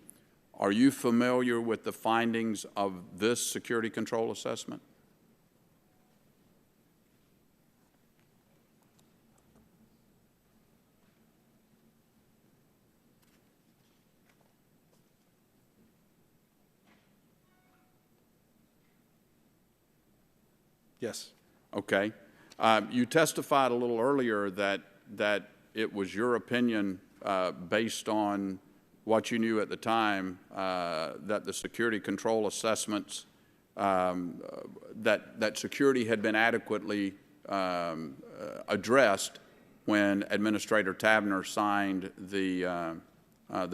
Are you familiar with the findings of this security control assessment? Yes. Okay. You testified a little earlier that it was your opinion, based on what you knew at the time, that the security control assessments, that security had been adequately addressed when Administrator Tabner signed the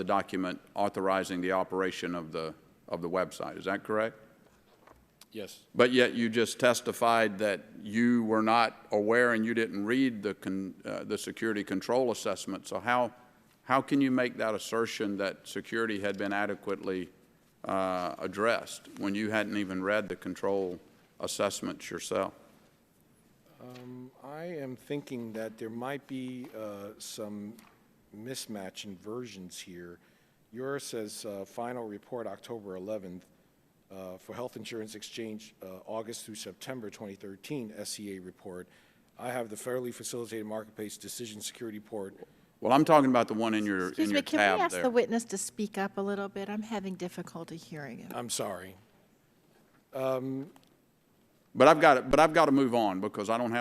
document authorizing the operation of the website. Is that correct? Yes. But yet you just testified that you were not aware and you didn't read the security control assessment. So how can you make that assertion that security had been adequately addressed when you hadn't even read the control assessments yourself? I am thinking that there might be some mismatch in versions here. Yours says final report October 11th. For Health Insurance Exchange, August through September 2013 SCA report. I have the Federally Facilitated Marketplace Decision Security Report. Well, I'm talking about the one in your Excuse me, can we ask the witness to speak up a little bit? I'm having difficulty hearing him. I'm sorry. But I've got to move on because I don't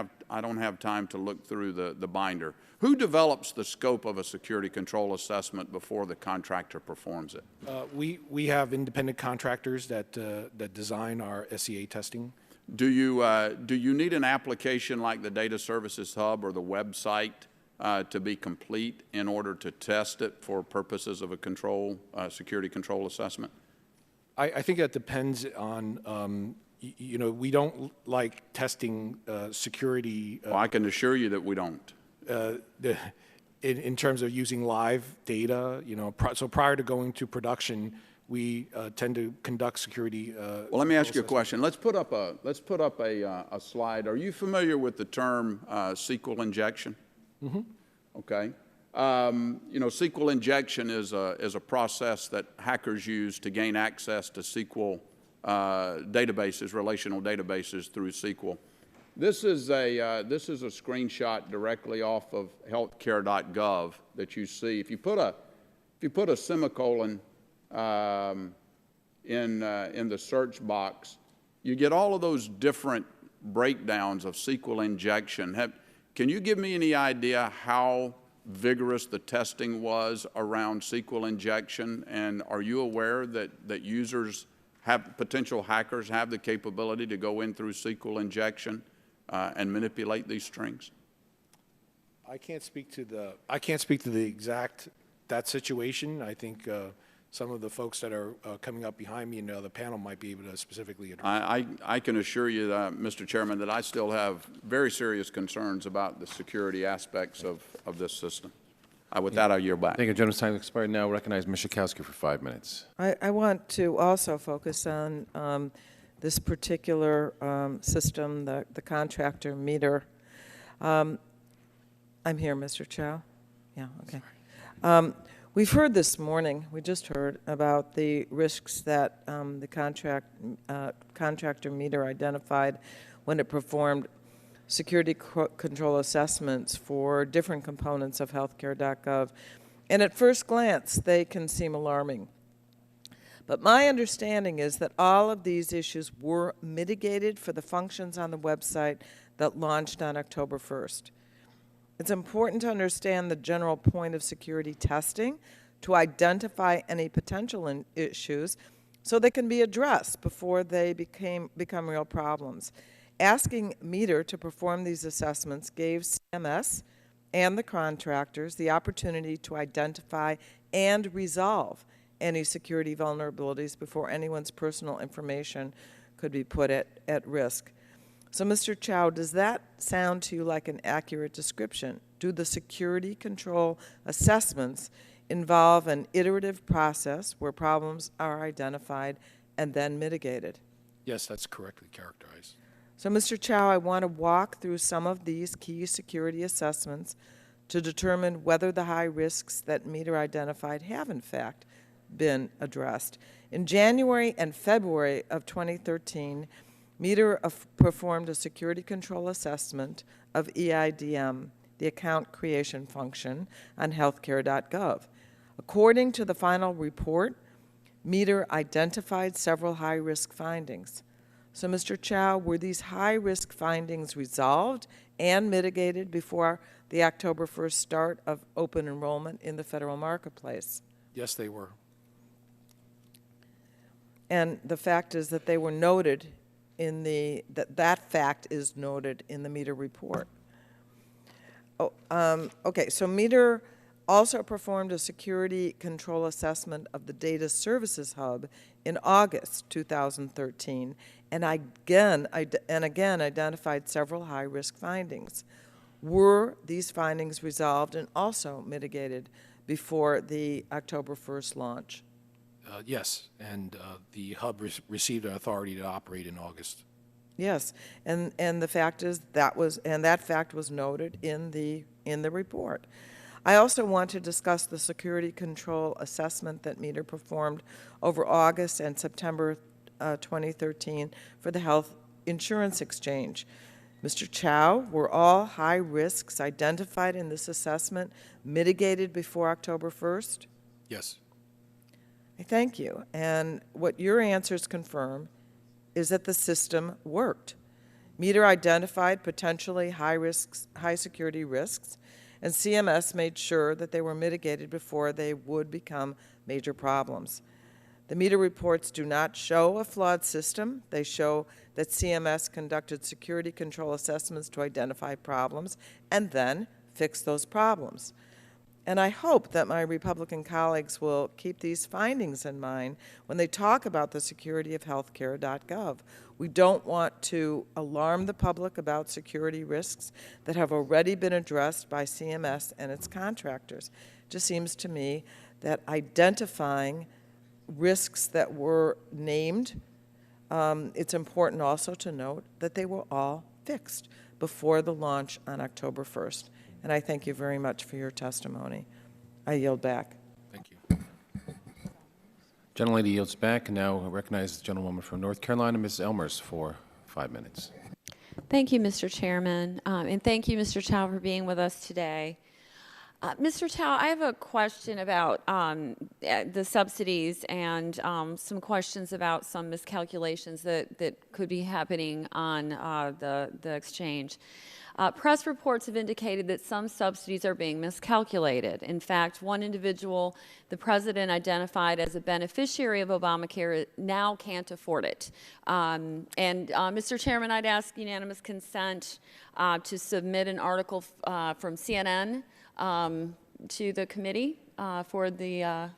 have time to look through the binder. Who develops the scope of a security control assessment before the contractor performs it? We have independent contractors that design our SCA testing. Do you need an application like the Data Services Hub or the website to be complete in order to test it for purposes of a security control assessment? I think that depends on. You know, we don't like testing security. Well, I can assure you that we don't. In terms of using live data, you know, so prior to going to production, we tend to conduct security. Well, let me ask you a question. Let's put up a slide. Are you familiar with the term SQL injection? Mm-hmm. Okay. You know, SQL injection is a process that hackers use to gain access to SQL databases, relational databases through SQL. This is a screenshot directly off of HealthCare.gov that you see. If you put a semicolon in the search box, you get all of those different breakdowns of SQL injection. Can you give me any idea how vigorous the testing was around SQL injection? And are you aware that users potential hackers have the capability to go in through SQL injection and manipulate these strings? I can't speak to the exact situation. I think some of the folks that are coming up behind me in the panel might be able to specifically address. I can assure you, Mr. Chairman, that I still have very serious concerns about the security aspects of this system. With that, I'll yield back. Thank you. Gentleman's time expired. Now recognize Ms. Schakowsky for 5 minutes. I want to also focus on this particular system, the contractor meter. I'm here, Mr. Chow. Yeah, okay. We've heard this morning, we just heard about the risks that the contractor meter identified when it performed security control assessments for different components of HealthCare.gov. And at first glance, they can seem alarming. But my understanding is that all of these issues were mitigated for the functions on the website that launched on October 1st. It's important to understand the general point of security testing to identify any potential issues so they can be addressed before they become real problems. Asking Meter to perform these assessments gave CMS and the contractors the opportunity to identify and resolve any security vulnerabilities before anyone's personal information could be put at risk. So, Mr. Chow, does that sound to you like an accurate description? Do the security control assessments involve an iterative process where problems are identified and then mitigated? Yes, that's correctly characterized. So, Mr. Chow, I want to walk through some of these key security assessments to determine whether the high risks that Meter identified have, in fact, been addressed. In January and February of 2013, Meter performed a security control assessment of EIDM, the account creation function, on HealthCare.gov. According to the final report, Meter identified several high-risk findings. So, Mr. Chow, were these high-risk findings resolved and mitigated before the October 1st start of open enrollment in the federal marketplace? Yes, they were. And the fact is that they were noted in that fact is noted in the Meter report. Okay, so Meter also performed a security control assessment of the Data Services Hub in August 2013, and again identified several high-risk findings. Were these findings resolved and also mitigated before the October 1st launch? Yes, and the hub received an authority to operate in August. Yes, and the fact is that fact was noted in the report. I also want to discuss the security control assessment that Meter performed over August and September 2013 for the Health Insurance Exchange. Mr. Chow, were all high risks identified in this assessment mitigated before October 1st? Yes. Thank you. And what your answers confirm is that the system worked. Meter identified potentially high security risks, and CMS made sure that they were mitigated before they would become major problems. The Meter reports do not show a flawed system. They show that CMS conducted security control assessments to identify problems and then fix those problems. And I hope that my Republican colleagues will keep these findings in mind when they talk about the security of HealthCare.gov. We don't want to alarm the public about security risks that have already been addressed by CMS and its contractors. It just seems to me that identifying risks that were named, it's important also to note that they were all fixed before the launch on October 1st. And I thank you very much for your testimony. I yield back. Thank you. Gentlelady yields back, and now recognize the gentlewoman from North Carolina, Ms. Elmers, for 5 minutes. Thank you, Mr. Chairman, and thank you, Mr. Chow, for being with us today. Mr. Chow, I have a question about the subsidies and some questions about some miscalculations that could be happening on the exchange. Press reports have indicated that some subsidies are being miscalculated. In fact, one individual the president identified as a beneficiary of Obamacare now can't afford it. Mr. Chairman, I'd ask unanimous consent to submit an article from CNN to the committee for the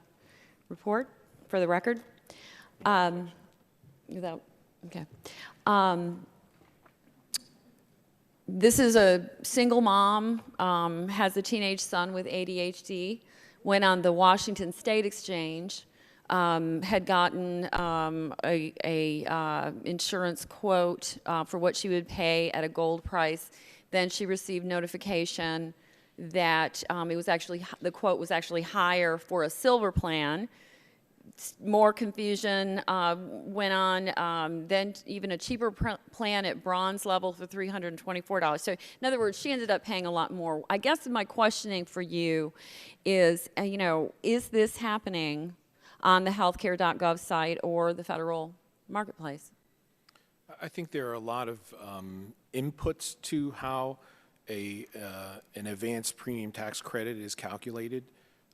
report, for the record. This is a single mom, has a teenage son with ADHD, went on the Washington State Exchange, had gotten a insurance quote for what she would pay at a gold price. Then she received notification that the quote was actually higher for a silver plan. More confusion went on, then even a cheaper plan at bronze level for $324. So in other words, she ended up paying a lot more. I guess my questioning for you is, is this happening on the HealthCare.gov site or the federal marketplace? I think there are a lot of inputs to how an advanced premium tax credit is calculated.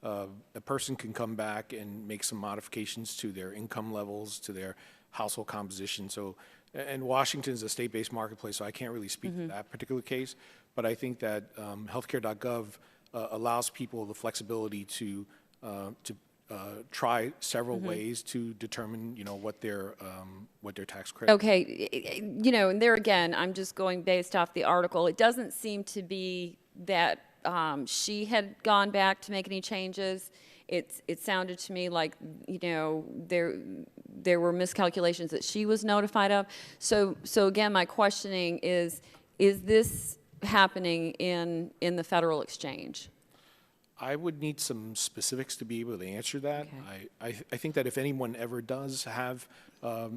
A person can come back and make some modifications to their income levels, to their household composition. So, and Washington is a state-based marketplace, so I can't really speak to that particular case. But I think that HealthCare.gov allows people the flexibility to try several ways to determine, what their tax credit. Okay, and there again, I'm just going based off the article. It doesn't seem to be that she had gone back to make any changes. It sounded to me like, there were miscalculations that she was notified of. So again, my questioning is this happening in the federal exchange? I would need some specifics to be able to answer that. Okay. I think that if anyone ever does have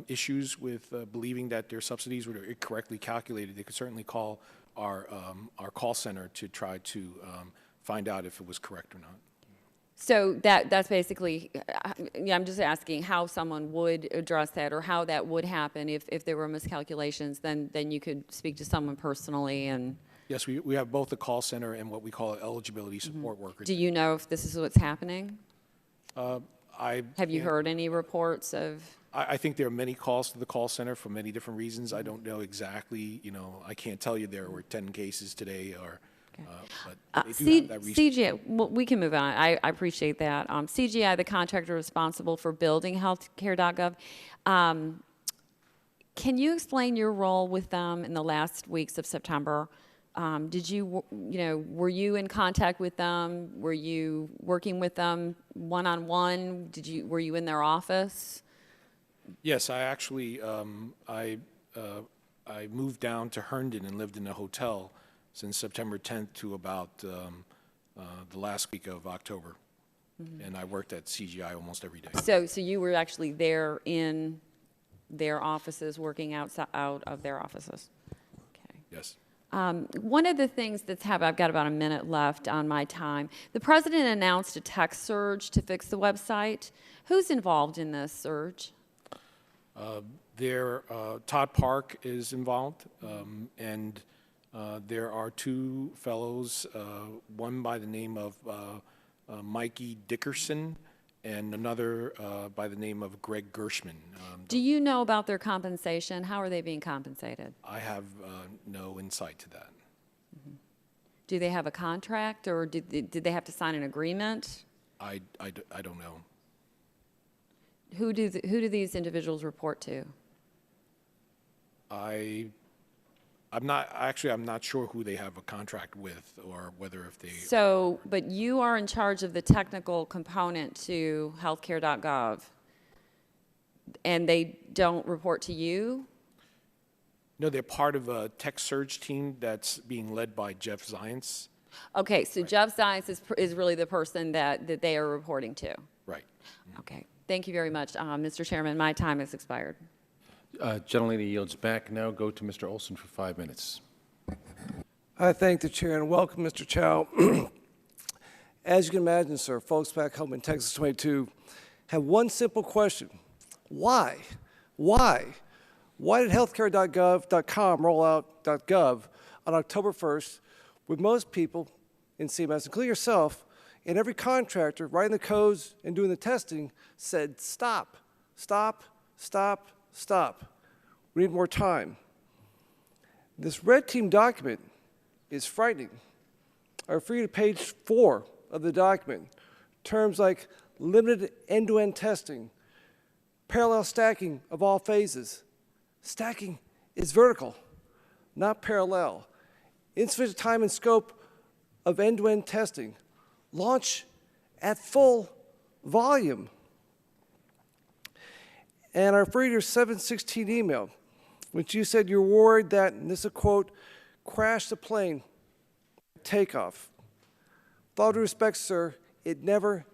issues with believing that their subsidies were incorrectly calculated, they could certainly call our call center to try to find out if it was correct or not. So that's basically, I'm just asking how someone would address that or how that would happen if there were miscalculations, then you could speak to someone personally and... Yes, we have both the call center and what we call eligibility support workers. Do you know if this is what's happening? Have you heard any reports of? I think there are many calls to the call center for many different reasons. I don't know exactly, I can't tell you there were 10 cases today or, but they do have that reason. CGI, well, we can move on. I appreciate that. CGI, the contractor responsible for building HealthCare.gov, can you explain your role with them in the last weeks of September? Did you, were you in contact with them? Were you working with them one-on-one? Were you in their office? Yes, I actually, I moved down to Herndon and lived in a hotel since September 10th to about the last week of October. And I worked at CGI almost every day. So you were actually there in their offices, working out of their offices? Okay. Yes. One of the things that's happened, I've got about a minute left on my time. The president announced a tech surge to fix the website. Who's involved in this surge? Todd Park is involved, and there are two fellows, one by the name of Mikey Dickerson and another by the name of Greg Gershman. Do you know about their compensation? How are they being compensated? I have no insight to that. Do they have a contract, or did they have to sign an agreement? I don't know. Who do these individuals report to? I'm not sure who they have a contract with or whether if they... So, but you are in charge of the technical component to HealthCare.gov, and they don't report to you? No, they're part of a tech surge team that's being led by Jeff Zients. Okay, so right. Jeff Zients is really the person that they are reporting to? Right. Okay, thank you very much. Mr. Chairman, my time has expired. Gentlelady yields back. Now go to Mr. Olson for 5 minutes. I thank the chair and welcome Mr. Chow. As you can imagine, sir, folks back home in Texas 22 have one simple question. Why? Why did HealthCare.gov.com roll out .gov on October 1st when most people in CMS, including yourself, and every contractor writing the codes and doing the testing said, stop, stop, stop, stop. We need more time. This red team document is frightening. I refer you to page 4 of the document. Terms like limited end-to-end testing, parallel stacking of all phases. Stacking is vertical, not parallel. Insufficient time and scope of end-to-end testing. Launch at full volume. And I refer you to your 7/16 email, which you said you're worried that, and this is a quote, crash the plane, takeoff. With all due respect, sir, it never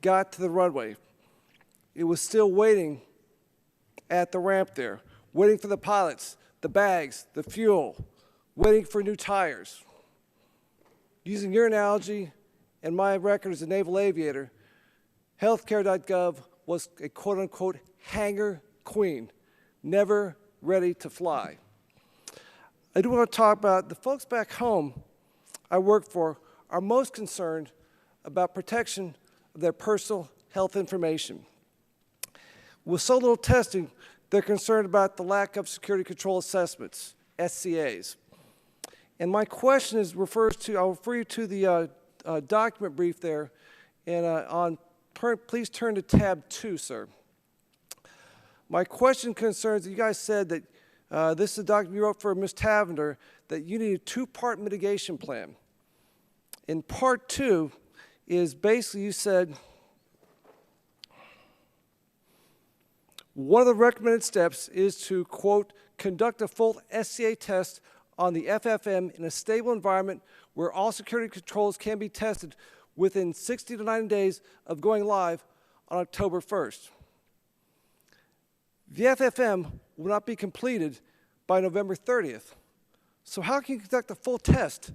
got to the runway. It was still waiting at the ramp there, waiting for the pilots, the bags, the fuel, waiting for new tires. Using your analogy and my record as a naval aviator, HealthCare.gov was a quote-unquote hangar queen, never ready to fly. I do want to talk about the folks back home I work for are most concerned about protection of their personal health information. With so little testing, they're concerned about the lack of security control assessments, SCAs. And my question is I'll refer you to the document brief there, and please turn to tab 2, sir. My question concerns that you guys said that this is a document you wrote for Ms. Tavender, that you need a 2-part mitigation plan. In part 2 is basically you said, one of the recommended steps is to, quote, conduct a full SCA test on the FFM in a stable environment where all security controls can be tested within 60 to 90 days of going live on October 1st. The FFM will not be completed by November 30th. So how can you conduct a full test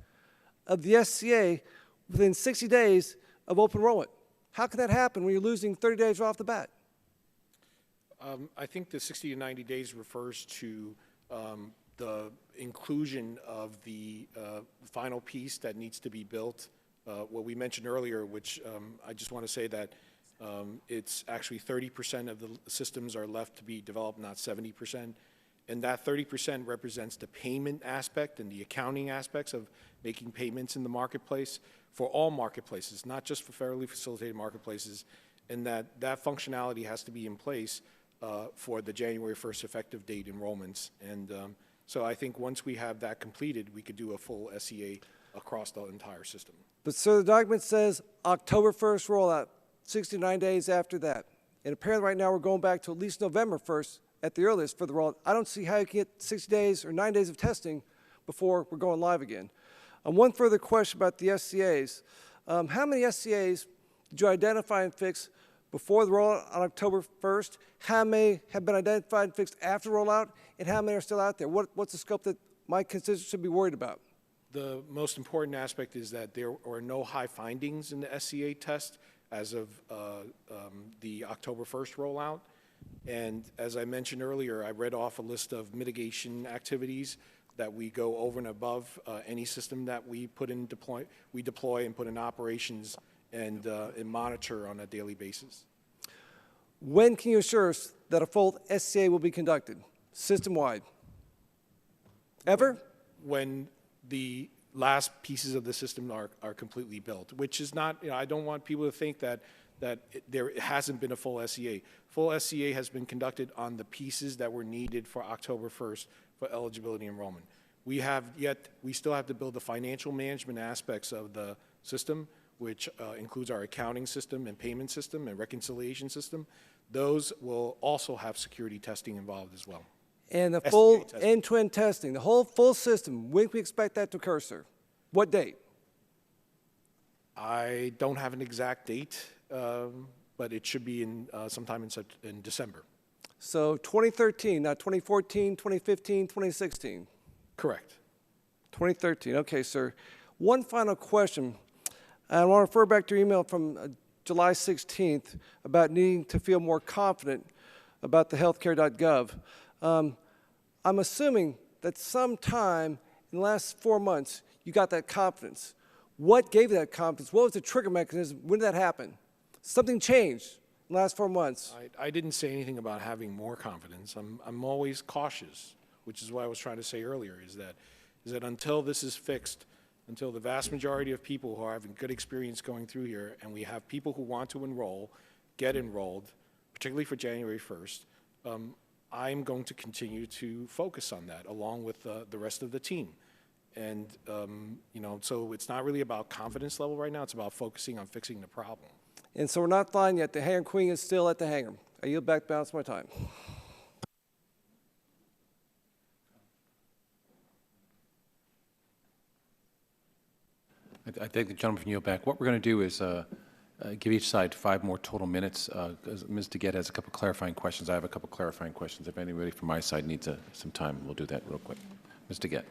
of the SCA within 60 days of open enrollment? How can that happen when you're losing 30 days right off the bat? I think the 60 to 90 days refers to the inclusion of the final piece that needs to be built. What we mentioned earlier, which I just want to say that it's actually 30% of the systems are left to be developed, not 70%. And that 30% represents the payment aspect and the accounting aspects of making payments in the marketplace for all marketplaces, not just for federally facilitated marketplaces, and that functionality has to be in place for the January 1st effective date enrollments. And so I think once we have that completed, we could do a full SCA across the entire system. But sir, the document says October 1st rollout, 69 days after that. And apparently right now we're going back to at least November 1st at the earliest for the rollout. I don't see how you can get 60 days or 9 days of testing before we're going live again. One further question about the SCAs. How many SCAs did you identify and fix before the rollout on October 1st? How many have been identified and fixed after the rollout? And how many are still out there? What's the scope that my constituents should be worried about? The most important aspect is that there are no high findings in the SCA test as of the October 1st rollout. And as I mentioned earlier, I read off a list of mitigation activities that we go over and above any system that we deploy and put in operations and monitor on a daily basis. When can you assure us that a full SCA will be conducted, system-wide? Ever? When the last pieces of the system are completely built, which is not, I don't want people to think that there hasn't been a full SCA. Full SCA has been conducted on the pieces that were needed for October 1st for eligibility enrollment. We still have to build the financial management aspects of the system, which includes our accounting system and payment system and reconciliation system. Those will also have security testing involved as well. And the full end-to-end testing, the whole full system, when can we expect that to occur, sir? What date? I don't have an exact date, but it should be sometime in December. So 2013, not 2014, 2015, 2016? Correct. 2013, okay, sir. One final question. I want to refer back to your email from July 16th about needing to feel more confident about the HealthCare.gov. I'm assuming that sometime in the last 4 months you got that confidence. What gave you that confidence? What was the trigger mechanism? When did that happen? Something changed in the last 4 months. I didn't say anything about having more confidence. I'm always cautious, which is what I was trying to say earlier, is that until this is fixed, until the vast majority of people who are having good experience going through here, and we have people who want to enroll, get enrolled, particularly for January 1st, I'm going to continue to focus on that along with the rest of the team. And, so it's not really about confidence level right now, it's about focusing on fixing the problem. And so we're not flying yet. The hangar queen is still at the hangar. I yield back the balance of my time. I think the gentleman from yield back. What we're going to do is give each side 5 more total minutes. Ms. DeGette has a couple clarifying questions. I have a couple clarifying questions. If anybody from my side needs some time, we'll do that real quick. Ms. DeGette.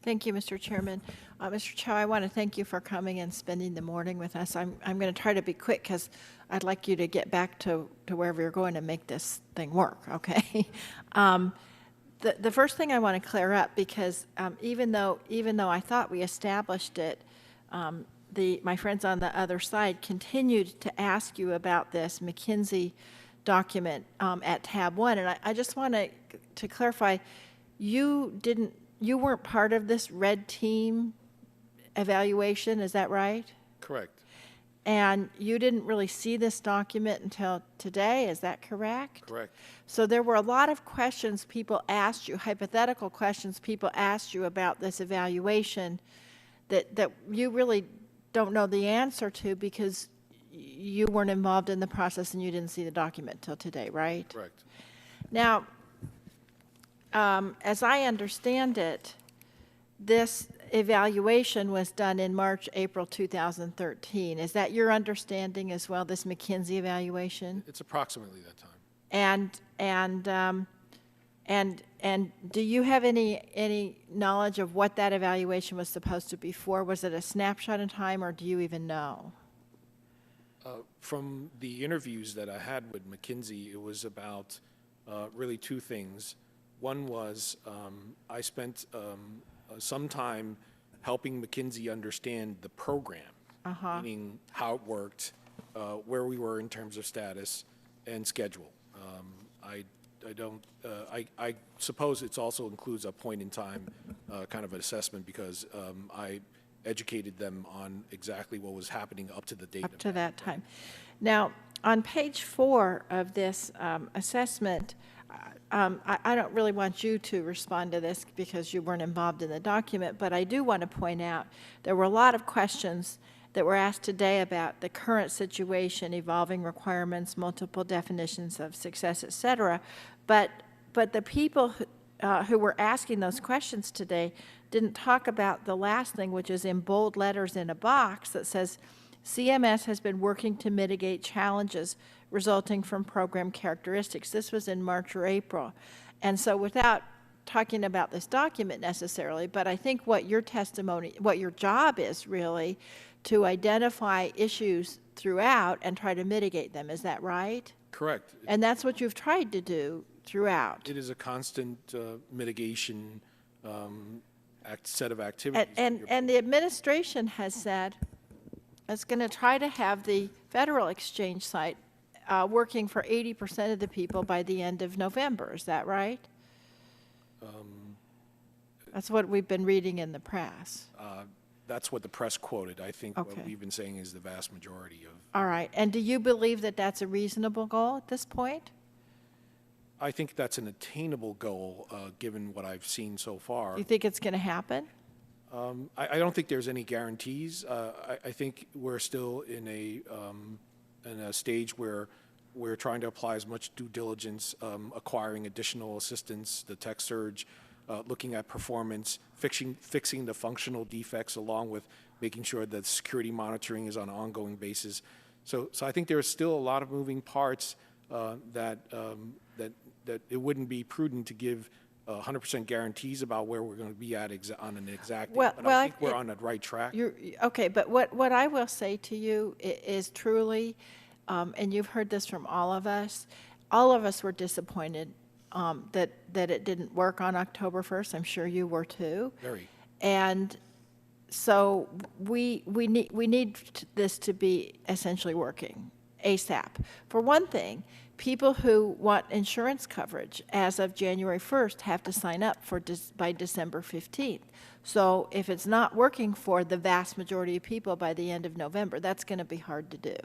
Thank you, Mr. Chairman. Mr. Chow, I want to thank you for coming and spending the morning with us. I'm going to try to be quick because I'd like you to get back to wherever you're going to make this thing work, okay? The first thing I want to clear up, because even though I thought we established it my friends on the other side continued to ask you about this McKinsey document at tab 1, and I just want to clarify, you weren't part of this red team evaluation, is that right? Correct. And you didn't really see this document until today, is that correct? Correct. So there were a lot of questions people asked you, hypothetical questions people asked you about this evaluation that you really don't know the answer to because you weren't involved in the process and you didn't see the document till today, right? Correct. Now, as I understand it, this evaluation was done in March, April 2013. Is that your understanding as well, this McKinsey evaluation? It's approximately that time. And do you have any knowledge of what that evaluation was supposed to be for? Was it a snapshot in time, or do you even know? From the interviews that I had with McKinsey, it was about really two things. One was I spent some time helping McKinsey understand the program, meaning how it worked, where we were in terms of status and schedule. I suppose it also includes a point in time kind of an assessment because I educated them on exactly what was happening up to the date. Up to that time. Now, on page 4 of this assessment, I don't really want you to respond to this because you weren't involved in the document, but I do want to point out there were a lot of questions that were asked today about the current situation, evolving requirements, multiple definitions of success, et cetera. But the people who were asking those questions today didn't talk about the last thing, which is in bold letters in a box that says, CMS has been working to mitigate challenges resulting from program characteristics. This was in March or April. And so without talking about this document necessarily, but I think what your testimony, what your job is really to identify issues throughout and try to mitigate them. Is that right? Correct. And that's what you've tried to do throughout. It is a constant mitigation set of activities. And the administration has said it's going to try to have the federal exchange site working for 80% of the people by the end of November. Is that right? That's what we've been reading in the press. That's what the press quoted. I think Okay. what we've been saying is the vast majority of. All right. And do you believe that that's a reasonable goal at this point? I think that's an attainable goal, given what I've seen so far. Do you think it's going to happen? I don't think there's any guarantees. I think we're still in a stage where we're trying to apply as much due diligence, acquiring additional assistance, the tech surge, looking at performance, fixing the functional defects, along with making sure that security monitoring is on an ongoing basis. So I think there's still a lot of moving parts that it wouldn't be prudent to give 100% guarantees about where we're going to be at on an exact date, but I think we're on the right track. Okay, but what I will say to you is truly, and you've heard this from all of us were disappointed that it didn't work on October 1st. I'm sure you were too. Very. And so we need this to be essentially working ASAP. For one thing, people who want insurance coverage as of January 1st have to sign up by December 15th. So if it's not working for the vast majority of people by the end of November, that's going to be hard to do.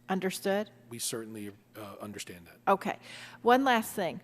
Understood? We certainly understand that. Okay. One last thing.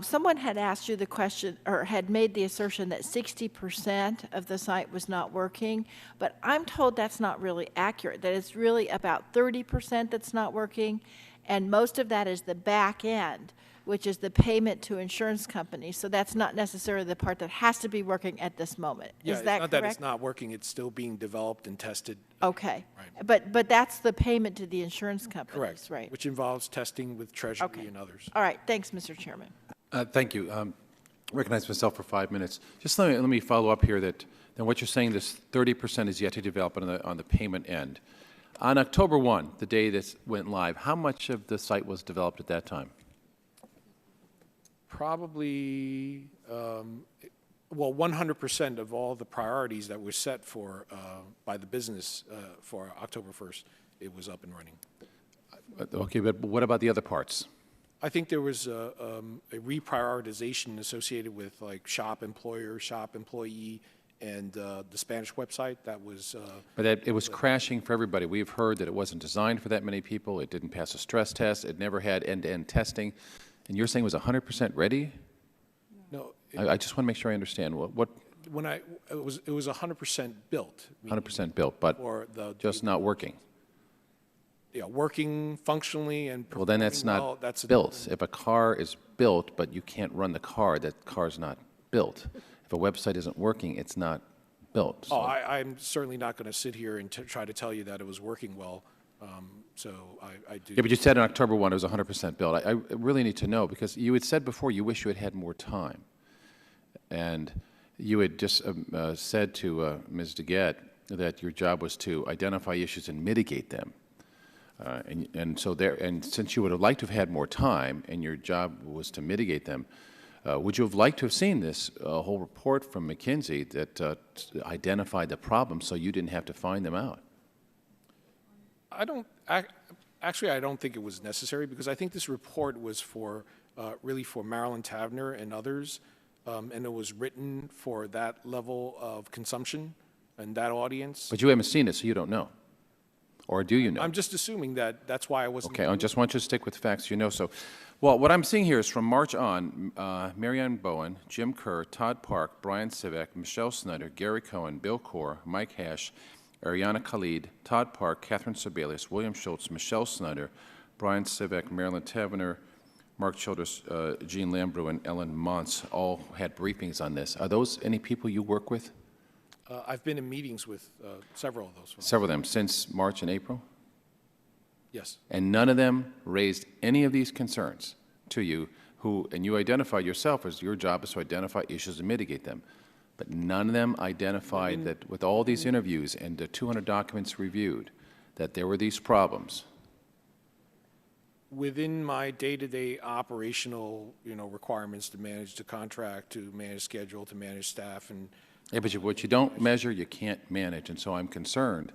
Someone had asked you the question, or had made the assertion that 60% of the site was not working, but I'm told that's not really accurate, that it's really about 30% that's not working, and most of that is the back end, which is the payment to insurance companies. So that's not necessarily the part that has to be working at this moment. Yeah, Is that it's not correct? that it's not working, it's still being developed and tested. Okay. Right. But that's the payment to the insurance companies, Correct. right? Which involves testing with Treasury and others. All right. Thanks, Mr. Chairman. Thank you. Recognize myself for 5 minutes. Just let me follow up here that then what you're saying, this 30% is yet to develop on the payment end. On October 1, the day this went live, how much of the site was developed at that time? Probably Well, 100% of all the priorities that were set for, by the business for October 1st, it was up and running. Okay, but what about the other parts? I think there was a reprioritization associated with like shop employer, shop employee, and the Spanish website that was. But it was crashing for everybody. We've heard that it wasn't designed for that many people. It didn't pass a stress test. It never had end-to-end testing. And you're saying it was 100% ready? No. I just want to make sure I understand. What When it was 100% built. 100% built, but just not working. Yeah, working functionally and Well, then that's not well, that's built. If a car is built, but you can't run the car, that car's not built. If a website isn't working, it's not built. So. Oh, I'm certainly not going to sit here and try to tell you that it was working well. So I do. Yeah, but you said on October 1 it was 100% built. I really need to know, because you had said before you wish you had had more time. And you had just said to Ms. DeGette that your job was to identify issues and mitigate them. And since you would have liked to have had more time and your job was to mitigate them, would you have liked to have seen this whole report from McKinsey that identified the problems so you didn't have to find them out? Actually, I don't think it was necessary, because I think this report was for really for Marilyn Tavener and others, and it was written for that level of consumption and that audience. But you haven't seen it, so you don't know. Or do you know? I'm just assuming that that's why I wasn't. Okay, I just want you to stick with facts you know. So, well, what I'm seeing here is from March on, Marianne Bowen, Jim Kerr, Todd Park, Brian Sivek, Michelle Snyder, Gary Cohen, Bill Corr, Mike Hash, Ariana Khalid, Todd Park, Catherine Sebelius, William Schultz, Michelle Snyder, Brian Sivek, Marilyn Tavener, Mark Childress, Jean Lambrew, and Ellen Montz all had briefings on this. Are those any people you work with? I've been in meetings with several of those folks. Several of them since March and April? Yes. And none of them raised any of these concerns to you, and you identified yourself as your job is to identify issues and mitigate them. But none of them identified that with all these interviews and the 200 documents reviewed, that there were these problems. Within my day-to-day operational, requirements to manage the contract, to manage schedule, to manage staff, and yeah, but what you don't measure, you can't manage. And so I'm concerned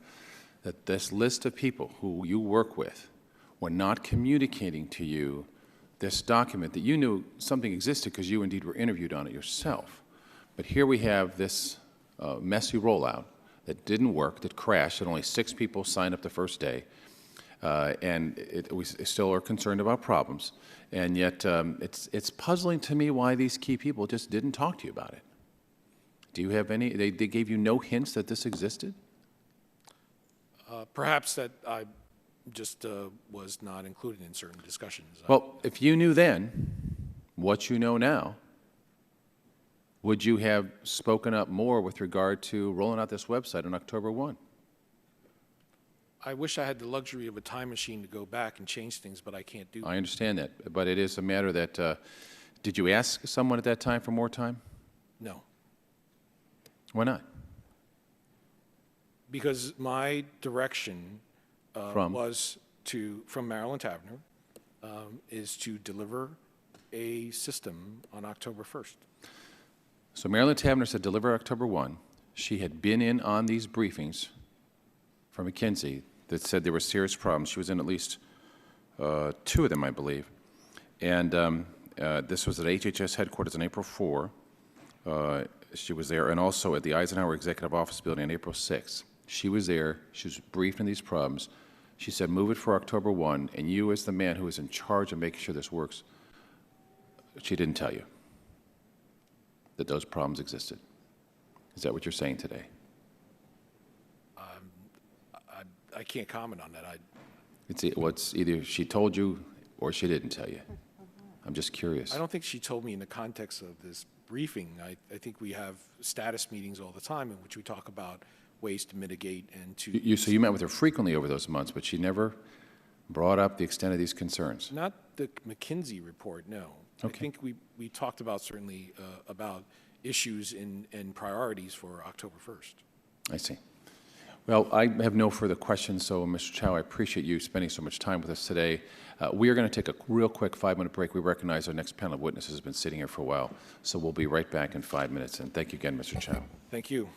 that this list of people who you work with were not communicating to you this document that you knew something existed because you indeed were interviewed on it yourself. But here we have this messy rollout that didn't work, that crashed, that only 6 people signed up the first day. And we still are concerned about problems. And yet it's puzzling to me why these key people just didn't talk to you about it. Do you have any, they gave you no hints that this existed? perhaps that I just was not included in certain discussions. Well, if you knew then what you know now, would you have spoken up more with regard to rolling out this website on October 1? I wish I had the luxury of a time machine to go back and change things, but I can't do that. I understand that, but it is a matter that, did you ask someone at that time for more time? No. Why not? Because my direction was from Marilyn Tavener, is to deliver a system on October 1st. So Marilyn Tavener said deliver October 1. She had been in on these briefings from McKinsey that said there were serious problems. She was in at least 2 of them, I believe. And this was at HHS headquarters on April 4. She was there, and also at the Eisenhower Executive Office building on April 6. She was there. She was briefed on these problems. She said, move it for October 1, and you as the man who is in charge of making sure this works, she didn't tell you that those problems existed. Is that what you're saying today? I can't comment on that. It's either she told you or she didn't tell you. I'm just curious. I don't think she told me in the context of this briefing. I think we have status meetings all the time in which we talk about ways to mitigate and to... So you met with her frequently over those months, but she never brought up the extent of these concerns? Not the McKinsey report, no. Okay. I think we talked about certainly about issues and priorities for October 1st. I see. Well, I have no further questions, so Mr. Chow, I appreciate you spending so much time with us today. We are going to take a real quick 5-minute break. We recognize our next panel of witnesses has been sitting here for a while, so we'll be right back in 5 minutes. And thank you again, Mr. Chow. Thank you.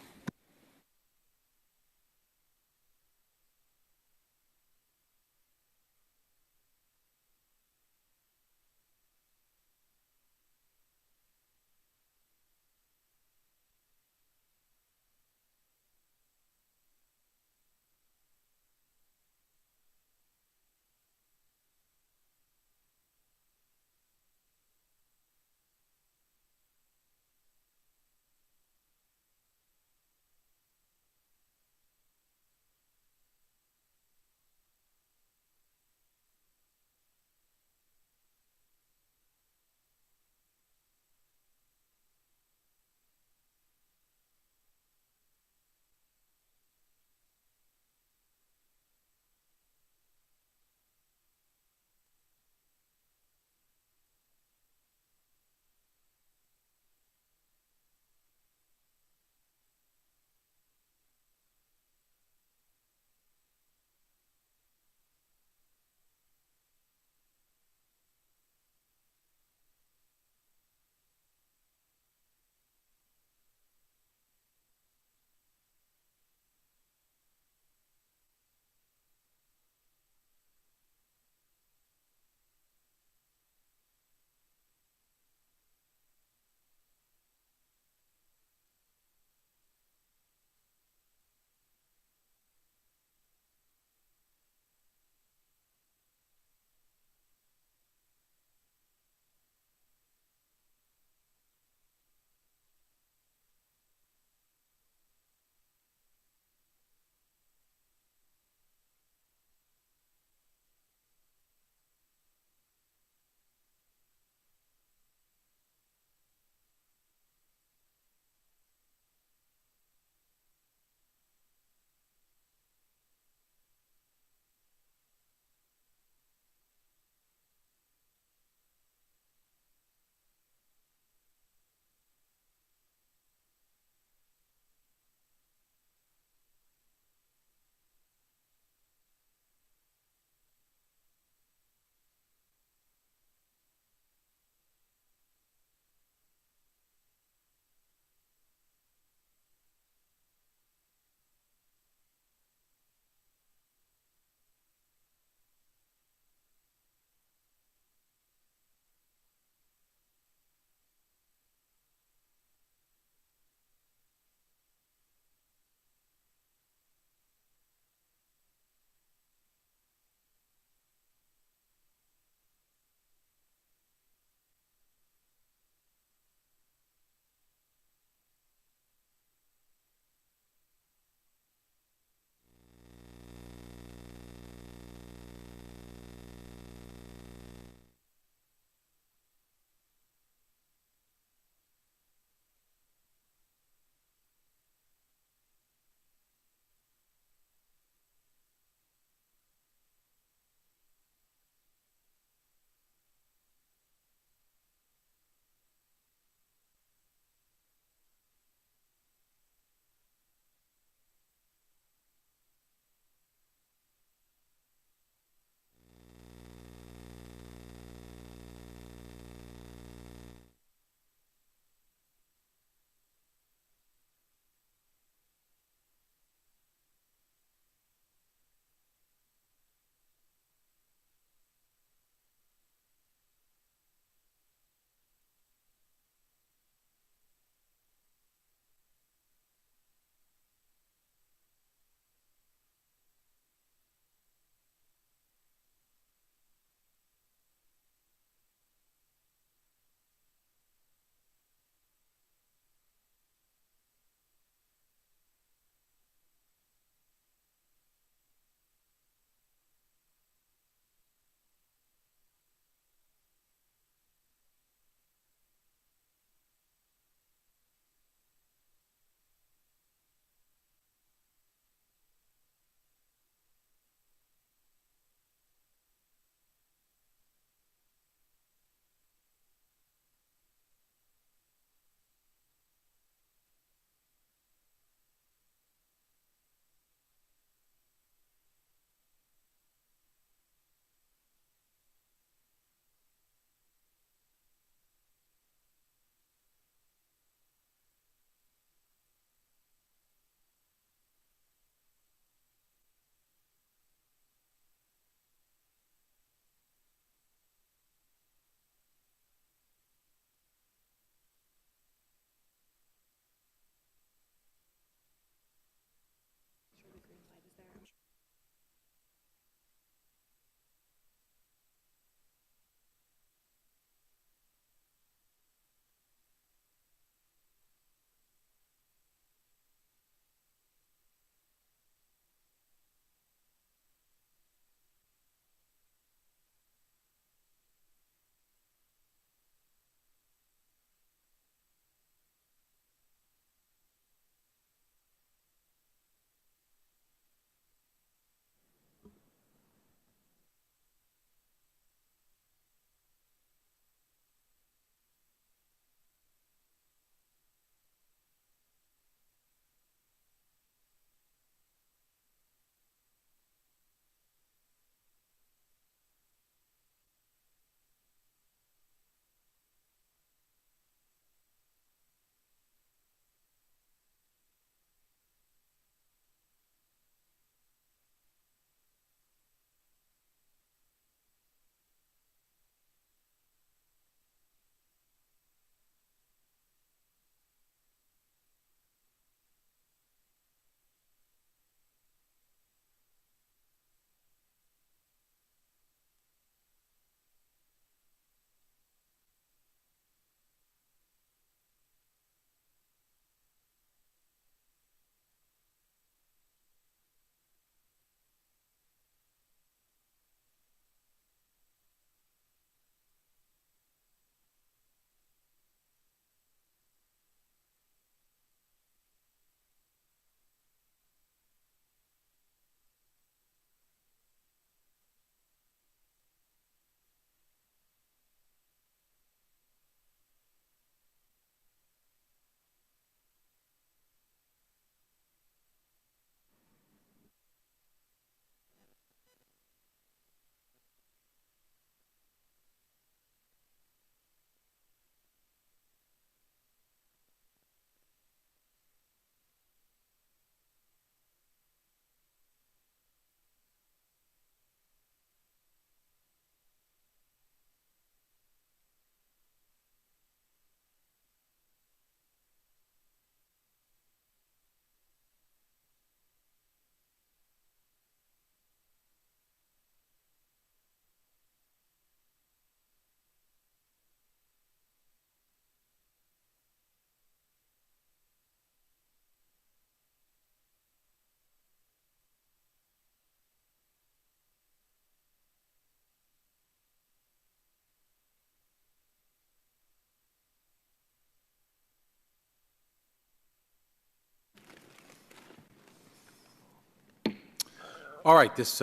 All right, this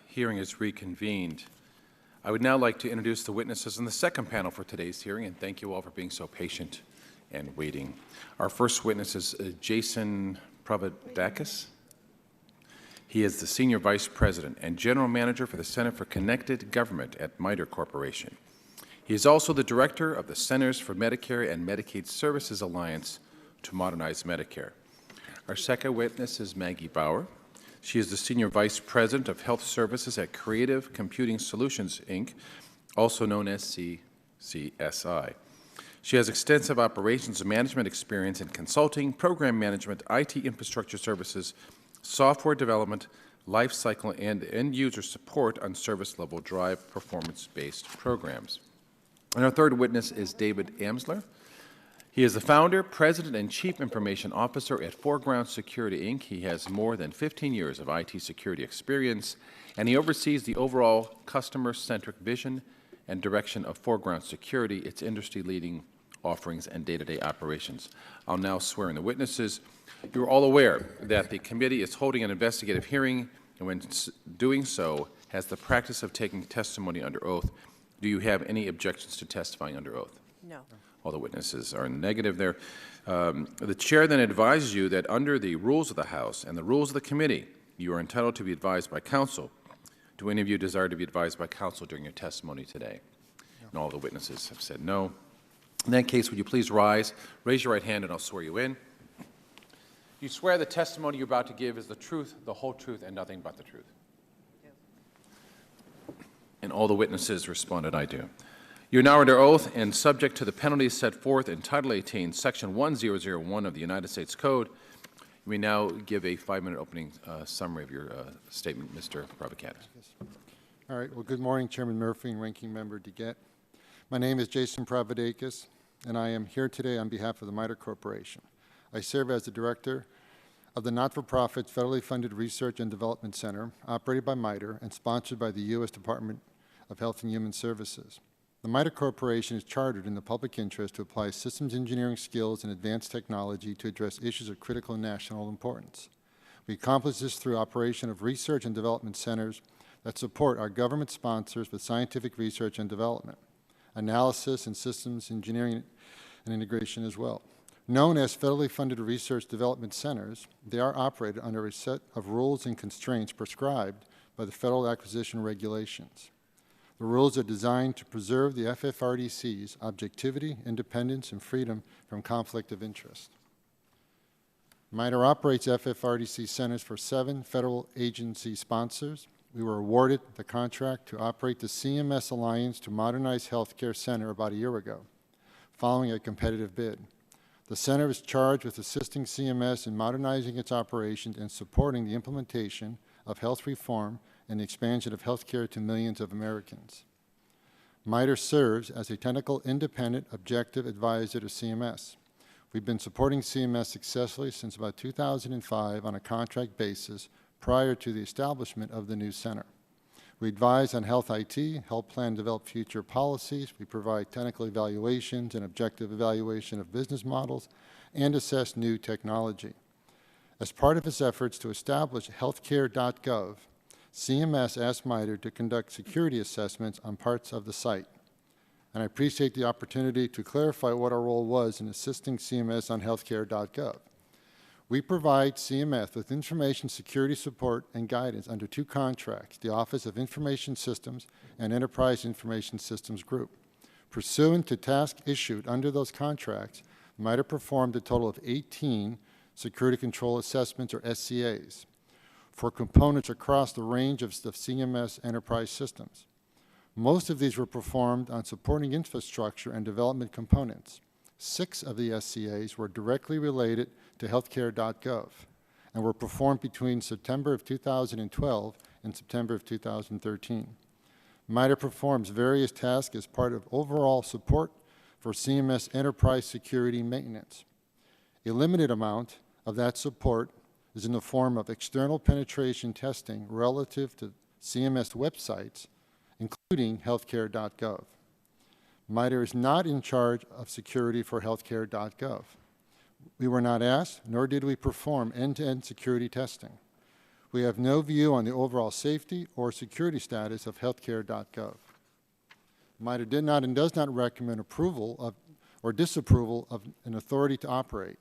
hearing is reconvened. I would now like to introduce the witnesses in the second panel for today's hearing, and thank you all for being so patient and waiting. Our first witness is Jason Provodakis. He is the Senior Vice President and General Manager for the Center for Connected Government at MITRE Corporation. He is also the Director of the Centers for Medicare and Medicaid Services Alliance to Modernize Medicare. Our second witness is Maggie Bauer. She is the Senior Vice President of Health Services at Creative Computing Solutions, Inc., also known as CCSI. She has extensive operations and management experience in consulting, program management, IT infrastructure services, software development, life cycle, and end-user support on service-level drive performance-based programs. And our third witness is David Amsler. He is the founder, president, and chief information officer at Foreground Security, Inc. He has more than 15 years of IT security experience, and he oversees the overall customer-centric vision and direction of Foreground Security, its industry-leading offerings and day-to-day operations. I'll now swear in the witnesses. You're all aware that the committee is holding an investigative hearing, and when doing so, has the practice of taking testimony under oath. Do you have any objections to testifying under oath? No. All the witnesses are negative there. The chair then advises you that under the rules of the House and the rules of the committee, you are entitled to be advised by counsel. Do any of you desire to be advised by counsel during your testimony today? No. And all the witnesses have said no. In that case, would you please rise, raise your right hand, and I'll swear you in. You swear the testimony you're about to give is the truth, the whole truth, and nothing but the truth? Yes. And all the witnesses responded, I do. You're now under oath and subject to the penalties set forth in Title 18, Section 1001 of the United States Code. You may now give a 5-minute opening summary of your statement, Mr. Provodakis. All right. Well, good morning, Chairman Murphy and Ranking Member DeGette. My name is Jason Provodakis, and I am here today on behalf of the MITRE Corporation. I serve as the director of the not-for-profit federally funded Research and Development Center, operated by MITRE and sponsored by the U.S. Department of Health and Human Services. The MITRE Corporation is chartered in the public interest to apply systems engineering skills and advanced technology to address issues of critical national importance. We accomplish this through operation of research and development centers that support our government sponsors with scientific research and development, analysis, and systems engineering and integration as well. Known as federally funded research development centers, they are operated under a set of rules and constraints prescribed by the Federal Acquisition Regulations. The rules are designed to preserve the FFRDC's objectivity, independence, and freedom from conflict of interest. MITRE operates FFRDC centers for 7 federal agency sponsors. We were awarded the contract to operate the CMS Alliance to Modernize Healthcare Center about a year ago, following a competitive bid. The center is charged with assisting CMS in modernizing its operations and supporting the implementation of health reform and the expansion of health care to millions of Americans. MITRE serves as a technical independent objective advisor to CMS. We've been supporting CMS successfully since about 2005 on a contract basis prior to the establishment of the new center. We advise on health IT, help plan develop future policies. We provide technical evaluations and objective evaluation of business models and assess new technology. As part of its efforts to establish HealthCare.gov, CMS asked MITRE to conduct security assessments on parts of the site. And I appreciate the opportunity to clarify what our role was in assisting CMS on HealthCare.gov. We provide CMS with information security support and guidance under 2 contracts, the Office of Information Systems and Enterprise Information Systems Group. Pursuant to tasks issued under those contracts, MITRE performed a total of 18 security control assessments, or SCAs, for components across the range of CMS enterprise systems. Most of these were performed on supporting infrastructure and development components. 6 of the SCAs were directly related to HealthCare.gov and were performed between September of 2012 and September of 2013. MITRE performs various tasks as part of overall support for CMS enterprise security maintenance. A limited amount of that support is in the form of external penetration testing relative to CMS websites, including HealthCare.gov. MITRE is not in charge of security for HealthCare.gov. We were not asked, nor did we perform end-to-end security testing. We have no view on the overall safety or security status of HealthCare.gov. MITRE did not and does not recommend approval of or disapproval of an authority to operate.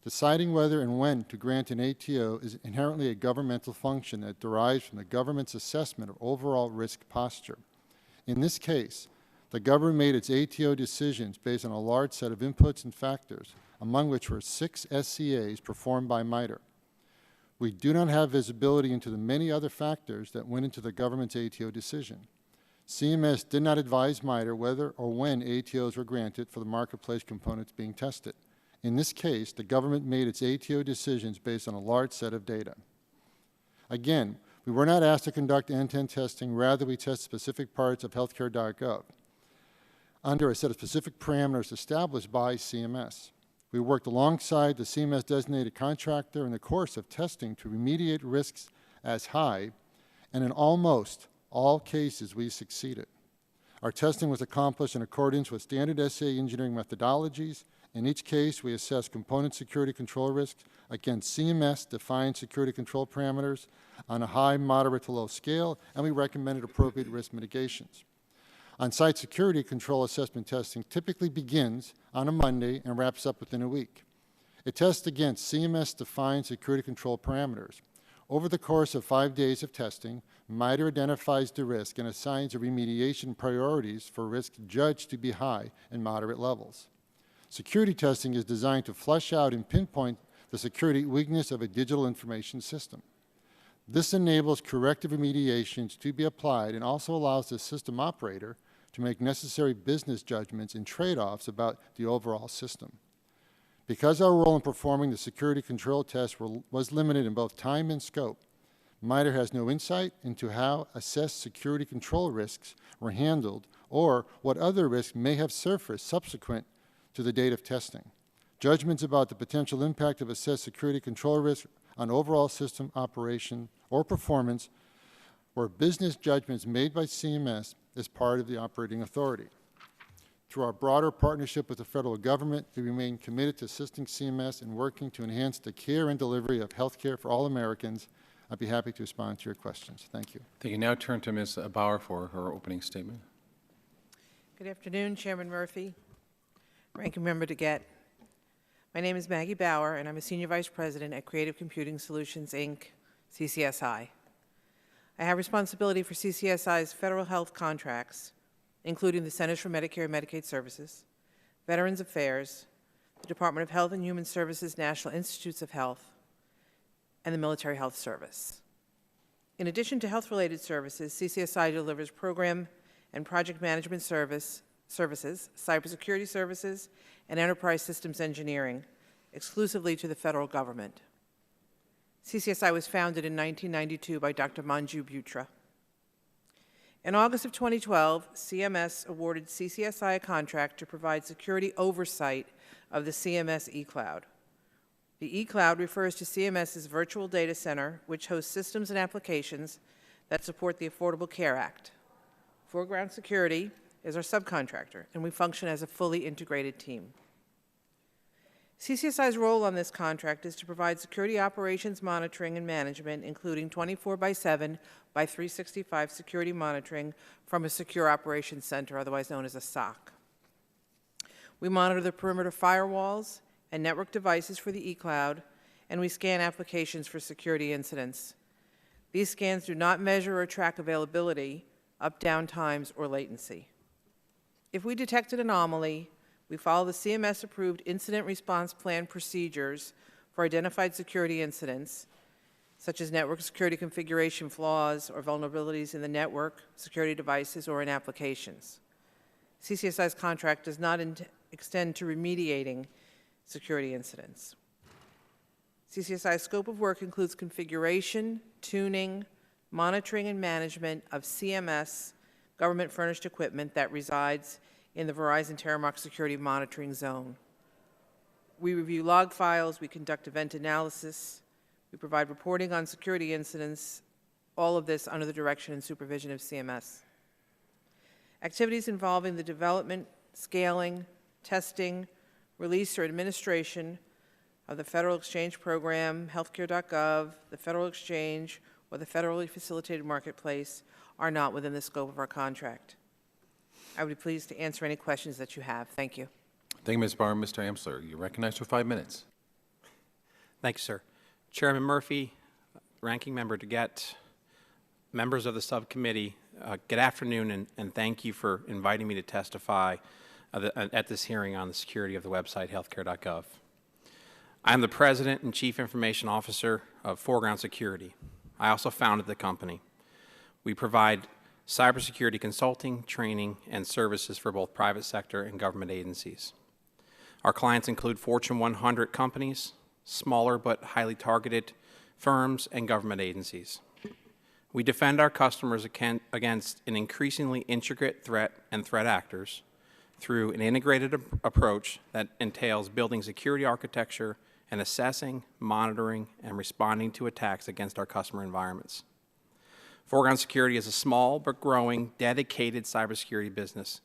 Deciding whether and when to grant an ATO is inherently a governmental function that derives from the government's assessment of overall risk posture. In this case, the government made its ATO decisions based on a large set of inputs and factors, among which were 6 SCAs performed by MITRE. We do not have visibility into the many other factors that went into the government's ATO decision. CMS did not advise MITRE whether or when ATOs were granted for the marketplace components being tested. In this case, the government made its ATO decisions based on a large set of data. Again, we were not asked to conduct end-to-end testing. Rather, we test specific parts of HealthCare.gov under a set of specific parameters established by CMS. We worked alongside the CMS-designated contractor in the course of testing to remediate risks as high, and in almost all cases, we succeeded. Our testing was accomplished in accordance with standard SA engineering methodologies. In each case, we assessed component security control risks against CMS-defined security control parameters on a high, moderate to low scale, and we recommended appropriate risk mitigations. On-site security control assessment testing typically begins on a Monday and wraps up within a week. It tests against CMS-defined security control parameters. Over the course of 5 days of testing, MITRE identifies the risk and assigns the remediation priorities for risks judged to be high and moderate levels. Security testing is designed to flesh out and pinpoint the security weakness of a digital information system. This enables corrective remediations to be applied and also allows the system operator to make necessary business judgments and trade-offs about the overall system. Because our role in performing the security control test was limited in both time and scope, MITRE has no insight into how assessed security control risks were handled or what other risks may have surfaced subsequent to the date of testing. Judgments about the potential impact of assessed security control risk on overall system operation or performance were business judgments made by CMS as part of the operating authority. Through our broader partnership with the federal government, we remain committed to assisting CMS in working to enhance the care and delivery of health care for all Americans. I'd be happy to respond to your questions. Thank you. Thank you. Now turn to Ms. Bauer for her opening statement. Good afternoon, Chairman Murphy, Ranking Member DeGette. My name is Maggie Bauer, and I'm a Senior Vice President at Creative Computing Solutions, Inc., CCSI. I have responsibility for CCSI's federal health contracts, including the Centers for Medicare and Medicaid Services, Veterans Affairs, the Department of Health and Human Services National Institutes of Health, and the Military Health Service. In addition to health-related services, CCSI delivers program and project management services, cybersecurity services, and enterprise systems engineering exclusively to the federal government. CCSI was founded in 1992 by Dr. Manju Butra. In August of 2012, CMS awarded CCSI a contract to provide security oversight of the CMS eCloud. The eCloud refers to CMS's virtual data center, which hosts systems and applications that support the Affordable Care Act. Foreground Security is our subcontractor, and we function as a fully integrated team. CCSI's role on this contract is to provide security operations monitoring and management, including 24/7 by 365 security monitoring from a Secure Operations Center, otherwise known as a SOC. We monitor the perimeter firewalls and network devices for the eCloud, and we scan applications for security incidents. These scans do not measure or track availability, up-down times, or latency. If we detect an anomaly, we follow the CMS-approved incident response plan procedures for identified security incidents, such as network security configuration flaws or vulnerabilities in the network, security devices, or in applications. CCSI's contract does not extend to remediating security incidents. CCSI's scope of work includes configuration, tuning, monitoring, and management of CMS government-furnished equipment that resides in the Verizon Terramark Security Monitoring Zone. We review log files, we conduct event analysis, we provide reporting on security incidents, all of this under the direction and supervision of CMS. Activities involving the development, scaling, testing, release, or administration of the Federal Exchange Program, HealthCare.gov, the Federal Exchange, or the Federally Facilitated Marketplace are not within the scope of our contract. I would be pleased to answer any questions that you have. Thank you. Thank you, Ms. Barr. Mr. Amsler, you're recognized for 5 minutes. Thank you, sir. Chairman Murphy, Ranking Member DeGette, members of the subcommittee, good afternoon, and thank you for inviting me to testify at this hearing on the security of the website HealthCare.gov. I am the President and Chief Information Officer of Foreground Security. I also founded the company. We provide cybersecurity consulting, training, and services for both private sector and government agencies. Our clients include Fortune 100 companies, smaller but highly targeted firms, and government agencies. We defend our customers against an increasingly intricate threat and threat actors through an integrated approach that entails building security architecture and assessing, monitoring, and responding to attacks against our customer environments. Foreground Security is a small but growing, dedicated cybersecurity business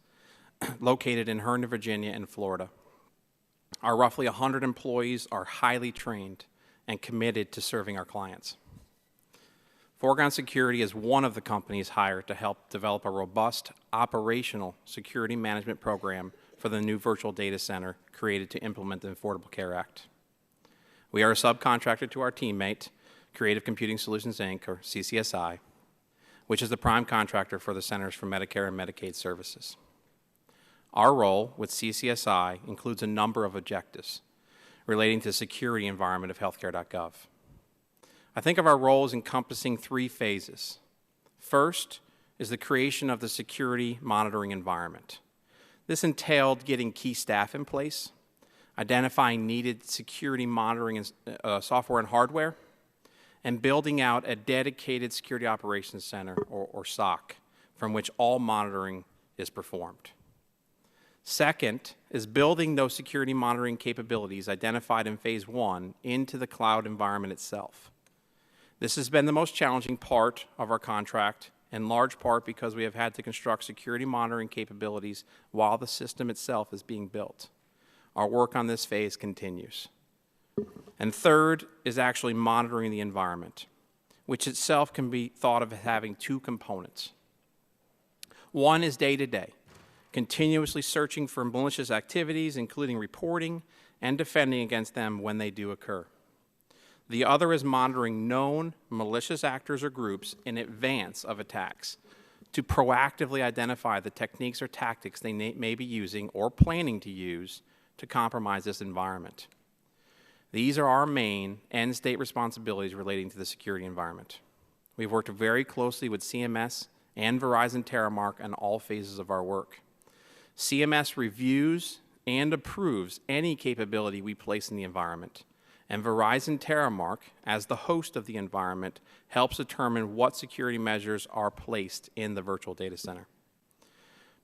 located in Herndon, Virginia, and Florida. Our roughly 100 employees are highly trained and committed to serving our clients. Foreground Security is one of the companies hired to help develop a robust operational security management program for the new virtual data center created to implement the Affordable Care Act. We are a subcontractor to our teammate, Creative Computing Solutions, Inc., or CCSI, which is the prime contractor for the Centers for Medicare and Medicaid Services. Our role with CCSI includes a number of objectives relating to the security environment of HealthCare.gov. I think of our role as encompassing 3 phases. First is the creation of the security monitoring environment. This entailed getting key staff in place, identifying needed security monitoring software and hardware, and building out a dedicated Security Operations Center, or SOC, from which all monitoring is performed. Second is building those security monitoring capabilities identified in Phase 1 into the cloud environment itself. This has been the most challenging part of our contract, in large part because we have had to construct security monitoring capabilities while the system itself is being built. Our work on this phase continues. And third is actually monitoring the environment, which itself can be thought of as having 2 components. One is day-to-day, continuously searching for malicious activities, including reporting and defending against them when they do occur. The other is monitoring known malicious actors or groups in advance of attacks to proactively identify the techniques or tactics they may be using or planning to use to compromise this environment. These are our main end-state responsibilities relating to the security environment. We've worked very closely with CMS and Verizon Terramark on all phases of our work. CMS reviews and approves any capability we place in the environment, and Verizon Terramark, as the host of the environment, helps determine what security measures are placed in the virtual data center.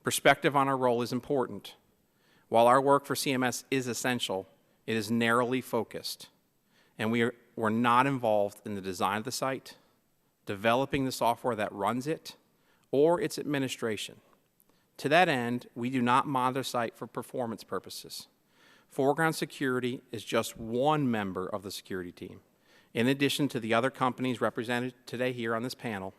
Perspective on our role is important. While our work for CMS is essential, it is narrowly focused, and we're not involved in the design of the site, developing the software that runs it, or its administration. To that end, we do not monitor the site for performance purposes. Foreground Security is just one member of the security team, in addition to the other companies represented today here on this panel.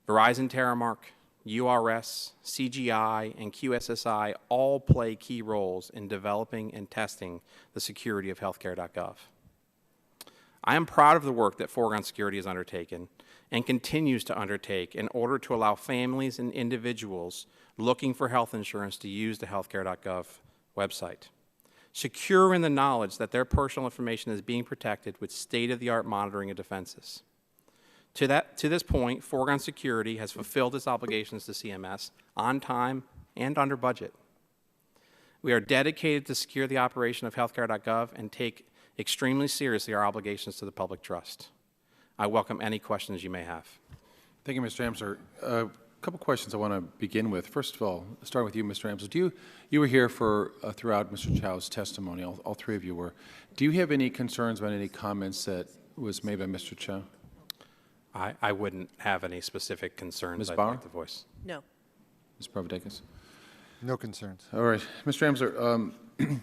Verizon Terramark, URS, CGI, and QSSI all play key roles in developing and testing the security of HealthCare.gov. I am proud of the work that Foreground Security has undertaken and continues to undertake in order to allow families and individuals looking for health insurance to use the HealthCare.gov website, secure in the knowledge that their personal information is being protected with state-of-the-art monitoring and defenses. To this point, Foreground Security has fulfilled its obligations to CMS on time and under budget. We are dedicated to secure the operation of HealthCare.gov and take extremely seriously our obligations to the public trust. I welcome any questions you may have. Thank you, Mr. Amsler. A couple questions I want to begin with. First of all, starting with you, Mr. Amsler. You were here for throughout Mr. Chow's testimony. All 3 of you were. Do you have any concerns about any comments that was made by Mr. Chow? I wouldn't have any specific concerns. Ms. I'd Bauer? like to voice. No. Ms. Provadakis? No concerns. All right. Mr. Amsler,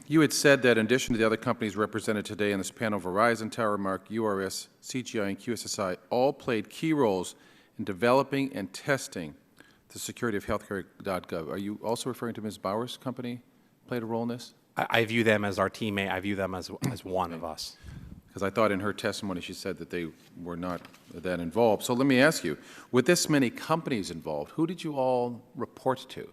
You had said that in addition to the other companies represented today in this panel, Verizon, Tower Mark, URS, CGI, and QSSI all played key roles in developing and testing the security of HealthCare.gov. Are you also referring to Ms. Bauer's company played a role in this? I view them as our teammate. I view them as one of us. Because I thought in her testimony she said that they were not that involved. So let me ask you, with this many companies involved, who did you all report to?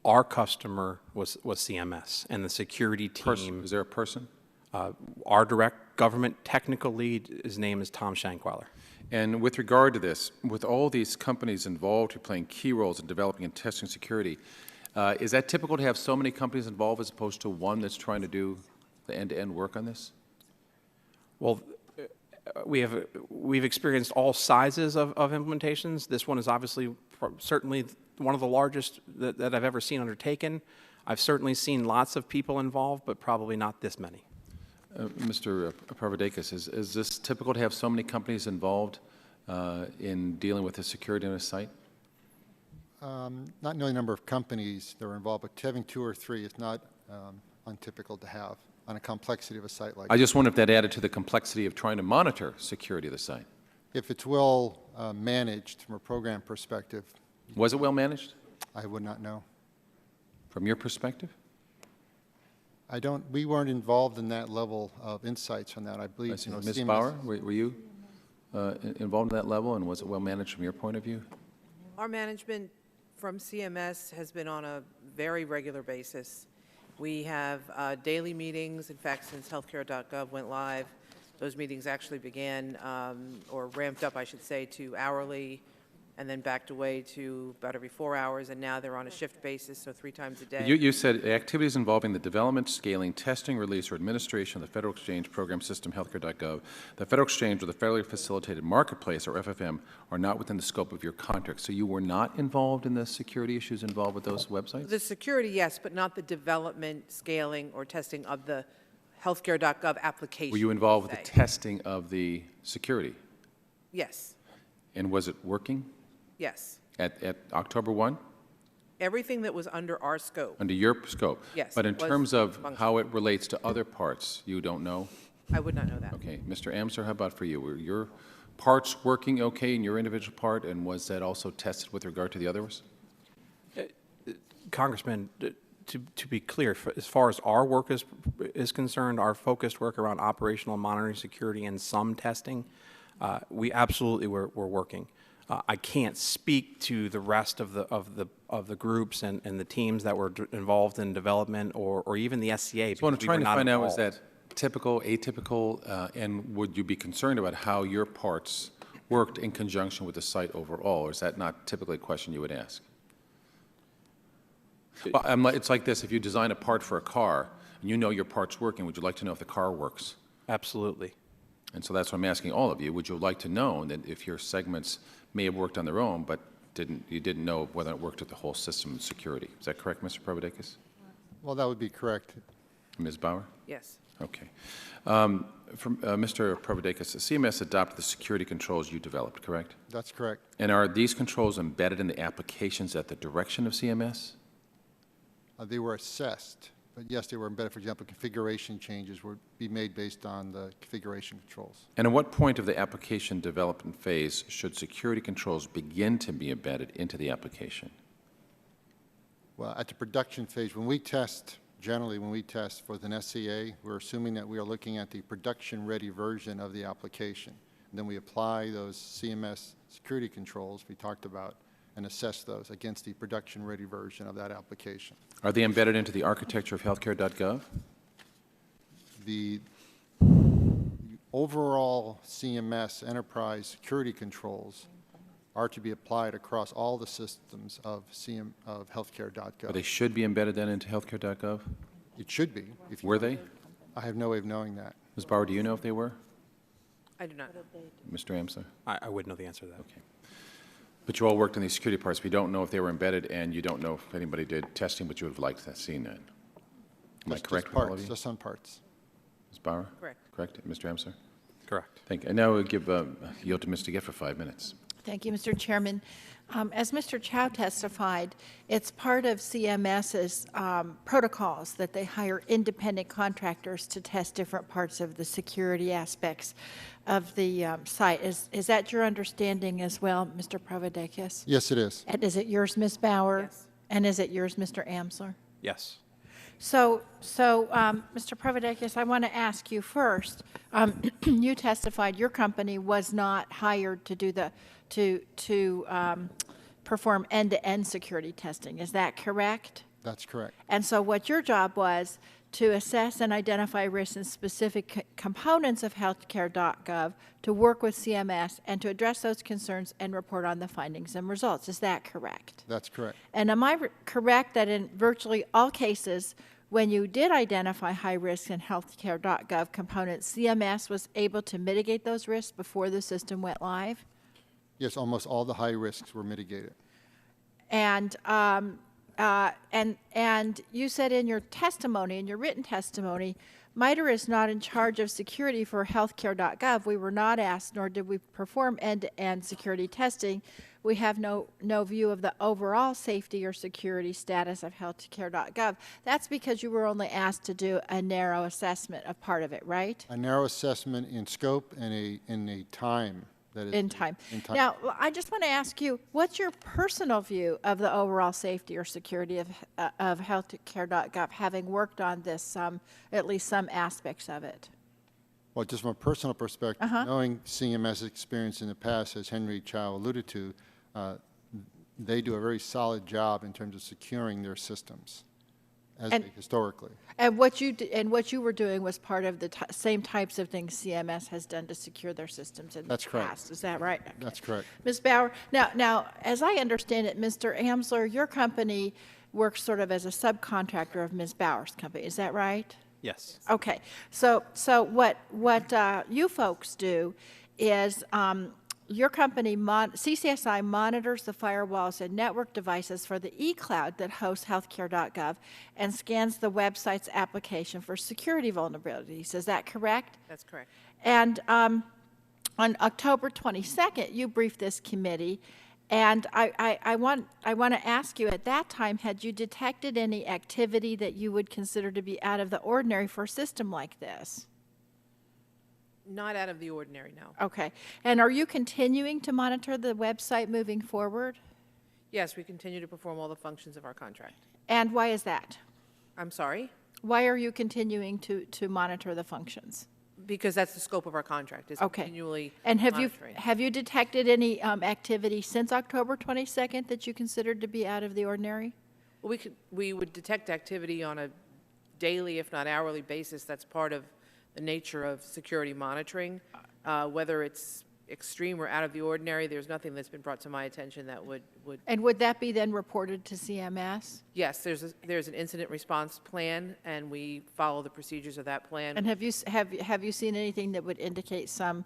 Our customer was CMS, and the security team. Is there a person? Our direct government technical lead, his name is Tom Shankweiler. And with regard to this, with all these companies involved who are playing key roles in developing and testing security, is that typical to have so many companies involved as opposed to one that's trying to do the end-to-end work on this? Well, we've experienced all sizes of implementations. This one is obviously certainly one of the largest that I've ever seen undertaken. I've certainly seen lots of people involved, but probably not this many. Mr. Parvadakis, is this typical to have so many companies involved in dealing with the security on a site? Not knowing the number of companies that are involved, but having 2 or 3 is not untypical to have on a complexity of a site like I just wonder if that added to the complexity of trying to monitor security of the site. If it's well managed from a program perspective. Was it well managed? I would not know. From your perspective? We weren't involved in that level of insights on that. I believe, Ms. Bauer, were you involved in that level, and was it well managed from your point of view? Our management from CMS has been on a very regular basis. We have daily meetings. In fact, since HealthCare.gov went live, those meetings actually began, or ramped up, I should say, to hourly, and then backed away to about every 4 hours, and now they're on a shift basis, so 3 times a day. You said activities involving the development, scaling, testing, release, or administration of the Federal Exchange Program System, HealthCare.gov, the Federal Exchange, or the Federally Facilitated Marketplace, or FFM, are not within the scope of your contract. So you were not involved in the security issues involved with those websites? The security, yes, but not the development, scaling, or testing of the HealthCare.gov application. Were you involved with the testing of the security? Yes. And was it working? Yes. At October 1? Everything that was under our scope. Under your scope? Yes. But in terms of how it relates to other parts, you don't know? I would not know that. Okay. Mr. Amser, how about for you? Were your parts working okay in your individual part, and was that also tested with regard to the others? Congressman, to be clear, as far as our work is concerned, our focused work around operational monitoring, security, and some testing, we absolutely were working. I can't speak to the rest of the groups and the teams that were involved in development or even the SCA. So what I'm trying to find out is that typical, atypical, and would you be concerned about how your parts worked in conjunction with the site overall, or is that not typically a question you would ask? Well, it's like this: if you design a part for a car and you know your part's working, would you like to know if the car works? Absolutely. And so that's what I'm asking all of you. Would you like to know that if your segments may have worked on their own, but you didn't know whether it worked with the whole system and security? Is that correct, Mr. Parvadakis? Well, that would be correct. Ms. Bauer? Yes. Okay. From Mr. Parvadakis, CMS adopted the security controls you developed, correct? That's correct. And are these controls embedded in the applications at the direction of CMS? They were assessed, but yes, they were embedded. For example, configuration changes would be made based on the configuration controls. And at what point of the application development phase should security controls begin to be embedded into the application? Well, at the production phase, when we test, generally when we test for an SCA, we're assuming that we are looking at the production-ready version of the application. And then we apply those CMS security controls we talked about and assess those against the production-ready version of that application. Are they embedded into the architecture of HealthCare.gov? The overall CMS enterprise security controls are to be applied across all the systems of HealthCare.gov. But they should be embedded then into HealthCare.gov? It should be. Were they? I have no way of knowing that. Ms. Bauer, do you know if they were? I do not know. Mr. Amsa? I would know the answer to that. Okay. But you all worked on these security parts. We don't know if they were embedded, and you don't know if anybody did testing, but you would have liked to have seen that. Am I correct with all of you? Just on parts. Ms. Bauer? Correct. Correct. Mr. Amsa? Correct. Thank you. And now we'll yield to Mr. Gitt for 5 minutes. Thank you, Mr. Chairman. As Mr. Chow testified, it's part of CMS's protocols that they hire independent contractors to test different parts of the security aspects of the site. Is that your understanding as well, Mr. Providakis? Yes, it is. And is it yours, Ms. Bauer? Yes. And is it yours, Mr. Amsler? Yes. So, Mr. Providakis, I want to ask you first. You testified your company was not hired to do perform end-to-end security testing. Is that correct? That's correct. And so, what your job was to assess and identify risks in specific components of HealthCare.gov, to work with CMS, and to address those concerns and report on the findings and results. Is that correct? That's correct. And am I correct that in virtually all cases, when you did identify high risks in HealthCare.gov components, CMS was able to mitigate those risks before the system went live? Yes, almost all the high risks were mitigated. And you said in your testimony, in your written testimony, MITRE is not in charge of security for HealthCare.gov. We were not asked, nor did we perform end-to-end security testing. We have no view of the overall safety or security status of HealthCare.gov. That's because you were only asked to do a narrow assessment of part of it, right? A narrow assessment in scope and in a time. That is In time. Now, I just want to ask you, what's your personal view of the overall safety or security of HealthCare.gov, having worked on this, at least some aspects of it? Well, just from a personal perspective, knowing CMS experience in the past, as Henry Chow alluded to, they do a very solid job in terms of securing their systems, historically. And what you were doing was part of the same types of things CMS has done to secure their systems in the past. Correct. Is that right? Okay. That's correct. Ms. Bauer, now, as I understand it, Mr. Amsler, your company works sort of as a subcontractor of Ms. Bauer's company. Is that right? Yes. Okay. So what you folks do is your company, CCSI, monitors the firewalls and network devices for the eCloud that hosts HealthCare.gov and scans the website's application for security vulnerabilities. Is that correct? That's correct. And on October 22nd, you briefed this committee, and I want to ask you, at that time, had you detected any activity that you would consider to be out of the ordinary for a system like this? Not out of the ordinary, no. Okay. And are you continuing to monitor the website moving forward? Yes, we continue to perform all the functions of our contract. And why is that? I'm sorry? Why are you continuing to monitor the functions? Because that's the scope of our contract, is Okay. continually And monitoring. have you detected any activity since October 22nd that you considered to be out of the ordinary? Well, we would detect activity on a daily, if not hourly basis. That's part of the nature of security monitoring. Whether it's extreme or out of the ordinary, there's nothing that's been brought to my attention that would. And would that be then reported to CMS? Yes, there's an incident response plan, and we follow the procedures of that plan. And have you seen anything that would indicate some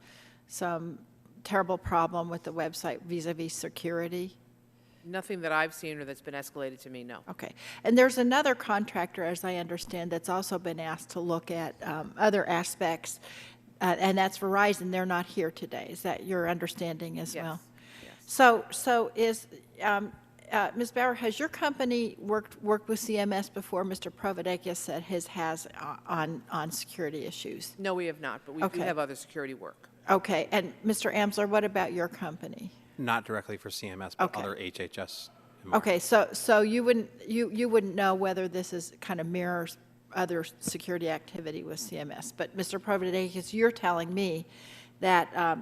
terrible problem with the website vis-a-vis security? Nothing that I've seen or that's been escalated to me, no. Okay. And there's another contractor, as I understand, that's also been asked to look at other aspects, and that's Verizon. They're not here today. Is that your understanding as well? Yes. So is Ms. Bauer, has your company worked with CMS before? Mr. Providakis said his has on security issues. No, we have not, but we do have other security work. Okay. And Mr. Amsler, what about your company? Not directly for CMS, but other HHS. Okay, so you wouldn't know whether this is kind of mirrors other security activity with CMS. But Mr. Providakis, you're telling me that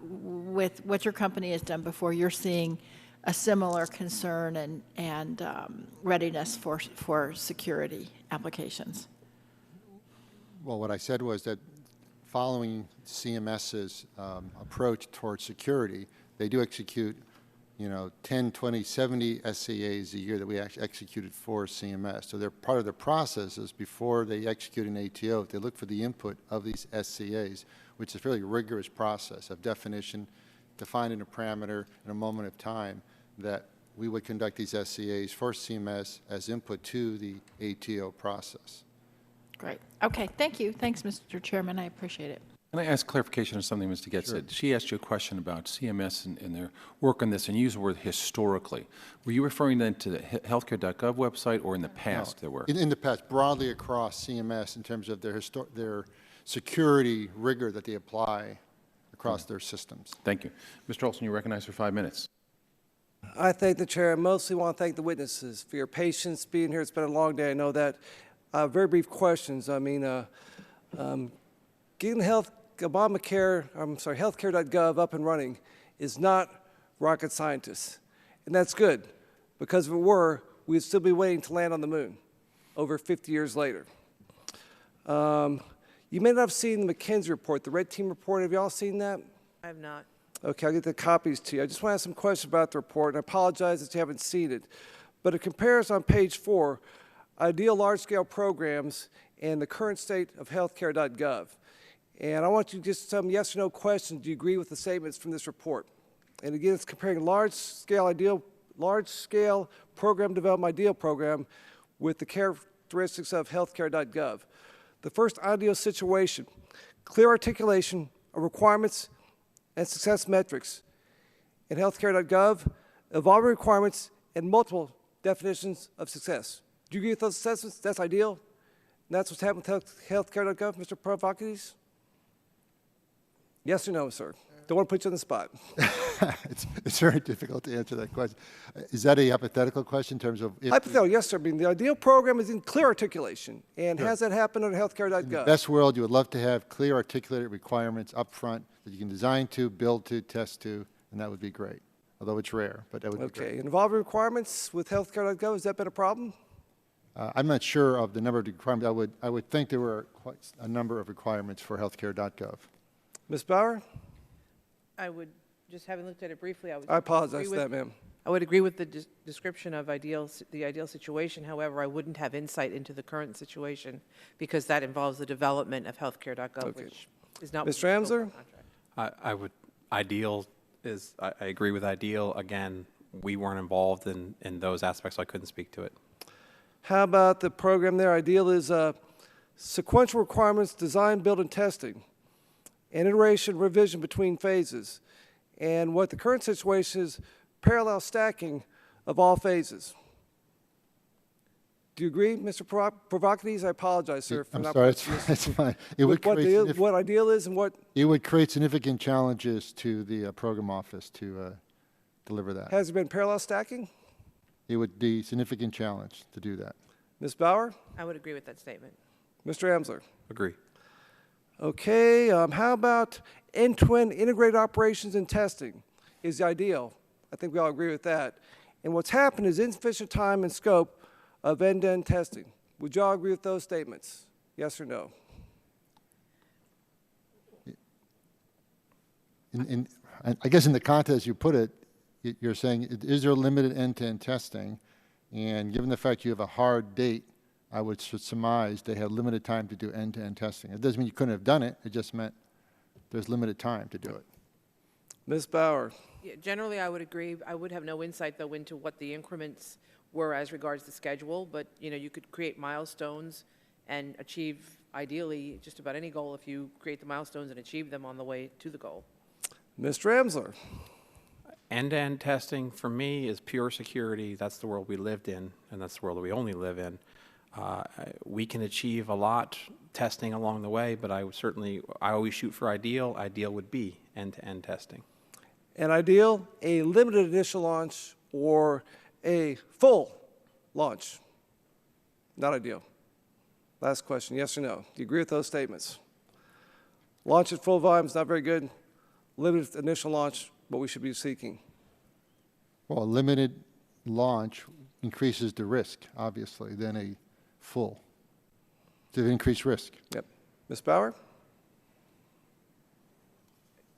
with what your company has done before, you're seeing a similar concern and readiness for security applications. Well, what I said was that following CMS's approach towards security, they do execute, 10, 20, 70 SCAs a year that we actually executed for CMS. So they're part of the process is before they execute an ATO, they look for the input of these SCAs, which is a fairly rigorous process of definition, defining a parameter in a moment of time that we would conduct these SCAs for CMS as input to the ATO process. Great. Okay, thank you. Thanks, Mr. Chairman. I appreciate it. Can I ask clarification on something Mr. Getz said? She asked you a question about CMS and their work on this, and you used the word historically. Were you referring then to the HealthCare.gov website, or in the past there were? In the past, broadly across CMS in terms of their security rigor that they apply across their systems. Thank you. Mr. Olson, you're recognized for 5 minutes. I thank the chair. I mostly want to thank the witnesses for your patience being here. It's been a long day. I know that. Very brief questions. I mean, getting HealthCare.gov up and running is not rocket scientists. And that's good, because if it were, we'd still be waiting to land on the moon over 50 years later. You may not have seen the McKinsey report, the Red Team report. Have you all seen that? I have not. Okay, I'll get the copies to you. I just want to ask some questions about the report, and I apologize that you haven't seen it. But it compares on page 4 ideal large-scale programs and the current state of HealthCare.gov. And I want you to just some yes or no questions. Do you agree with the statements from this report? And again, it's comparing large-scale program development ideal program with the characteristics of HealthCare.gov. The first ideal situation, clear articulation of requirements and success metrics. In HealthCare.gov, evolving requirements and multiple definitions of success. Do you agree with those assessments? That's ideal? And that's what's happened with HealthCare.gov, Mr. Provokidis? Yes or no, sir? Don't want to put you on the spot. It's very difficult to answer that question. Is that a hypothetical question in terms of... Hypothetical, yes, sir. I mean, the ideal program is in clear articulation. And has that happened on HealthCare.gov? In the best world, you would love to have clear articulated requirements up front that you can design to, build to, test to, and that would be great. Although it's rare, but that would be great. Okay. Involving requirements with HealthCare.gov, has that been a problem? I'm not sure of the number of requirements. I would think there were quite a number of requirements for HealthCare.gov. Ms. Bauer? I would, just having looked at it briefly, I apologize for that, ma'am. I would agree with the description of the ideal situation. However, I wouldn't have insight into the current situation because that involves the development of HealthCare.gov, which is not. Mr. Amsler? I agree with ideal. Again, we weren't involved in those aspects, so I couldn't speak to it. How about the program there? Ideal is sequential requirements, design, build, and testing, and iteration, revision between phases. And what the current situation is, parallel stacking of all phases. Do you agree, Mr. Provokidis? I apologize, sir, for not... I'm sorry, it's fine. What ideal is and what... It would create significant challenges to the program office to deliver that. Has there been parallel stacking? It would be a significant challenge to do that. Ms. Bauer? I would agree with that statement. Mr. Amsler? Agree. Okay, how about end-to-end integrated operations and testing is the ideal. I think we all agree with that. And what's happened is insufficient time and scope of end-to-end testing. Would you all agree with those statements? Yes or no? I guess in the context you put it, you're saying, is there limited end-to-end testing? And given the fact you have a hard date, I would surmise they had limited time to do end-to-end testing. It doesn't mean you couldn't have done it. It just meant there's limited time to do it. Ms. Bauer? Yeah, generally, I would agree. I would have no insight, though, into what the increments were as regards the schedule. But, you know, you could create milestones and achieve, ideally, just about any goal if you create the milestones and achieve them on the way to the goal. Mr. Amsler? End-to-end testing, for me, is pure security. That's the world we lived in, and that's the world that we only live in. We can achieve a lot testing along the way, but I always shoot for ideal. Ideal would be end-to-end testing. And ideal, a limited initial launch or a full launch? Not ideal. Last question, yes or no? Do you agree with those statements? Launch at full volume is not very good. Limited initial launch, what we should be seeking. Well, a limited launch increases the risk, obviously, than a full. To increase risk. Yep. Ms. Bauer?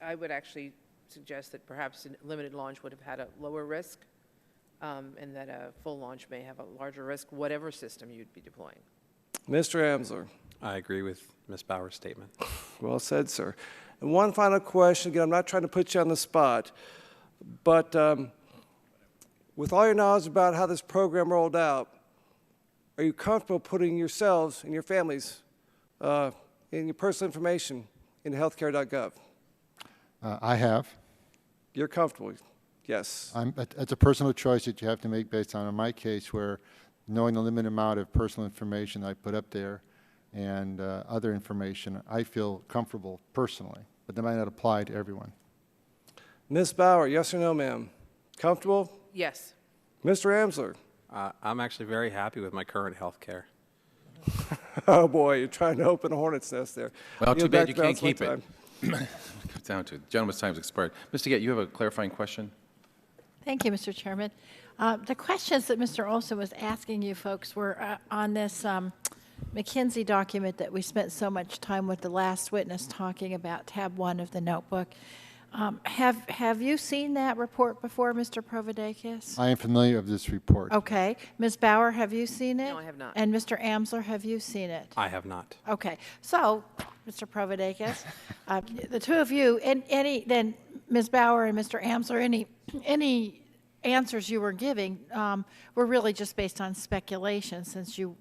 I would actually suggest that perhaps a limited launch would have had a lower risk, and that a full launch may have a larger risk, whatever system you'd be deploying. Mr. Amsler? I agree with Ms. Bauer's statement. Well said, sir. And one final question. Again, I'm not trying to put you on the spot, but with all your knowledge about how this program rolled out, are you comfortable putting yourselves and your families and your personal information in HealthCare.gov? I have. You're comfortable? Yes. It's a personal choice that you have to make based on, in my case, where knowing the limited amount of personal information I put up there and other information, I feel comfortable personally, but that might not apply to everyone. Ms. Bauer, yes or no, ma'am? Comfortable? Yes. Mr. Amsler? I'm actually very happy with my current health care. Oh, boy, you're trying to open a hornet's nest there. Well, too Yield bad back you the can't balance keep of my it. time. Comes down to it. Gentleman's time's expired. Mr. Gett, you have a clarifying question? Thank you, Mr. Chairman. The questions that Mr. Olson was asking you folks were on this McKinsey document that we spent so much time with the last witness talking about, tab 1 of the notebook. Have you seen that report before, Mr. Provodakis? I am familiar with this report. Okay. Ms. Bauer, have you seen it? No, I have not. And Mr. Amsler, have you seen it? I have not. Okay. So, Mr. Provodakis, the two of you, then Ms. Bauer and Mr. Amsler, any answers you were giving were really just based on speculation, since you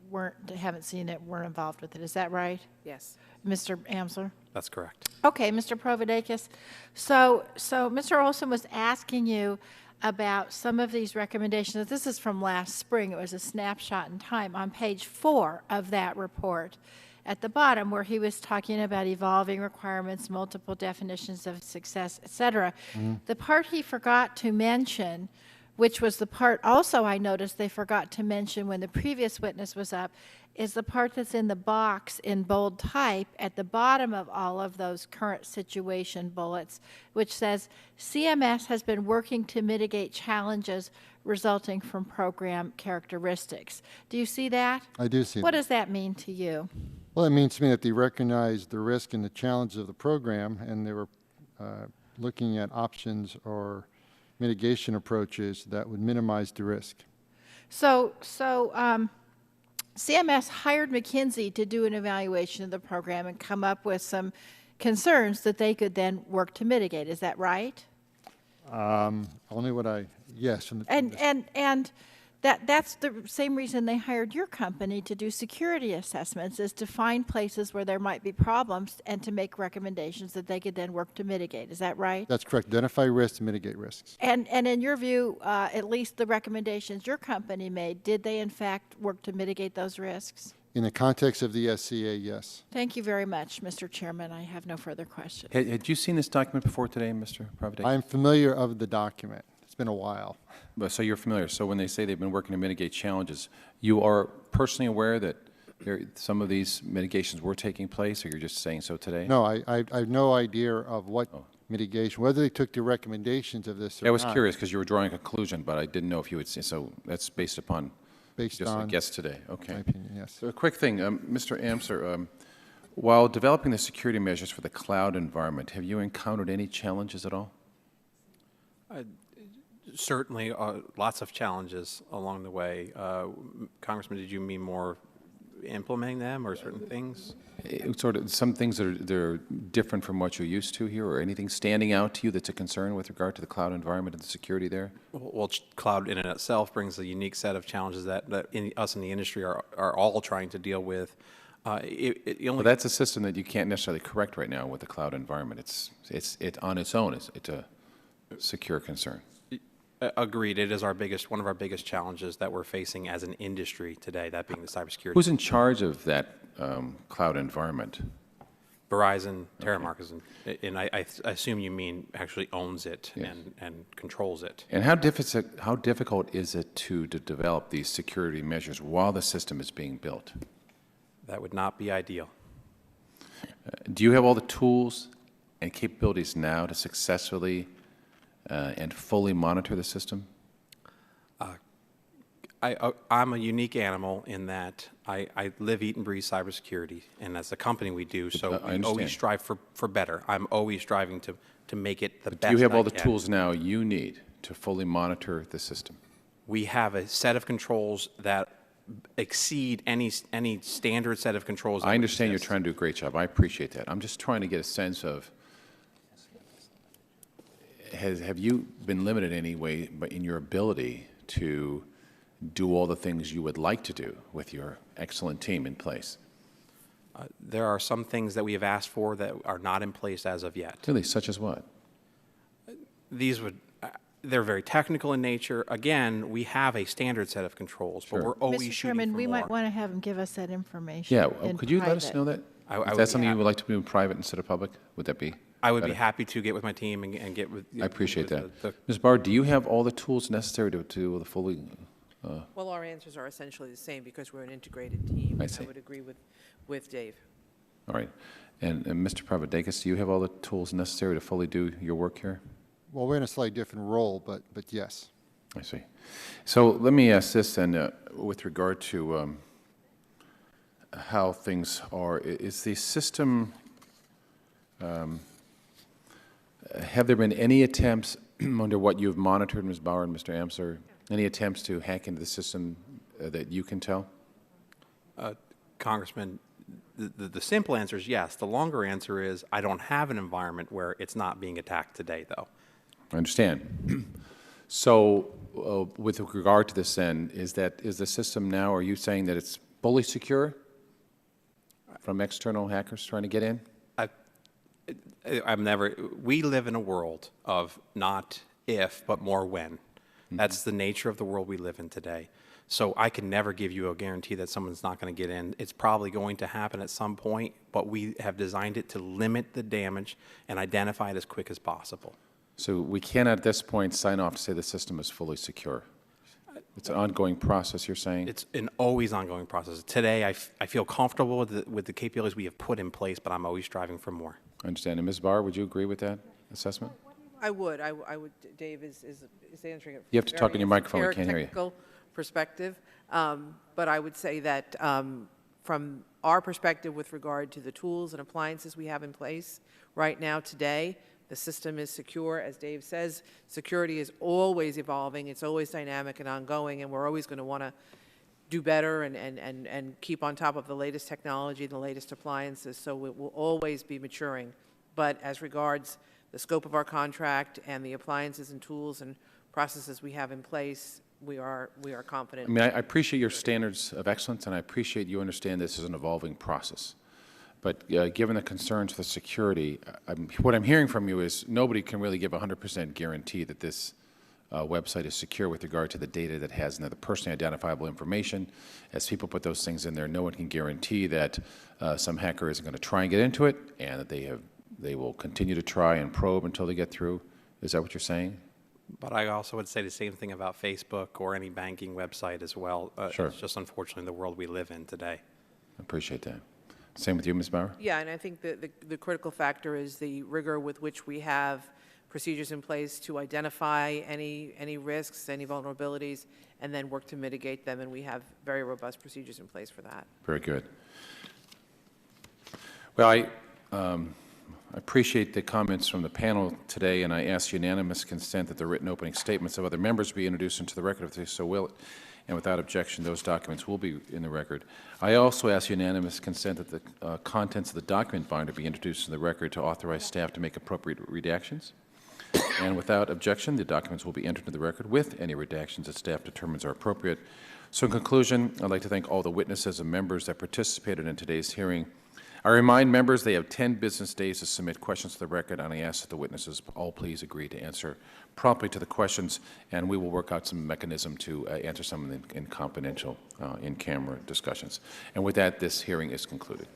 haven't seen it, weren't involved with it. Is that right? Yes. Mr. Amsler? That's correct. Okay, Mr. Provodakis. So Mr. Olson was asking you about some of these recommendations. This is from last spring. It was a snapshot in time on page 4 of that report at the bottom, where he was talking about evolving requirements, multiple definitions of success, et cetera. The part he forgot to mention, which was the part also I noticed they forgot to mention when the previous witness was up, is the part that's in the box in bold type at the bottom of all of those current situation bullets, which says CMS has been working to mitigate challenges resulting from program characteristics. Do you see that? I do see What that. does that mean to you? Well, it means to me that they recognize the risk and the challenges of the program, and they were looking at options or mitigation approaches that would minimize the risk. So CMS hired McKinsey to do an evaluation of the program and come up with some concerns that they could then work to mitigate. Is that right? Only what yes. And that's the same reason they hired your company to do security assessments, is to find places where there might be problems and to make recommendations that they could then work to mitigate. Is that right? That's correct. Identify risks and mitigate risks. And in your view, at least the recommendations your company made, did they in fact work to mitigate those risks? In the context of the SCA, yes. Thank you very much, Mr. Chairman. I have no further questions. Had you seen this document before today, Mr. Provodakis? I am familiar of the document. It's been a while. So you're familiar. So when they say they've been working to mitigate challenges, you are personally aware that some of these mitigations were taking place, or you're just saying so today? No, I have no idea of what mitigation, whether they took the recommendations of this or not. I was curious because you were drawing a conclusion, but I didn't know if you would see. So that's based upon just a guess today. Okay. My opinion, yes. So a quick thing, Mr. Amsler, while developing the security measures for the cloud environment, have you encountered any challenges at all? Certainly, lots of challenges along the way. Congressman, did you mean more implementing them or certain things? Sort of some things that are different from what you're used to here, or anything standing out to you that's a concern with regard to the cloud environment and the security there? Well, cloud in and of itself brings a unique set of challenges that us in the industry are all trying to deal with. Well, that's a system that you can't necessarily correct right now with the cloud environment. It's on its own. It's a secure concern. Agreed. It is one of our biggest challenges that we're facing as an industry today, that being the cybersecurity. Who's in charge of that cloud environment? Verizon, Terramark is, and I assume you mean actually owns it and controls it. And how difficult is it to develop these security measures while the system is being built? That would not be ideal. Do you have all the tools and capabilities now to successfully and fully monitor the system? I'm a unique animal in that I live, eat, and breathe cybersecurity, and as a company we do, so we always strive for better. I'm always striving to make it the best. Do you have all the tools now you need to fully monitor the system? We have a set of controls that exceed any standard set of controls. I understand you're trying to do a great job. I appreciate that. I'm just trying to get a sense of, have you been limited in any way in your ability to do all the things you would like to do with your excellent team in place? There are some things that we have asked for that are not in place as of yet. Really, such as what? These would, they're very technical in nature. Again, we have a standard set of controls, but we're always Mr. shooting Chairman, for we more. might want to have him give us that information. Yeah, in could you let us private. know that? I Is would that be something you happy. would like to do in private instead of public? Would that be? I would be better? happy to get with my team and get with. I appreciate that. the- Ms. Barr, do you have all the tools necessary to fully? Well, our answers are essentially the same because we're an integrated team. I see. would agree with Dave. All right. And Mr. Pravadakis, do you have all the tools necessary to fully do your work here? Well, we're in a slightly different role, but yes. I see. So let me ask this then, with regard to how things are. Is the system, have there been any attempts under what you've monitored, Ms. Bauer and Mr. Amsler, any attempts to hack into the system that you can tell? Congressman, the simple answer is yes. The longer answer is I don't have an environment where it's not being attacked today, though. I understand. So with regard to this then, is the system now, are you saying that it's fully secure from external hackers trying to get in? We live in a world of not if, but more when. That's the nature of the world we live in today. So I can never give you a guarantee that someone's not going to get in. It's probably going to happen at some point, but we have designed it to limit the damage and identify it as quick as possible. So we cannot at this point sign off to say the system is fully secure. It's an ongoing process, you're saying? It's an always ongoing process. Today, I feel comfortable with the capabilities we have put in place, but I'm always striving for more. I understand. And Ms. Barr, would you agree with that assessment? I would. I would. Dave is answering it. You have to talk in your microphone. We can't hear you. Technical perspective, but I would say that from our perspective with regard to the tools and appliances we have in place right now today, the system is secure. As Dave says, security is always evolving. It's always dynamic and ongoing, and we're always going to want to do better and keep on top of the latest technology, the latest appliances, so it will always be maturing. But as regards the scope of our contract and the appliances and tools and processes we have in place, we are confident. I mean, I appreciate your standards of excellence, and I appreciate you understand this is an evolving process. But given the concerns for security, what I'm hearing from you is nobody can really give a 100% guarantee that this website is secure with regard to the data that has the personally identifiable information. As people put those things in there, no one can guarantee that some hacker isn't going to try and get into it, and that they will continue to try and probe until they get through. Is that what you're saying? But I also would say the same thing about Facebook or any banking website as well. Sure. It's just unfortunately the world we live in today. I appreciate that. Same with you, Ms. Bauer? Yeah, and I think the critical factor is the rigor with which we have procedures in place to identify any risks, any vulnerabilities, and then work to mitigate them, and we have very robust procedures in place for that. Very good. Well, I appreciate the comments from the panel today, and I ask unanimous consent that the written opening statements of other members be introduced into the record if they so will it. And without objection, those documents will be in the record. I also ask unanimous consent that the contents of the document binder be introduced in the record to authorize staff to make appropriate redactions. And without objection, the documents will be entered into the record with any redactions that staff determines are appropriate. So in conclusion, I'd like to thank all the witnesses and members that participated in today's hearing. I remind members they have 10 business days to submit questions to the record, and I ask that the witnesses all please agree to answer promptly to the questions, and we will work out some mechanism to answer some of them in confidential, in-camera discussions. And with that, this hearing is concluded.